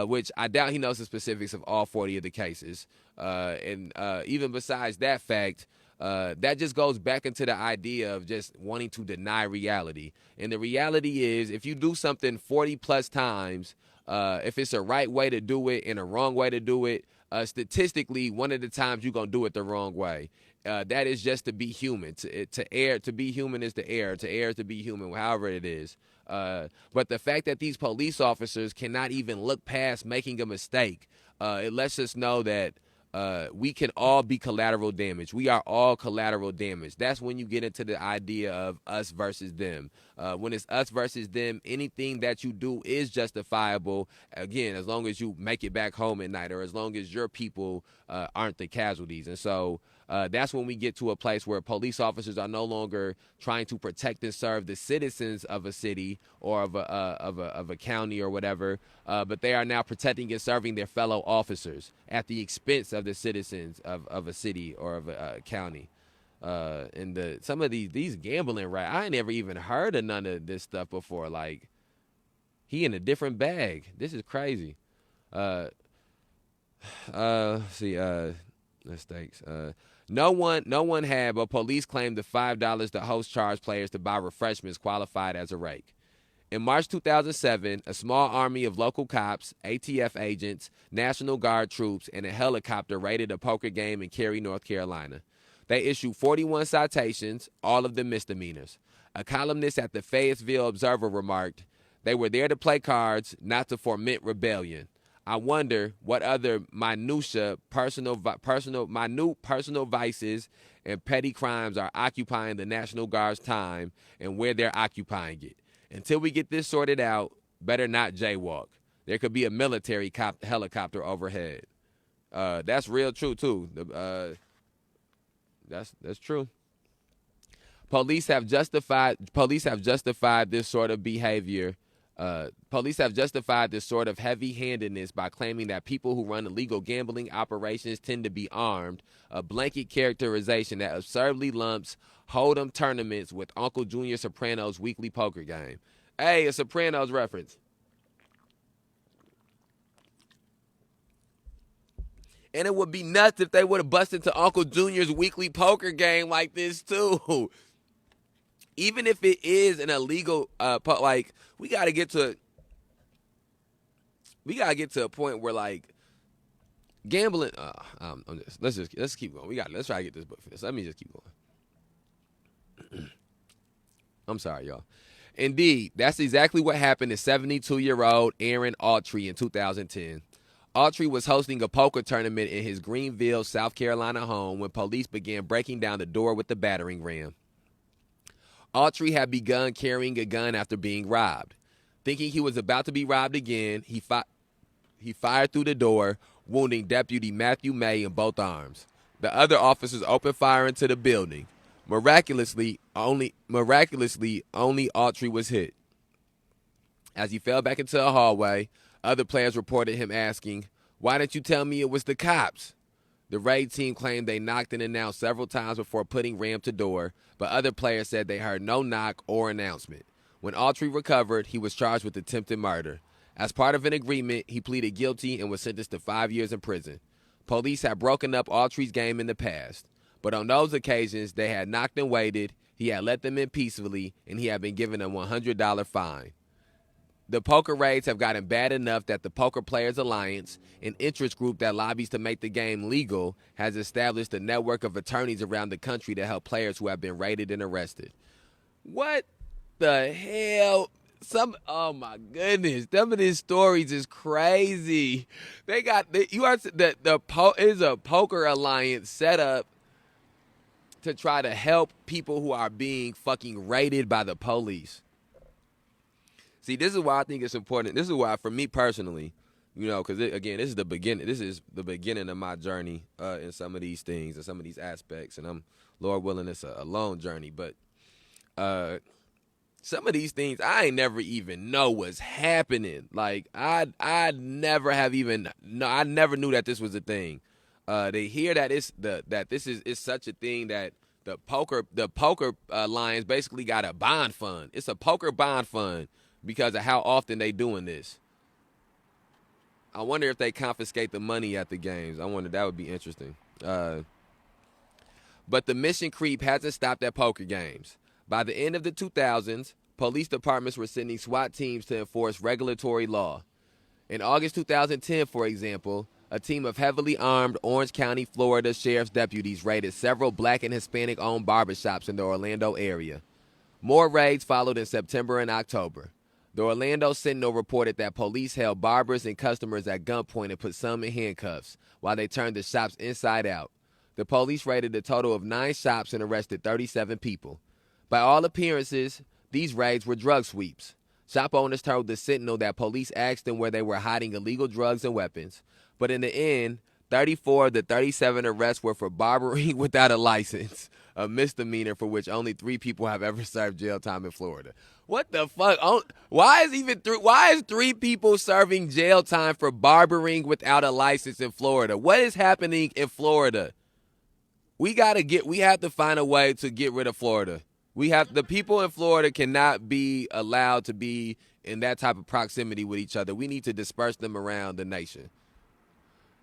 which I doubt he knows the specifics of all 40 of the cases. And even besides that fact, that just goes back into the idea of just wanting to deny reality. And the reality is, if you do something 40 plus times, if it's a right way to do it and a wrong way to do it, statistically, one of the times you're gonna do it the wrong way. That is just to be human. To be human is to err. To err is to be human, however it is. But the fact that these police officers cannot even look past making a mistake, it lets us know that we can all be collateral damage. We are all collateral damage. That's when you get into the idea of us versus them. When it's us versus them, anything that you do is justifiable, again, as long as you make it back home at night or as long as your people aren't the casualties. And so that's when we get to a place where police officers are no longer trying to protect and serve the citizens of a city or of a county or whatever, but they are now protecting and serving their fellow officers at the expense of the citizens of a city or of a county. And some of these gambling, right? I ain't never even heard of none of this stuff before. Like, he in a different bag. This is crazy. Mistakes. No one had, but police claimed the $5 the host charged players to buy refreshments qualified as a rake. In March 2007, a small army of local cops, ATF agents, National Guard troops, and a helicopter raided a poker game in Cary, North Carolina. They issued 41 citations, all of them misdemeanors. A columnist at the Fayetteville Observer remarked, "They were there to play cards, not to foment rebellion. I wonder what other minute personal vices and petty crimes are occupying the National Guard's time and where they're occupying it. Until we get this sorted out, better not jaywalk. There could be a military helicopter overhead. That's real true too. That's true. Police have justified this sort of behavior. Police have justified this sort of heavy-handedness by claiming that people who run illegal gambling operations tend to be armed, a blanket characterization that absurdly lumps Hold'em tournaments with Uncle Junior Soprano's weekly poker game. Hey, a Sopranos reference. And it would be nuts if they would have busted into Uncle Junior's weekly poker game like this, too. Even if it is an illegal, like, we got to get to a point where, like, gambling, let's keep going. Let's try to get this book finished. Let me just keep going. I'm sorry, y'all. Indeed, that's exactly what happened to 72-year-old Aaron Autry in 2010. Autry was hosting a poker tournament in his Greenville, South Carolina home when police began breaking down the door with the battering ram. Autry had begun carrying a gun after being robbed. Thinking he was about to be robbed again, he fired through the door, wounding Deputy Matthew May in both arms. The other officers opened fire into the building. Miraculously, only Autry was hit. As he fell back into a hallway, other players reported him asking, "Why didn't you tell me it was the cops?" The raid team claimed they knocked and announced several times before putting ram to door, but other players said they heard no knock or announcement. When Autry recovered, he was charged with attempted murder. As part of an agreement, he pleaded guilty and was sentenced to 5 years in prison. Police had broken up Autry's game in the past, but on those occasions, they had knocked and waited, he had let them in peacefully, and he had been given a $100 fine. The poker raids have gotten bad enough that the Poker Players Alliance, an interest group that lobbies to make the game legal, has established a network of attorneys around the country to help players who have been raided and arrested. What the hell? Oh my goodness, some of these stories is crazy. Is a poker alliance set up to try to help people who are being fucking raided by the police. See, this is why I think it's important. This is why, for me personally, because again, this is the beginning. This is the beginning of my journey in some of these things and some of these aspects. And Lord willing, it's a long journey. But some of these things I ain't never even know was happening. Like I never knew that this was a thing. They hear that it's such a thing that the poker Lions basically got a bond fund. It's a poker bond fund. Because of how often they doing this. I wonder if they confiscate the money at the games. That would be interesting. But the mission creep hasn't stopped at poker games. By the end of the 2000s, police departments were sending SWAT teams to enforce regulatory law. In August 2010, for example, a team of heavily armed Orange County, Florida sheriff's deputies raided several black and Hispanic-owned barbershops in the Orlando area. More raids followed in September and October. The Orlando Sentinel reported that police held barbers and customers at gunpoint and put some in handcuffs while they turned the shops inside out. The police raided a total of 9 shops and arrested 37 people. By all appearances, these raids were drug sweeps. Shop owners told the Sentinel that police asked them where they were hiding illegal drugs and weapons. But in the end, 34 of the 37 arrests were for barbering without a license, a misdemeanor for which only 3 people have ever served jail time in Florida. What the fuck? Why is 3 people serving jail time for barbering without a license in Florida? What is happening in Florida? We have to find a way to get rid of Florida. The people in Florida cannot be allowed to be in that type of proximity with each other. We need to disperse them around the nation.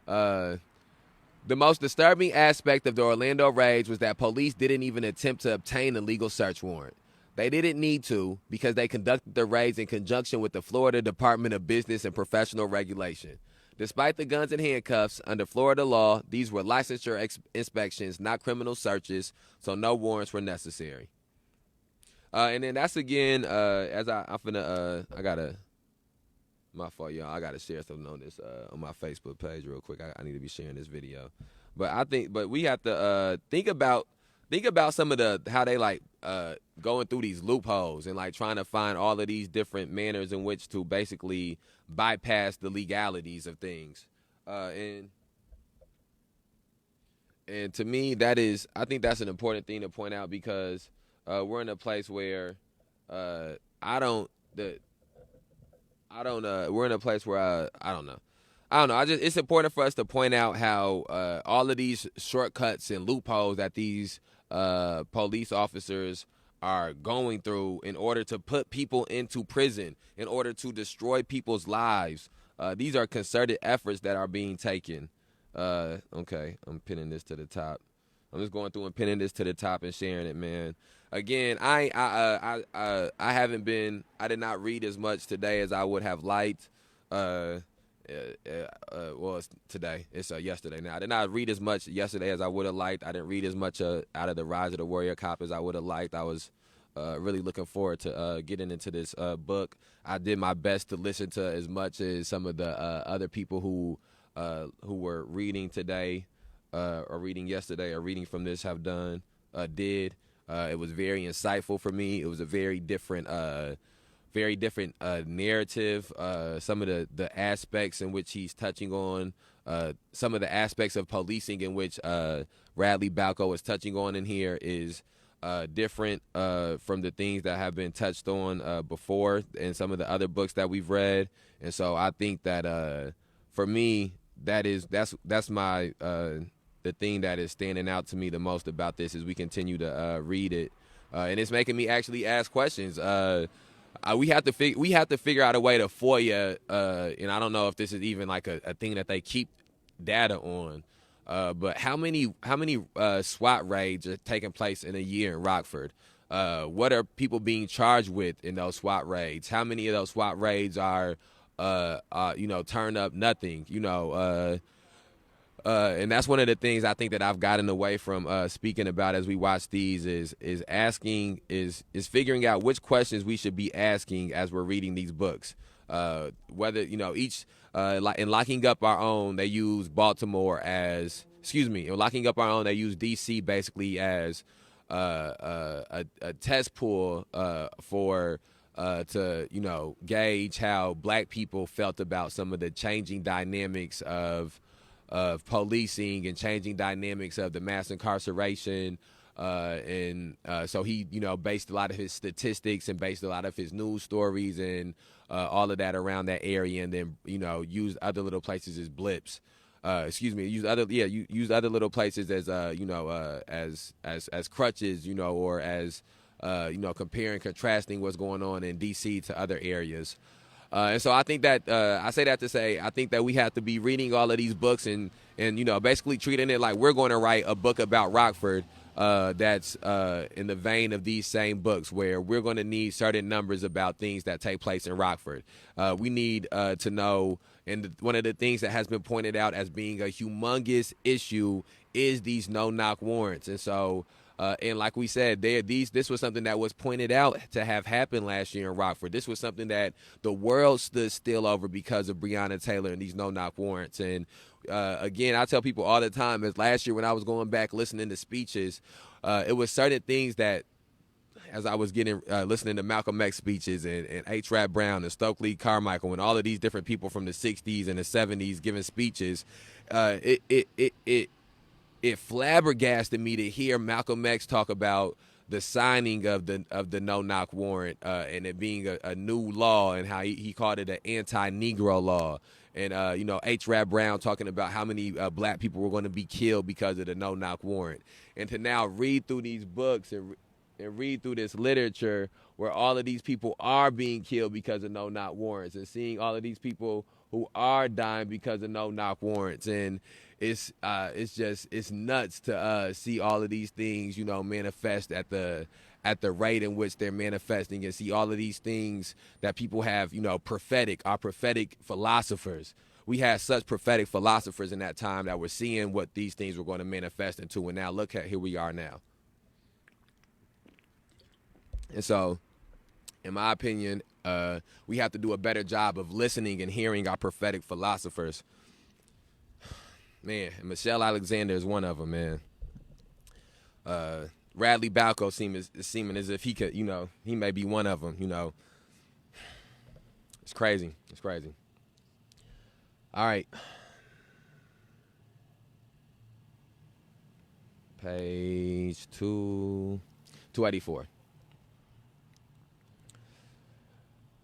The most disturbing aspect of the Orlando raids was that police didn't even attempt to obtain a legal search warrant. They didn't need to because they conducted the raids in conjunction with the Florida Department of Business and Professional Regulation. Despite the guns and handcuffs, under Florida law, these were licensure inspections, not criminal searches, so no warrants were necessary. And then that's again, my fault, y'all. I gotta share something on this on my Facebook page real quick. I need to be sharing this video, but we have to think about some of how they like going through these loopholes and like trying to find all of these different manners in which to basically bypass the legalities of things. And to me, I think that's an important thing to point out because we're in a place where we're in a place where I don't know. It's important for us to point out how all of these shortcuts and loopholes that these police officers are going through in order to put people into prison, in order to destroy people's lives. These are concerted efforts that are being taken. Okay, I'm pinning this to the top. I'm just going through and pinning this to the top and sharing it, man. Again, I did not read as much today as I would have liked. Well, it's today. It's yesterday now. I did not read as much yesterday as I would have liked. I didn't read as much out of the Rise of the Warrior Cop as I would have liked. I was really looking forward to getting into this book. I did my best to listen to as much as some of the other people who were reading today or reading yesterday or reading from this have done did. It was very insightful for me. It was a very different narrative. Some of the aspects in which he's touching on, some of the aspects of policing in which Radley Balko is touching on in here is different from the things that have been touched on before in some of the other books that we've read. And so I think that for me, that's my the thing that is standing out to me the most about this as we continue to read it, and it's making me actually ask questions. We have to figure out a way to FOIA, and I don't know if this is even like a thing that they keep data on. But how many SWAT raids are taking place in a year in Rockford? What are people being charged with in those SWAT raids? How many of those SWAT raids are turn up nothing? And that's one of the things I think that I've gotten away from speaking about as we watch these is figuring out which questions we should be asking as we're reading these books. Whether each in locking up our own, they use Baltimore as locking up our own, they use DC basically as a test pool for to gauge how black people felt about some of the changing dynamics of policing and changing dynamics of the mass incarceration. So he, based a lot of his statistics and based a lot of his news stories and all of that around that area, and then used other little places as blips. Used other little places as as crutches, or as comparing and contrasting what's going on in DC to other areas. And so I think that I say that to say I think that we have to be reading all of these books and basically treating it like we're going to write a book about Rockford that's in the vein of these same books, where we're going to need certain numbers about things that take place in Rockford. We need to know, and one of the things that has been pointed out as being a humongous issue is these no-knock warrants. And so and like we said, this was something that was pointed out to have happened last year in Rockford. This was something that the world stood still over because of Breonna Taylor and these no-knock warrants. And again, I tell people all the time, as last year when I was going back listening to speeches, it was certain things that, as I was listening to Malcolm X speeches and H. Rap Brown and Stokely Carmichael and all of these different people from the 60s and the 70s giving speeches, it flabbergasted me to hear Malcolm X talk about the signing of the no-knock warrant and it being a new law, and how he called it an anti-Negro law. And, H. Rap Brown talking about how many black people were going to be killed because of the no-knock warrant. And to now read through these books and read through this literature where all of these people are being killed because of no-knock warrants, and seeing all of these people who are dying because of no-knock warrants. And it's nuts to see all of these things, manifest at the rate in which they're manifesting, and see all of these things that people have, prophetic philosophers. We had such prophetic philosophers in that time that were seeing what these things were going to manifest into, and now look at here we are now. And so, in my opinion, we have to do a better job of listening and hearing our prophetic philosophers. Man, and Michelle Alexander is one of them, man. Radley Balko seeming as if he could, he may be one of them. It's crazy. It's crazy. All right. Page 284.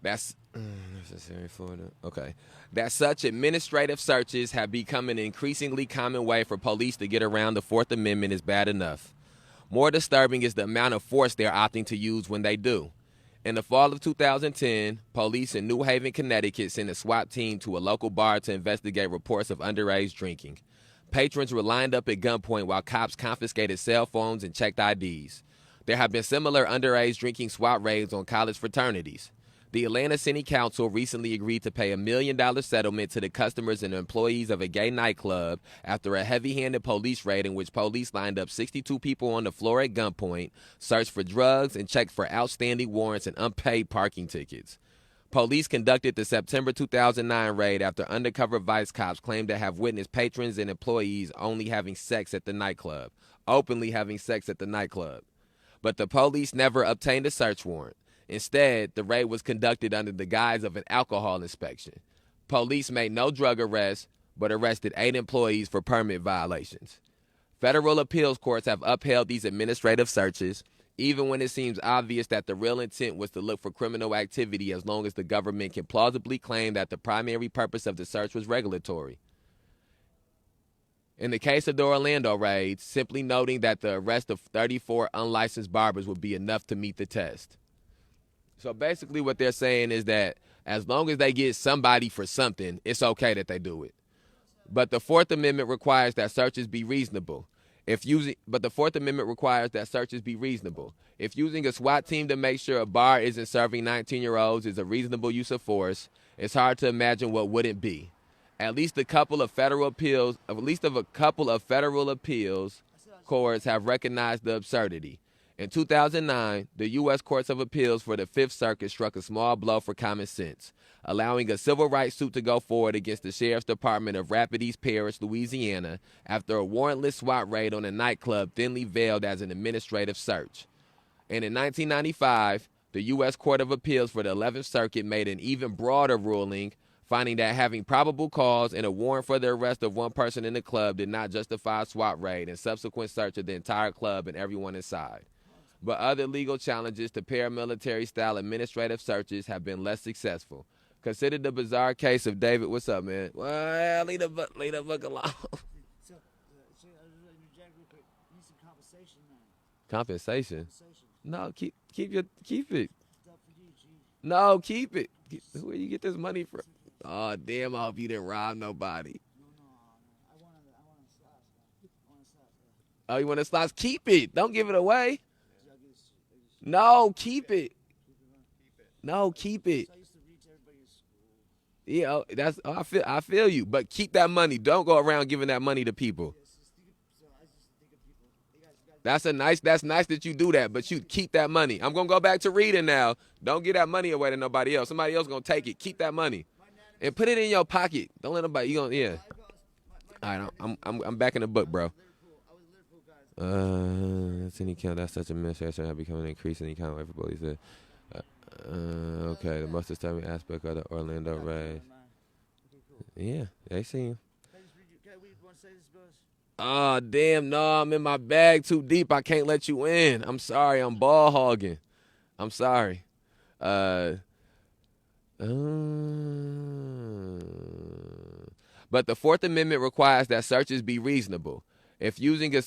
That's necessary for the okay. That such administrative searches have become an increasingly common way for police to get around the Fourth Amendment is bad enough. More disturbing is the amount of force they're opting to use when they do. In the fall of 2010, police in New Haven, Connecticut sent a SWAT team to a local bar to investigate reports of underage drinking. Patrons were lined up at gunpoint while cops confiscated cell phones and checked IDs. There have been similar underage drinking SWAT raids on college fraternities. The Atlanta City Council recently agreed to pay $1 million settlement to the customers and employees of a gay nightclub after a heavy-handed police raid in which police lined up 62 people on the floor at gunpoint, searched for drugs, and checked for outstanding warrants and unpaid parking tickets. Police conducted the September 2009 raid after undercover vice cops claimed to have witnessed patrons and employees only having sex at the nightclub, openly having sex at the nightclub. But the police never obtained a search warrant. Instead, the raid was conducted under the guise of an alcohol inspection. Police made no drug arrests, but arrested 8 employees for permit violations. Federal appeals courts have upheld these administrative searches, even when it seems obvious that the real intent was to look for criminal activity as long as the government can plausibly claim that the primary purpose of the search was regulatory. In the case of the Orlando raids, simply noting that the arrest of 34 unlicensed barbers would be enough to meet the test. So basically what they're saying is that as long as they get somebody for something, it's okay that they do it. But the Fourth Amendment requires that searches be reasonable. If using a SWAT team to make sure a bar isn't serving 19-year-olds is a reasonable use of force, it's hard to imagine what wouldn't be. At least a couple of federal appeals courts have recognized the absurdity. In 2009, the U.S. Courts of Appeals for the Fifth Circuit struck a small blow for common sense, allowing a civil rights suit to go forward against the Sheriff's Department of Rapid East Parish, Louisiana, after a warrantless SWAT raid on a nightclub thinly veiled as an administrative search. And in 1995, the U.S. Court of Appeals for the 11th Circuit made an even broader ruling, finding that having probable cause and a warrant for the arrest of one person in the club did not justify a SWAT raid and subsequent search of the entire club and everyone inside. But other legal challenges to paramilitary-style administrative searches have been less successful. Consider the bizarre case of David. What's up, man? Well, leave the book alone. So, interject real quick. You need some compensation, man. Compensation? No, keep it. Stuff for you, G. No, keep it. Where you get this money from? Oh, damn! I hope you didn't rob nobody. No. I want a slice, man. Oh, you want a slice? Keep it. Don't give it away. No, keep it. No, keep it. So I used to read to everybody in school. Yeah, I feel you, but keep that money. Don't go around giving that money to people. So I just think of people. That's nice that you do that, but you keep that money. I'm gonna go back to reading now. Don't give that money away to nobody else. Somebody else gonna take it. Keep that money and put it in your pocket. Don't let nobody. Yeah. All right, I'm back in the book, bro. Any count that's such a administration have become an increasingly common way for police. Okay, the most disturbing aspect of the Orlando raid. Yeah, they see him. Oh, damn, no, I'm in my bag too deep. I can't let you in. I'm sorry, I'm ball hogging. I'm sorry. But the Fourth Amendment requires that searches be reasonable. If using a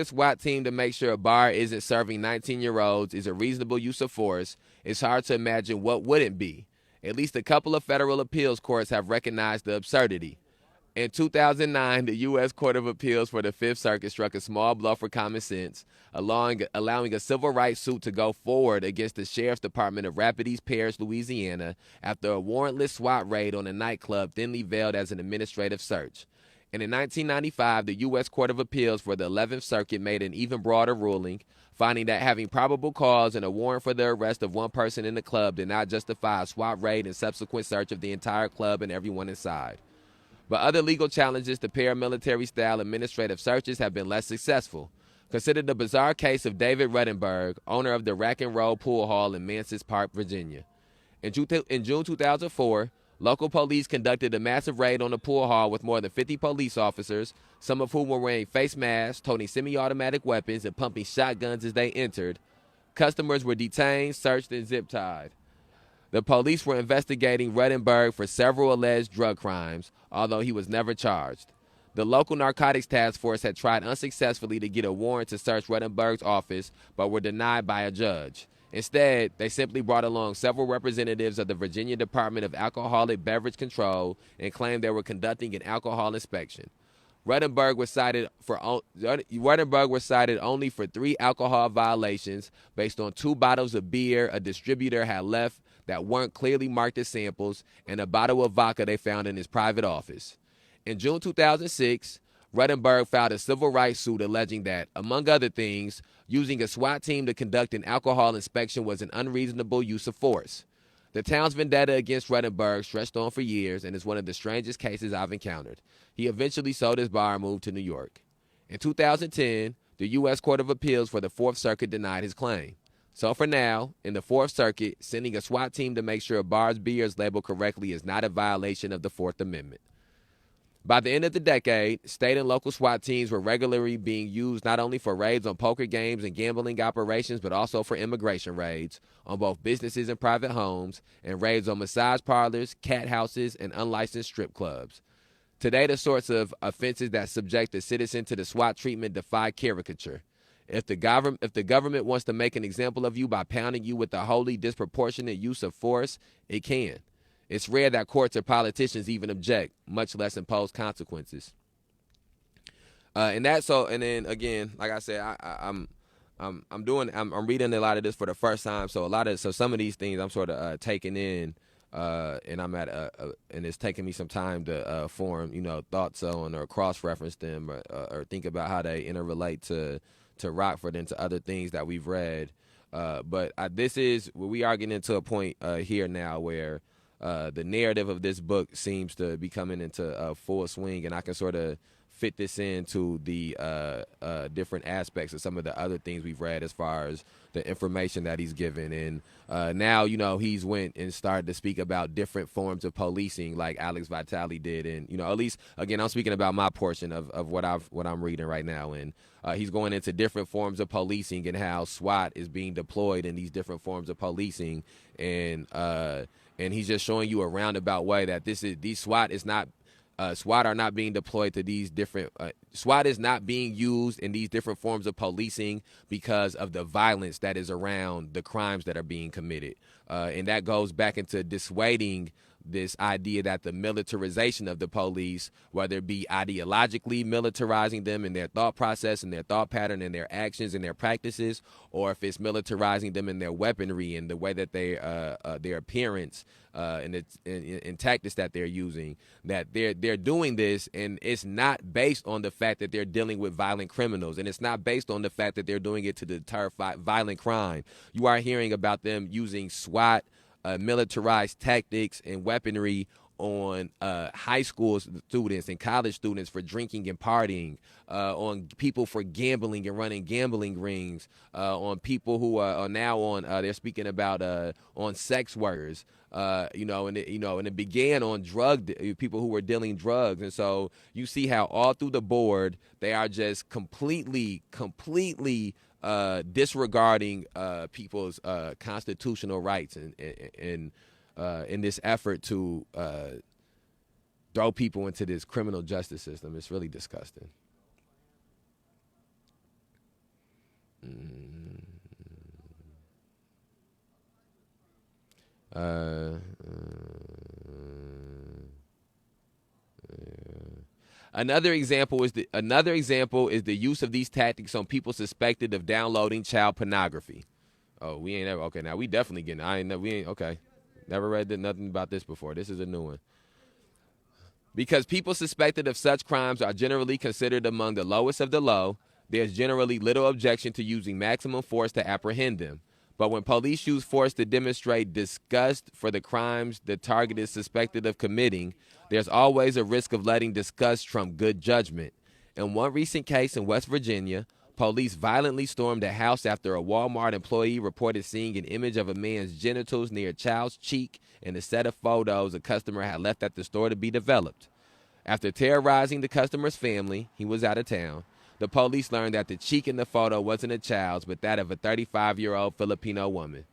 SWAT team to make sure a bar isn't serving 19-year-olds is a reasonable use of force, it's hard to imagine what wouldn't be. At least a couple of federal appeals courts have recognized the absurdity. In 2009, the U.S. Court of Appeals for the Fifth Circuit struck a small blow for common sense, allowing a civil rights suit to go forward against the Sheriff's Department of Rapid East Parish, Louisiana, after a warrantless SWAT raid on a nightclub thinly veiled as an administrative search. And in 1995, the U.S. Court of Appeals for the 11th Circuit made an even broader ruling, finding that having probable cause and a warrant for the arrest of one person in the club did not justify a SWAT raid and subsequent search of the entire club and everyone inside. But other legal challenges to paramilitary-style administrative searches have been less successful. considered the bizarre case of David Ruttenberg, owner of the Rack and Roll Pool Hall in Manses Park, Virginia. In June 2004, local police conducted a massive raid on the pool hall with more than 50 police officers, some of whom were wearing face masks, toting semi-automatic weapons, and pumping shotguns as they entered. Customers were detained, searched, and zip-tied. The police were investigating Ruttenberg for several alleged drug crimes, although he was never charged. The local narcotics task force had tried unsuccessfully to get a warrant to search Ruttenberg's office, but were denied by a judge. Instead, they simply brought along several representatives of the Virginia Department of Alcoholic Beverage Control and claimed they were conducting an alcohol inspection. Ruttenberg was cited only for 3 alcohol violations based on 2 bottles of beer a distributor had left that weren't clearly marked as samples and a bottle of vodka they found in his private office. In June 2006, Ruttenberg filed a civil rights suit alleging that, among other things, using a SWAT team to conduct an alcohol inspection was an unreasonable use of force. The town's vendetta against Ruttenberg stretched on for years and is one of the strangest cases I've encountered. He eventually sold his bar and moved to New York. In 2010, the U.S. Court of Appeals for the Fourth Circuit denied his claim. So for now, in the Fourth Circuit, sending a SWAT team to make sure a bar's beer is labeled correctly is not a violation of the Fourth Amendment. By the end of the decade, state and local SWAT teams were regularly being used not only for raids on poker games and gambling operations, but also for immigration raids on both businesses and private homes, and raids on massage parlors, cat houses, and unlicensed strip clubs. Today, the sorts of offenses that subject a citizen to the SWAT treatment defy caricature. If the government wants to make an example of you by pounding you with a wholly disproportionate use of force, it can. It's rare that courts or politicians even object, much less impose consequences. And then again, like I said, I'm reading a lot of this for the first time, so some of these things I'm sort of taking in, and I'm and it's taking me some time to form thoughts on or cross-reference them or think about how they interrelate to Rockford and to other things that we've read. But we are getting into a point here now where the narrative of this book seems to be coming into full swing, and I can sort of fit this into the different aspects of some of the other things we've read as far as the information that he's given. And now, he's went and started to speak about different forms of policing like Alex Vitale did. And, at least, again, I'm speaking about my portion of what I'm reading right now. And he's going into different forms of policing and how SWAT is being deployed in these different forms of policing. And he's just showing you a roundabout way that SWAT are not being deployed to these different SWAT is not being used in these different forms of policing because of the violence that is around the crimes that are being committed. And that goes back into dissuading this idea that the militarization of the police, whether it be ideologically militarizing them in their thought process and their thought pattern and their actions and their practices, or if it's militarizing them in their weaponry and the way that their appearance and tactics that they're using, that they're doing this, and it's not based on the fact that they're dealing with violent criminals, and it's not based on the fact that they're doing it to deter violent crime. You are hearing about them using SWAT, militarized tactics and weaponry on high school students and college students for drinking and partying, on people for gambling and running gambling rings, on people who are now on. They're speaking about on sex workers, and it began on people who were dealing drugs, and so you see how all through the board they are just completely disregarding people's constitutional rights and in this effort to throw people into this criminal justice system. It's really disgusting. Another example is the use of these tactics on people suspected of downloading child pornography. Oh, we ain't ever okay. Now we definitely getting. Okay. Never read nothing about this before. This is a new one. Because people suspected of such crimes are generally considered among the lowest of the low, there's generally little objection to using maximum force to apprehend them. But when police use force to demonstrate disgust for the crimes the target is suspected of committing, there's always a risk of letting disgust trump good judgment. In one recent case in West Virginia, Police violently stormed a house after a Walmart employee reported seeing an image of a man's genitals near a child's cheek and a set of photos a customer had left at the store to be developed. After terrorizing the customer's family, he was out of town, the police learned that the cheek in the photo wasn't a child's, but that of a 35-year-old Filipino woman.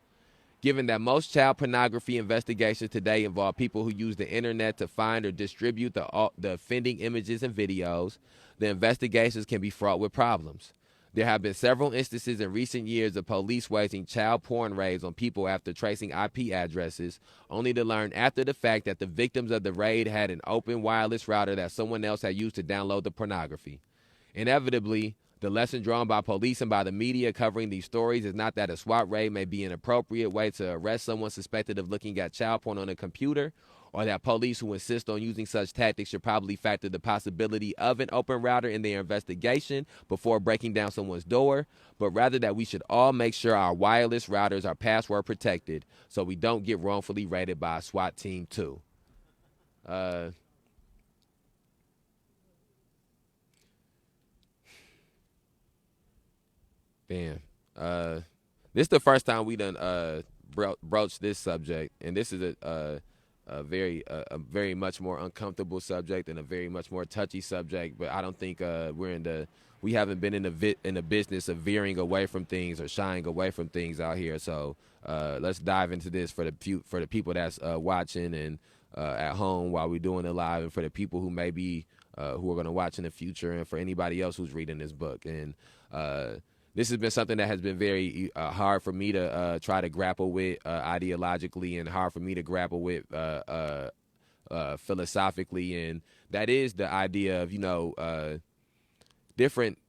Given that most child pornography investigations today involve people who use the internet to find or distribute the offending images and videos, the investigations can be fraught with problems. There have been several instances in recent years of police waging child porn raids on people after tracing IP addresses, only to learn after the fact that the victims of the raid had an open wireless router that someone else had used to download the pornography. Inevitably, the lesson drawn by police and by the media covering these stories is not that a SWAT raid may be an appropriate way to arrest someone suspected of looking at child porn on a computer, or that police who insist on using such tactics should probably factor the possibility of an open router in their investigation before breaking down someone's door, but rather that we should all make sure our wireless routers are password protected so we don't get wrongfully raided by a SWAT team too. Damn. This is the first time we done broached this subject, and this is a very much more uncomfortable subject and a very much more touchy subject. But I don't think we haven't been in the business of veering away from things or shying away from things out here. So let's dive into this for the people that's watching and at home while we're doing it live, and for the people who may be who are going to watch in the future, and for anybody else who's reading this book. And this has been something that has been very hard for me to try to grapple with ideologically, and hard for me to grapple with philosophically. And that is the idea of, different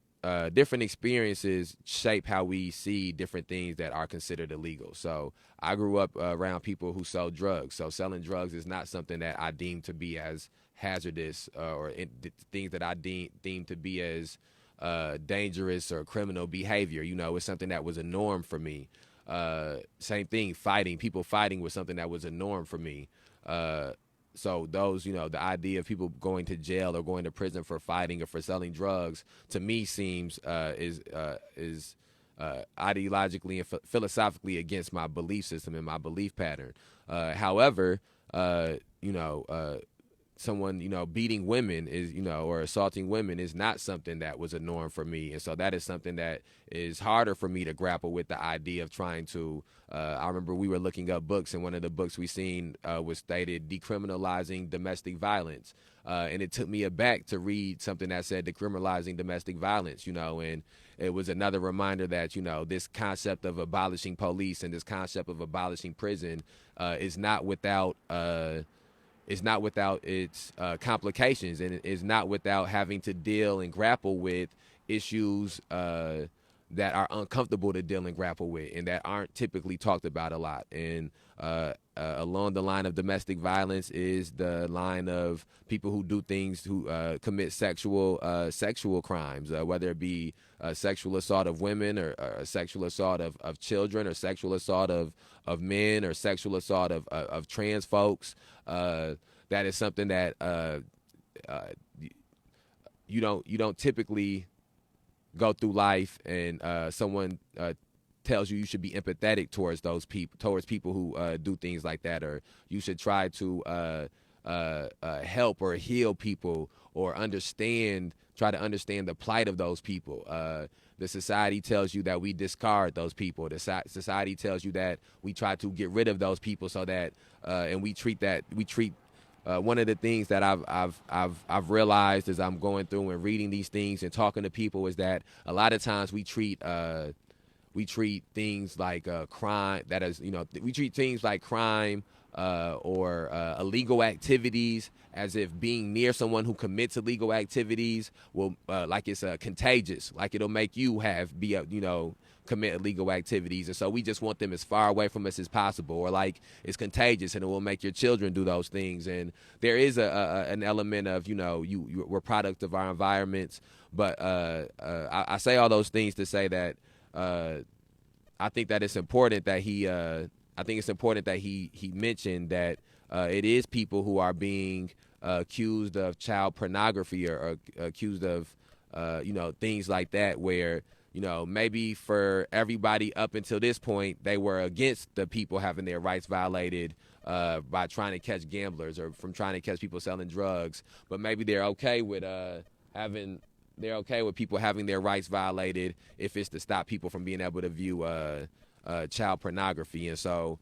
experiences shape how we see different things that are considered illegal. So I grew up around people who sold drugs. So selling drugs is not something that I deem to be as hazardous or things that I deem to be as dangerous or criminal behavior. It's something that was a norm for me. Same thing, people fighting was something that was a norm for me. So those, the idea of people going to jail or going to prison for fighting or for selling drugs, to me seems is ideologically and philosophically against my belief system and my belief pattern. However, someone, beating women is, or assaulting women is not something that was a norm for me. And so that is something that is harder for me to grapple with, the idea of trying to, I remember we were looking up books, and one of the books we seen was stated decriminalizing domestic violence. And it took me aback to read something that said decriminalizing domestic violence, and it was another reminder that, this concept of abolishing police and this concept of abolishing prison is not without its complications, and it is not without having to deal and grapple with issues that are uncomfortable to deal and grapple with, and that aren't typically talked about a lot. And along the line of domestic violence is the line of people who do things, who commit sexual crimes, whether it be sexual assault of women, or sexual assault of children, or sexual assault of men, or sexual assault of trans folks. That is something that you don't typically go through life and someone tells you should be empathetic towards people who do things like that, or you should try to help or heal people, or try to understand the plight of those people. The society tells you that we discard those people. The society tells you that we try to get rid of those people, so that and we treat one of the things that I've realized as I'm going through and reading these things and talking to people is that a lot of times we treat things like crime, that is, we treat things like crime or illegal activities as if being near someone who commits illegal activities will like it's contagious, like it'll make you commit illegal activities. And so we just want them as far away from us as possible, or like it's contagious and it will make your children do those things. And there is an element of, we're product of our environments. But I say all those things to say that I think that it's important that he mentioned that it is people who are being accused of child pornography, or accused of things like that, where maybe for everybody up until this point, they were against the people having their rights violated by trying to catch gamblers or from trying to catch people selling drugs. But maybe they're okay with people having their rights violated if it's to stop people from being able to view child pornography. And so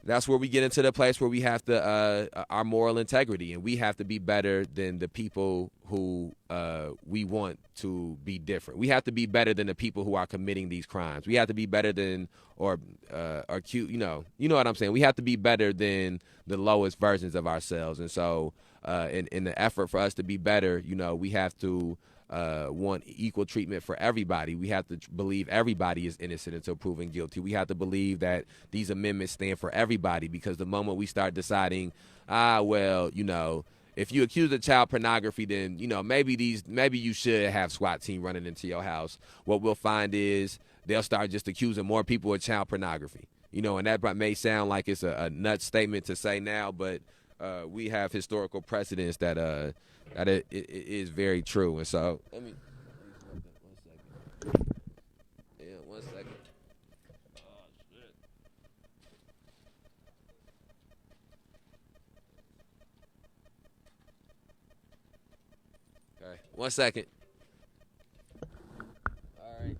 that's where we get into the place where we have to our moral integrity, and we have to be better than the people who we want to be different. We have to be better than the people who are committing these crimes. We have to be better than or cute. You know what I'm saying. We have to be better than the lowest versions of ourselves. And so, in the effort for us to be better, we have to want equal treatment for everybody. We have to believe everybody is innocent until proven guilty. We have to believe that these amendments stand for everybody, because the moment we start deciding, if you accuse of child pornography, then, maybe you should have SWAT team running into your house. What we'll find is they'll start just accusing more people of child pornography. And that may sound like it's a nuts statement to say now, but we have historical precedents that it is very true. And so, let me 1 second. Yeah, 1 second. Oh, shit. Okay, 1 second. All right.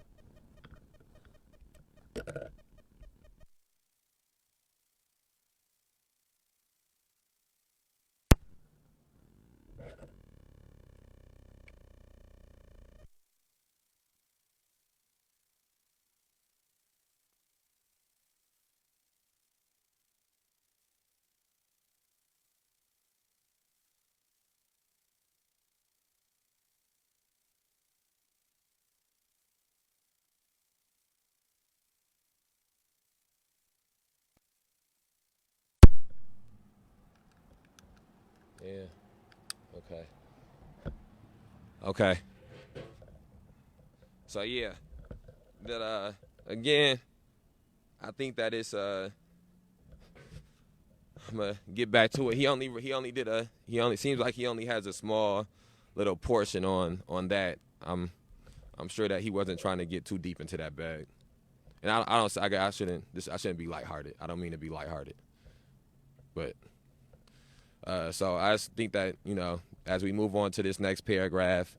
Yeah. Okay. Okay. So yeah, that again, I think that it's I'm gonna get back to it. He only seems like he only has a small little portion on that. I'm sure that he wasn't trying to get too deep into that bag. And I shouldn't be lighthearted. I don't mean to be lighthearted. But so I just think that, as we move on to this next paragraph,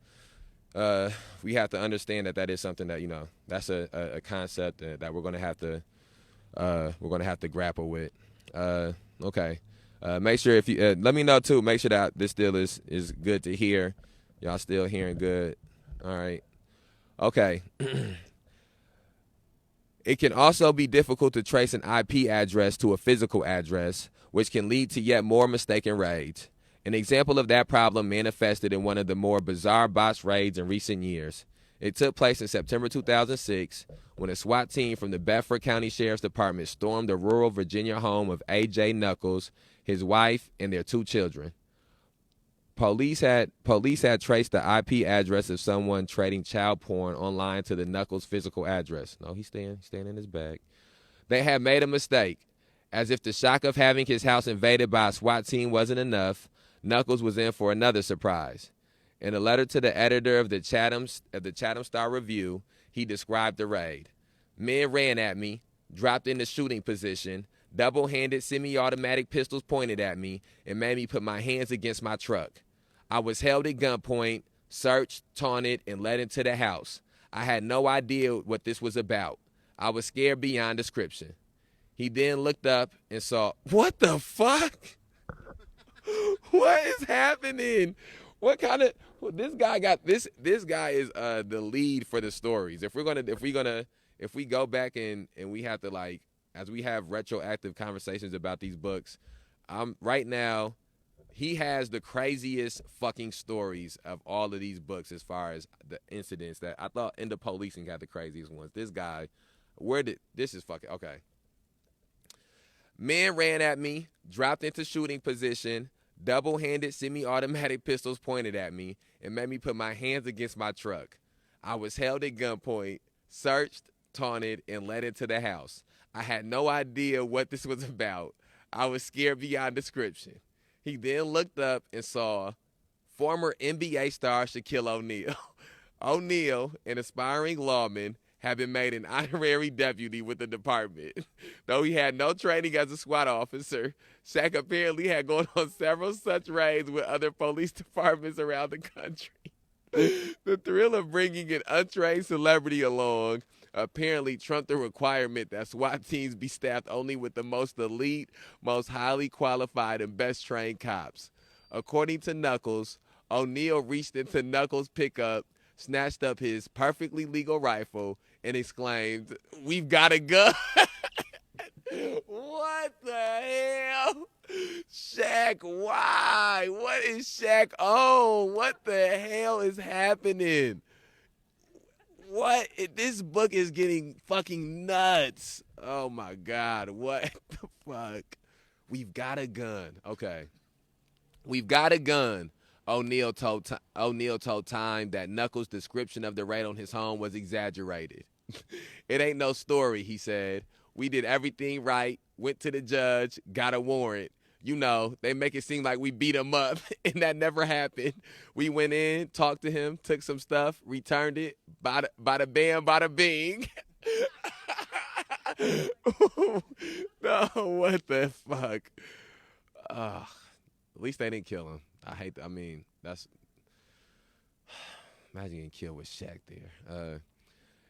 we have to understand that is something that, that's a concept that we're going to have to grapple with. Okay. Make sure if you let me know too. Make sure that this still is good to hear. Y'all still hearing good? All right. Okay. It can also be difficult to trace an IP address to a physical address, which can lead to yet more mistaken raids. An example of that problem manifested in one of the more bizarre botched raids in recent years. It took place in September 2006 when a SWAT team from the Bedford County Sheriff's Department stormed the rural Virginia home of A.J. Knuckles, his wife, and their 2 children. Police had traced the IP address of someone trading child porn online to the Knuckles' physical address. No, he's staying in his bag. They had made a mistake. As if the shock of having his house invaded by a SWAT team wasn't enough, Knuckles was in for another surprise. In a letter to the editor of the Chatham Star Review, he described the raid. Men ran at me, dropped into shooting position, double-handed semi-automatic pistols pointed at me, and made me put my hands against my truck. I was held at gunpoint, searched, taunted, and led into the house. I had no idea what this was about. I was scared beyond description. He then looked up and saw, what the fuck? What is happening? What kind of, this guy is the lead for the stories. If we go back and we have to, as we have retroactive conversations about these books, right now, he has the craziest fucking stories of all of these books as far as the incidents that I thought In the Policing got the craziest ones. This guy, this is fucking, okay. Men ran at me, dropped into shooting position, double-handed semi-automatic pistols pointed at me, and made me put my hands against my truck. I was held at gunpoint, searched, taunted, and led into the house. I had no idea what this was about. I was scared beyond description. He then looked up and saw former NBA star Shaquille O'Neal. O'Neill, an aspiring lawman, had been made an honorary deputy with the department. Though he had no training as a SWAT officer, Shaq apparently had gone on several such raids with other police departments around the country. The thrill of bringing an untrained celebrity along apparently trumped the requirement that SWAT teams be staffed only with the most elite, most highly qualified, and best trained cops. According to Knuckles, O'Neill reached into Knuckles' pickup, snatched up his perfectly legal rifle, and exclaimed, "We've got a gun." What the hell? Shaq, why? What is Shaq on? What the hell is happening? What? This book is getting fucking nuts. Oh my God. What the fuck? We've got a gun. Okay. We've got a gun. O'Neill told Time that Knuckles' description of the raid on his home was exaggerated. It ain't no story, he said. We did everything right, went to the judge, got a warrant. You know, they make it seem like we beat him up, and that never happened. We went in, talked to him, took some stuff, returned it, bada bam, bada bing. No, what the fuck? At least they didn't kill him. Imagine getting killed with Shaq there.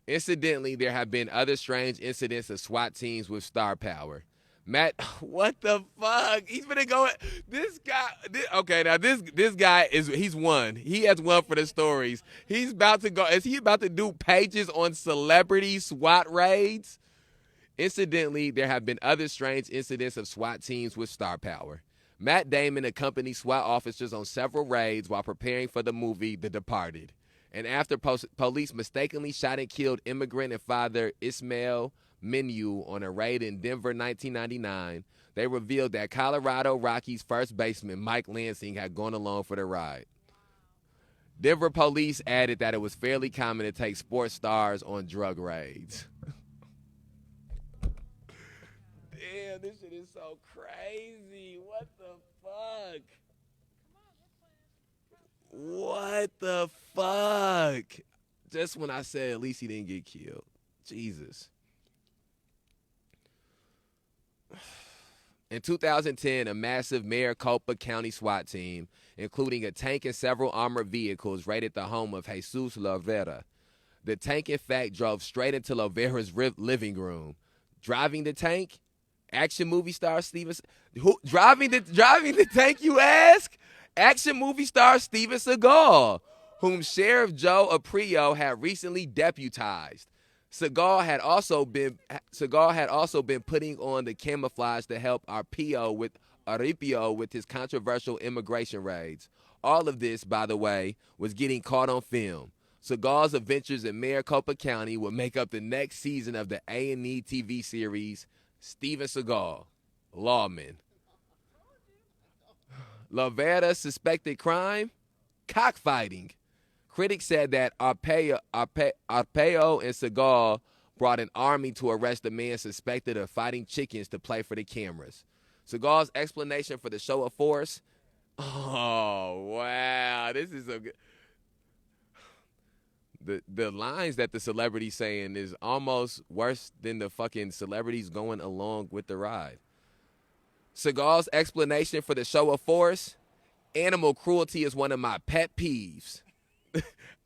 Incidentally, there have been other strange incidents of SWAT teams with star power. Matt, what the fuck? He's gonna go. This guy. This guy he's won. He has won for the stories. He's about to go. Is he about to do pages on celebrity SWAT raids? Incidentally, there have been other strange incidents of SWAT teams with star power. Matt Damon accompanied SWAT officers on several raids while preparing for the movie The Departed. And after police mistakenly shot and killed immigrant and father Ismail Menu on a raid in Denver 1999, they revealed that Colorado Rockies first baseman Mike Lansing had gone along for the ride. Denver police added that it was fairly common to take sports stars on drug raids. Damn, this shit is so crazy. What the fuck? What the fuck? Just when I said at least he didn't get killed. Jesus. In 2010, a massive Maricopa County SWAT team, including a tank and several armored vehicles, raided the home of Jesus Lovera. The tank, in fact, drove straight into Lovera's living room. Driving the tank? Action movie star Steven... Who driving the tank, you ask? Action movie star Steven Seagal, whom Sheriff Joe Aprio had recently deputized. Seagal had also been putting on the camouflage to help Aripio with his controversial immigration raids. All of this, by the way, was getting caught on film. Seagal's adventures in Maricopa County would make up the next season of the A&E TV series Steven Seagal, Lawman. Lovera's suspected crime? Cockfighting. Critics said that Arpaio and Seagal brought an army to arrest a man suspected of fighting chickens to play for the cameras. Seagal's explanation for the show of force? Oh, wow. This is a good... The lines that the celebrity's saying is almost worse than the fucking celebrities going along with the ride. Seagal's explanation for the show of force? Animal cruelty is one of my pet peeves.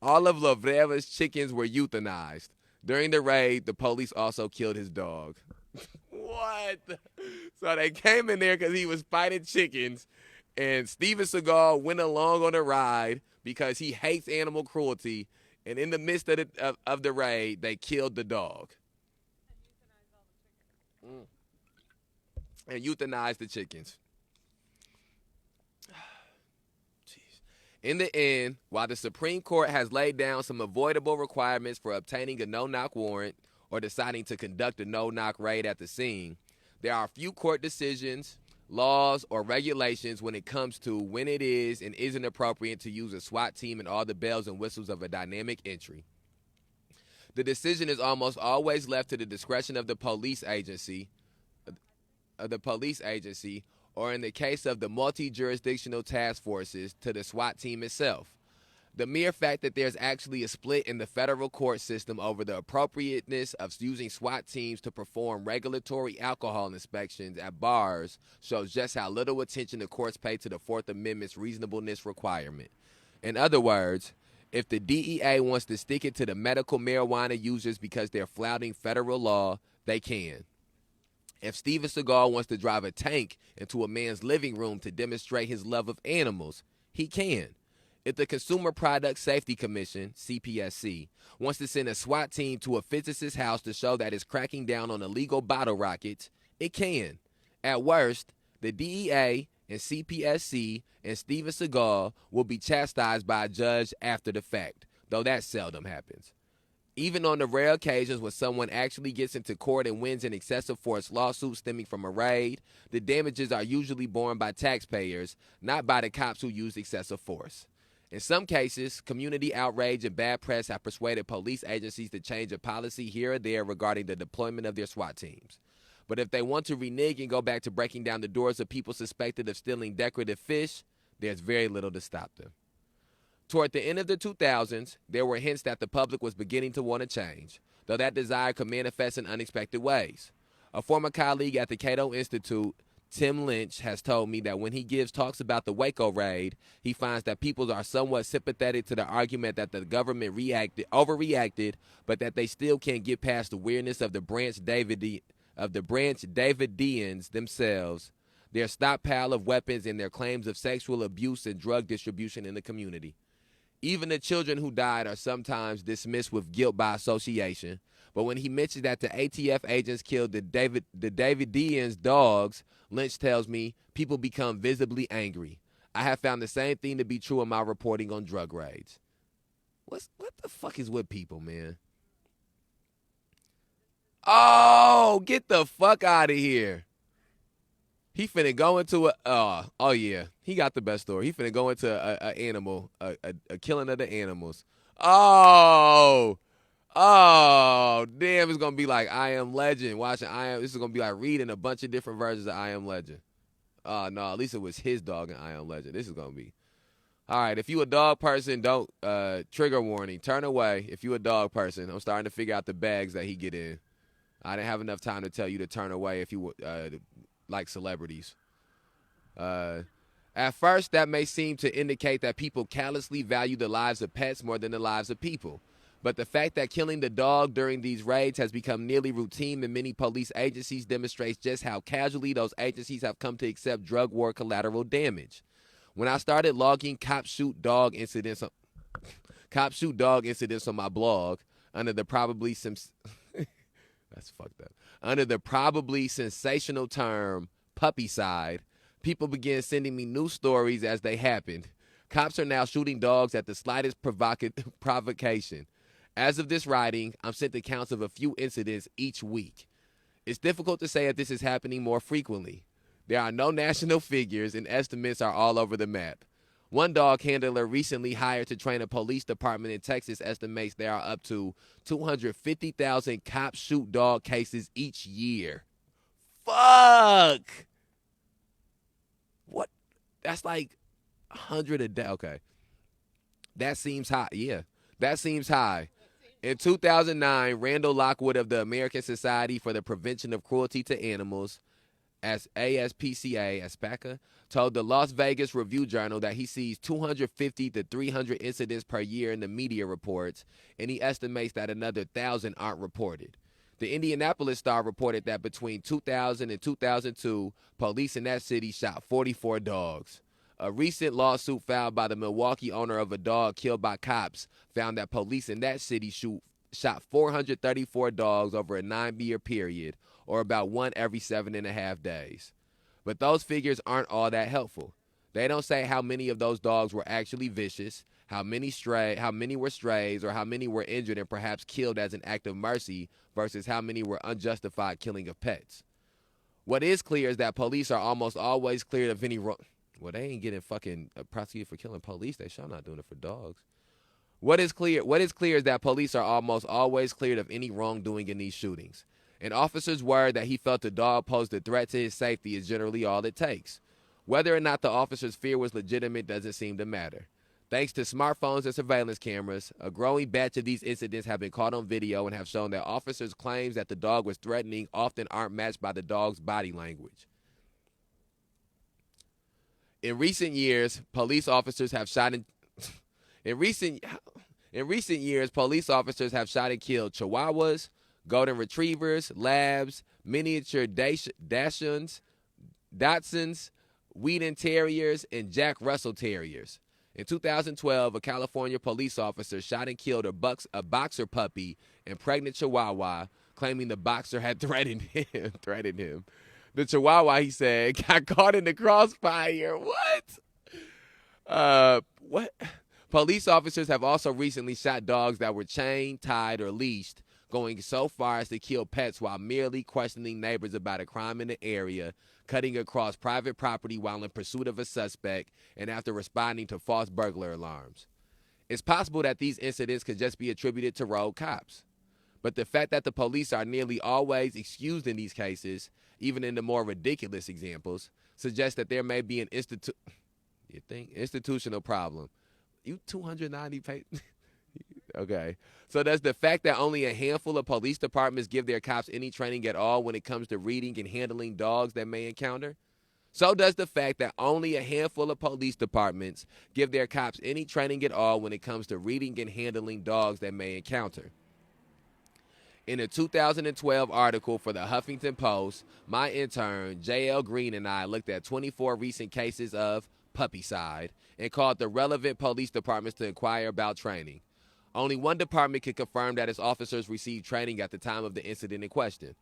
All of Lovera's chickens were euthanized. During the raid, the police also killed his dog. What? So they came in there because he was fighting chickens, and Steven Seagal went along on the ride because he hates animal cruelty, and in the midst of the raid, they killed the dog. And euthanized the chickens. In the end, while the Supreme Court has laid down some avoidable requirements for obtaining a no-knock warrant or deciding to conduct a no-knock raid at the scene, there are few court decisions, laws, or regulations when it comes to when it is and isn't appropriate to use a SWAT team and all the bells and whistles of a dynamic entry. The decision is almost always left to the discretion of the police agency, or in the case of the multi-jurisdictional task forces, to the SWAT team itself. The mere fact that there's actually a split in the federal court system over the appropriateness of using SWAT teams to perform regulatory alcohol inspections at bars shows just how little attention the courts pay to the Fourth Amendment's reasonableness requirement. In other words, if the DEA wants to stick it to the medical marijuana users because they're flouting federal law, they can. If Steven Seagal wants to drive a tank into a man's living room to demonstrate his love of animals, he can. If the Consumer Product Safety Commission, CPSC, wants to send a SWAT team to a physicist's house to show that it's cracking down on illegal bottle rockets, it can. At worst, the DEA and CPSC and Steven Seagal will be chastised by a judge after the fact, though that seldom happens. Even on the rare occasions when someone actually gets into court and wins an excessive force lawsuit stemming from a raid, the damages are usually borne by taxpayers, not by the cops who used excessive force. In some cases, community outrage and bad press have persuaded police agencies to change a policy here or there regarding the deployment of their SWAT teams. But if they want to renege and go back to breaking down the doors of people suspected of stealing decorative fish, there's very little to stop them. Toward the end of the 2000s, there were hints that the public was beginning to want to change, though that desire could manifest in unexpected ways. A former colleague at the Cato Institute, Tim Lynch, has told me that when he gives talks about the Waco raid, he finds that people are somewhat sympathetic to the argument that the government overreacted, but that they still can't get past the weirdness of the Branch Davidians themselves, their stockpile of weapons, and their claims of sexual abuse and drug distribution in the community. Even the children who died are sometimes dismissed with guilt by association, but when he mentioned that the ATF agents killed the Davidians' dogs, Lynch tells me people become visibly angry. I have found the same thing to be true in my reporting on drug raids. What the fuck is with people, man? Oh, get the fuck out of here. He finna go into oh yeah, he got the best story. He finna go into a killing of the animals. Oh, damn, it's gonna be like I Am Legend. This is gonna be like reading a bunch of different versions of I Am Legend. Oh no, at least it was his dog in I Am Legend. This is gonna be. All right, if you a dog person, don't, trigger warning, turn away. If you a dog person, I'm starting to figure out the bags that he get in. I didn't have enough time to tell you to turn away if you like celebrities. At first, that may seem to indicate that people callously value the lives of pets more than the lives of people. But the fact that killing the dog during these raids has become nearly routine in many police agencies demonstrates just how casually those agencies have come to accept drug war collateral damage. When I started logging cop shoot dog incidents on my blog under the probably under the probably sensational term puppycide, people began sending me new stories as they happened. Cops are now shooting dogs at the slightest provocation. As of this writing, I'm sent accounts of a few incidents each week. It's difficult to say if this is happening more frequently. There are no national figures, and estimates are all over the map. One dog handler recently hired to train a police department in Texas estimates there are up to 250,000 cop shoot dog cases each year. Fuck! What? That's like 100 a day. Okay. That seems high. Yeah, that seems high. In 2009, Randall Lockwood of the American Society for the Prevention of Cruelty to Animals, as ASPCA, told the Las Vegas Review-Journal that he sees 250 to 300 incidents per year in the media reports, and he estimates that another 1,000 aren't reported. The Indianapolis Star reported that between 2000 and 2002, police in that city shot 44 dogs. A recent lawsuit filed by the Milwaukee owner of a dog killed by cops found that police in that city shot 434 dogs over a 9-year period, or about one every 7.5 days. But those figures aren't all that helpful. They don't say how many of those dogs were actually vicious, how many were strays, or how many were injured and perhaps killed as an act of mercy versus how many were unjustified killing of pets. What is clear is that police are almost always cleared of any wrong. Well, they ain't getting fucking prosecuted for killing police. They sure not doing it for dogs. What is clear is that police are almost always cleared of any wrongdoing in these shootings. An officer's word that he felt the dog posed a threat to his safety is generally all it takes. Whether or not the officer's fear was legitimate doesn't seem to matter. Thanks to smartphones and surveillance cameras, a growing batch of these incidents have been caught on video and have shown that officers' claims that the dog was threatening often aren't matched by the dog's body language. In recent years, police officers have shot and killed Chihuahuas, Golden Retrievers, Labs, miniature Dachshunds, Wheaton Terriers, and Jack Russell Terriers. In 2012, a California police officer shot and killed a boxer puppy and pregnant Chihuahua, claiming the boxer had threatened him. The Chihuahua, he said, got caught in the crossfire. What? Police officers have also recently shot dogs that were chained, tied, or leashed, going so far as to kill pets while merely questioning neighbors about a crime in the area, cutting across private property while in pursuit of a suspect, and after responding to false burglar alarms. It's possible that these incidents could just be attributed to rogue cops. But the fact that the police are nearly always excused in these cases, even in the more ridiculous examples, suggests that there may be an institutional problem. You 290 pages? Okay. So does the fact that only a handful of police departments give their cops any training at all when it comes to reading and handling dogs they may encounter? So does the fact that only a handful of police departments give their cops any training at all when it comes to reading and handling dogs they may encounter. In a 2012 article for the Huffington Post, my intern, J.L. Green, and I looked at 24 recent cases of puppycide and called the relevant police departments to inquire about training. Only one department could confirm that its officers received training at the time of the incident in question.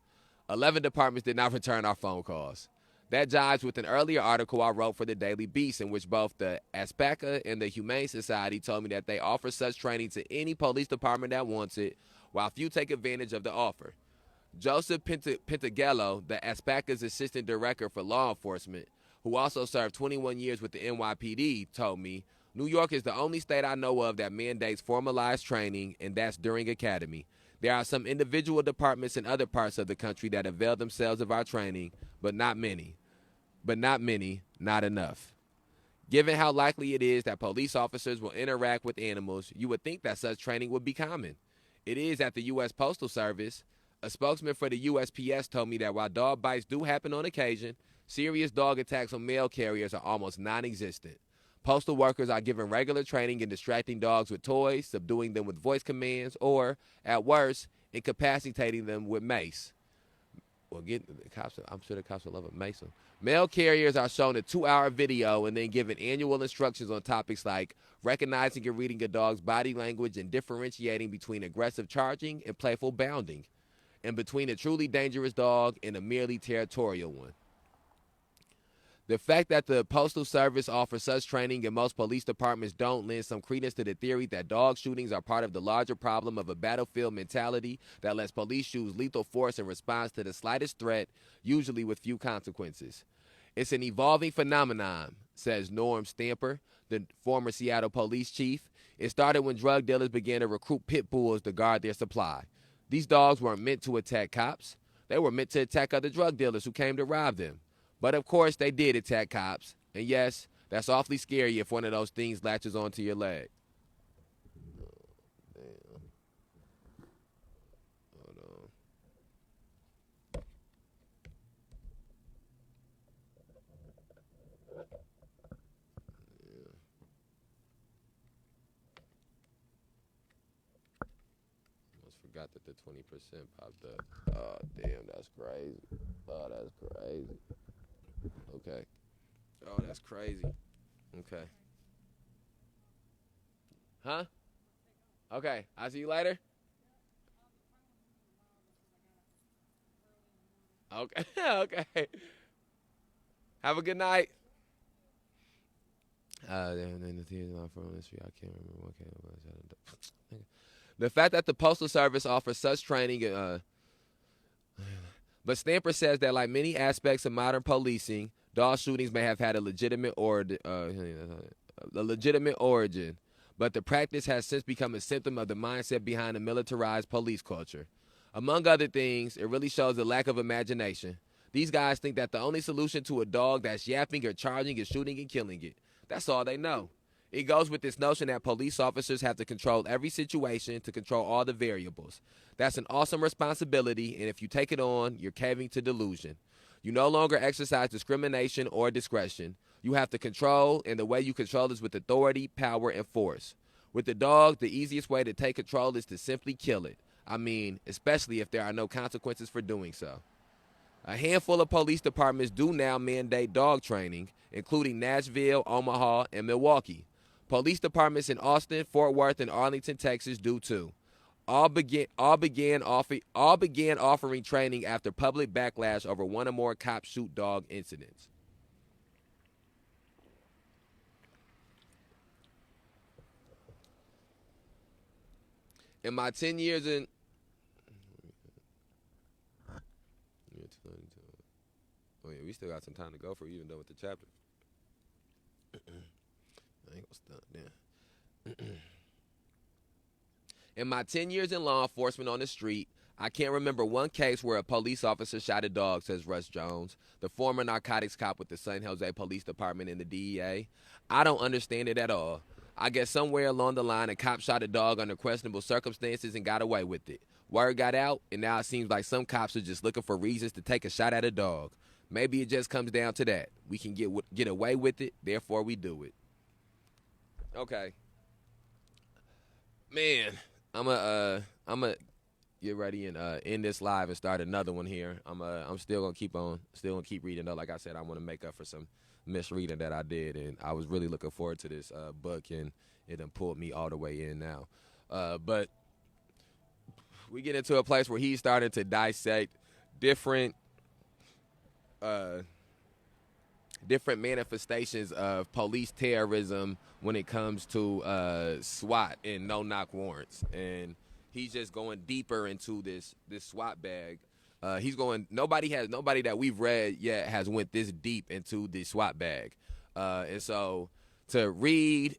11 departments did not return our phone calls. That jives with an earlier article I wrote for the Daily Beast in which both the ASPACA and the Humane Society told me that they offer such training to any police department that wants it, while few take advantage of the offer. Joseph Pintagello, the ASPACA's assistant director for law enforcement, who also served 21 years with the NYPD, told me, New York is the only state I know of that mandates formalized training, and that's during academy. There are some individual departments in other parts of the country that avail themselves of our training, but not many. Not enough. Given how likely it is that police officers will interact with animals, you would think that such training would be common. It is at the U.S. Postal Service. A spokesman for the USPS told me that while dog bites do happen on occasion, serious dog attacks on mail carriers are almost non-existent. Postal workers are given regular training in distracting dogs with toys, subduing them with voice commands, or, at worst, incapacitating them with mace. Well, I'm sure the cops will love a mace. Mail carriers are shown a 2-hour video and then given annual instructions on topics like recognizing and reading a dog's body language and differentiating between aggressive charging and playful bounding, and between a truly dangerous dog and a merely territorial one. The fact that the Postal Service offers such training and most police departments don't lend some credence to the theory that dog shootings are part of the larger problem of a battlefield mentality that lets police use lethal force in response to the slightest threat, usually with few consequences. It's an evolving phenomenon, says Norm Stamper, the former Seattle police chief. It started when drug dealers began to recruit pit bulls to guard their supply. These dogs weren't meant to attack cops. They were meant to attack other drug dealers who came to rob them. But, of course, they did attack cops. And, yes, that's awfully scary if one of those things latches onto your leg. Oh, damn. Hold on. Yeah. Almost forgot that the 20% popped up. Oh, damn, that's crazy. Oh, that's crazy. Okay. Oh, that's crazy. Okay. Huh? Okay. I'll see you later. Okay. Okay. Have a good night. The fact that the Postal Service offers such training, but Stamper says that like many aspects of modern policing, dog shootings may have had a legitimate origin, but the practice has since become a symptom of the mindset behind the militarized police culture. Among other things, it really shows a lack of imagination. These guys think that the only solution to a dog that's yapping or charging is shooting and killing it. That's all they know. It goes with this notion that police officers have to control every situation to control all the variables. That's an awesome responsibility, and if you take it on, you're caving to delusion. You no longer exercise discrimination or discretion. You have to control, and the way you control is with authority, power, and force. With the dog, the easiest way to take control is to simply kill it. I mean, especially if there are no consequences for doing so. A handful of police departments do now mandate dog training, including Nashville, Omaha, and Milwaukee. Police departments in Austin, Fort Worth, and Arlington, Texas do too. All began offering training after public backlash over one or more cop shoot dog incidents. In my 10 years in oh yeah, we still got some time to go for even done with the chapter. I ain't gonna stop there. In my 10 years in law enforcement on the street, I can't remember one case where a police officer shot a dog, says Russ Jones, the former narcotics cop with the San Jose Police Department and the DEA. I don't understand it at all. I guess somewhere along the line, a cop shot a dog under questionable circumstances and got away with it. Word got out, and now it seems like some cops are just looking for reasons to take a shot at a dog. Maybe it just comes down to that. We can get away with it, therefore we do it. Okay. Man, I'm a get ready and end this live and start another one here. I'm still gonna keep reading though. Like I said, I want to make up for some misreading that I did, and I was really looking forward to this book, and it done pulled me all the way in now. But we get into a place where he's starting to dissect different manifestations of police terrorism when it comes to SWAT and no-knock warrants, and he's just going deeper into this SWAT bag. Nobody that we've read yet has went this deep into the SWAT bag, and so to read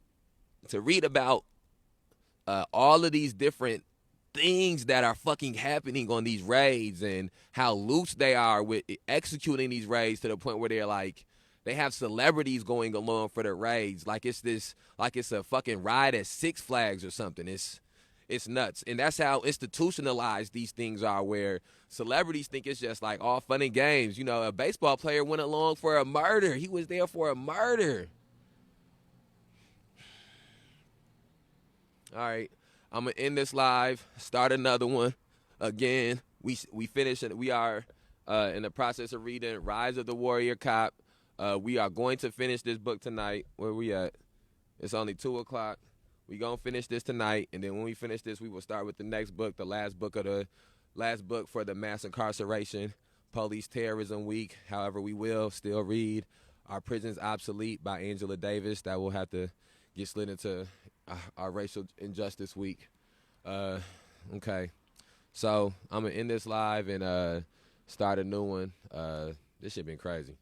about all of these different things that are fucking happening on these raids and how loose they are with executing these raids to the point where they're like, they have celebrities going along for the raids like it's a fucking ride at Six Flags or something. It's nuts. And that's how institutionalized these things are, where celebrities think it's just like all fun and games. You know, a baseball player went along for a murder. He was there for a murder. All right. I'm going to end this live, start another one. Again, we finish it. We are in the process of reading Rise of the Warrior Cop. We are going to finish this book tonight. Where we at? It's only 2 o'clock. We're going to finish this tonight, and then when we finish this, we will start with the next book, the last book for the mass incarceration, police terrorism week. However, we will still read Our Prisons Obsolete by Angela Davis. That will have to get slid into our racial injustice week. Okay. So I'm going to end this live and start a new one. This shit been crazy.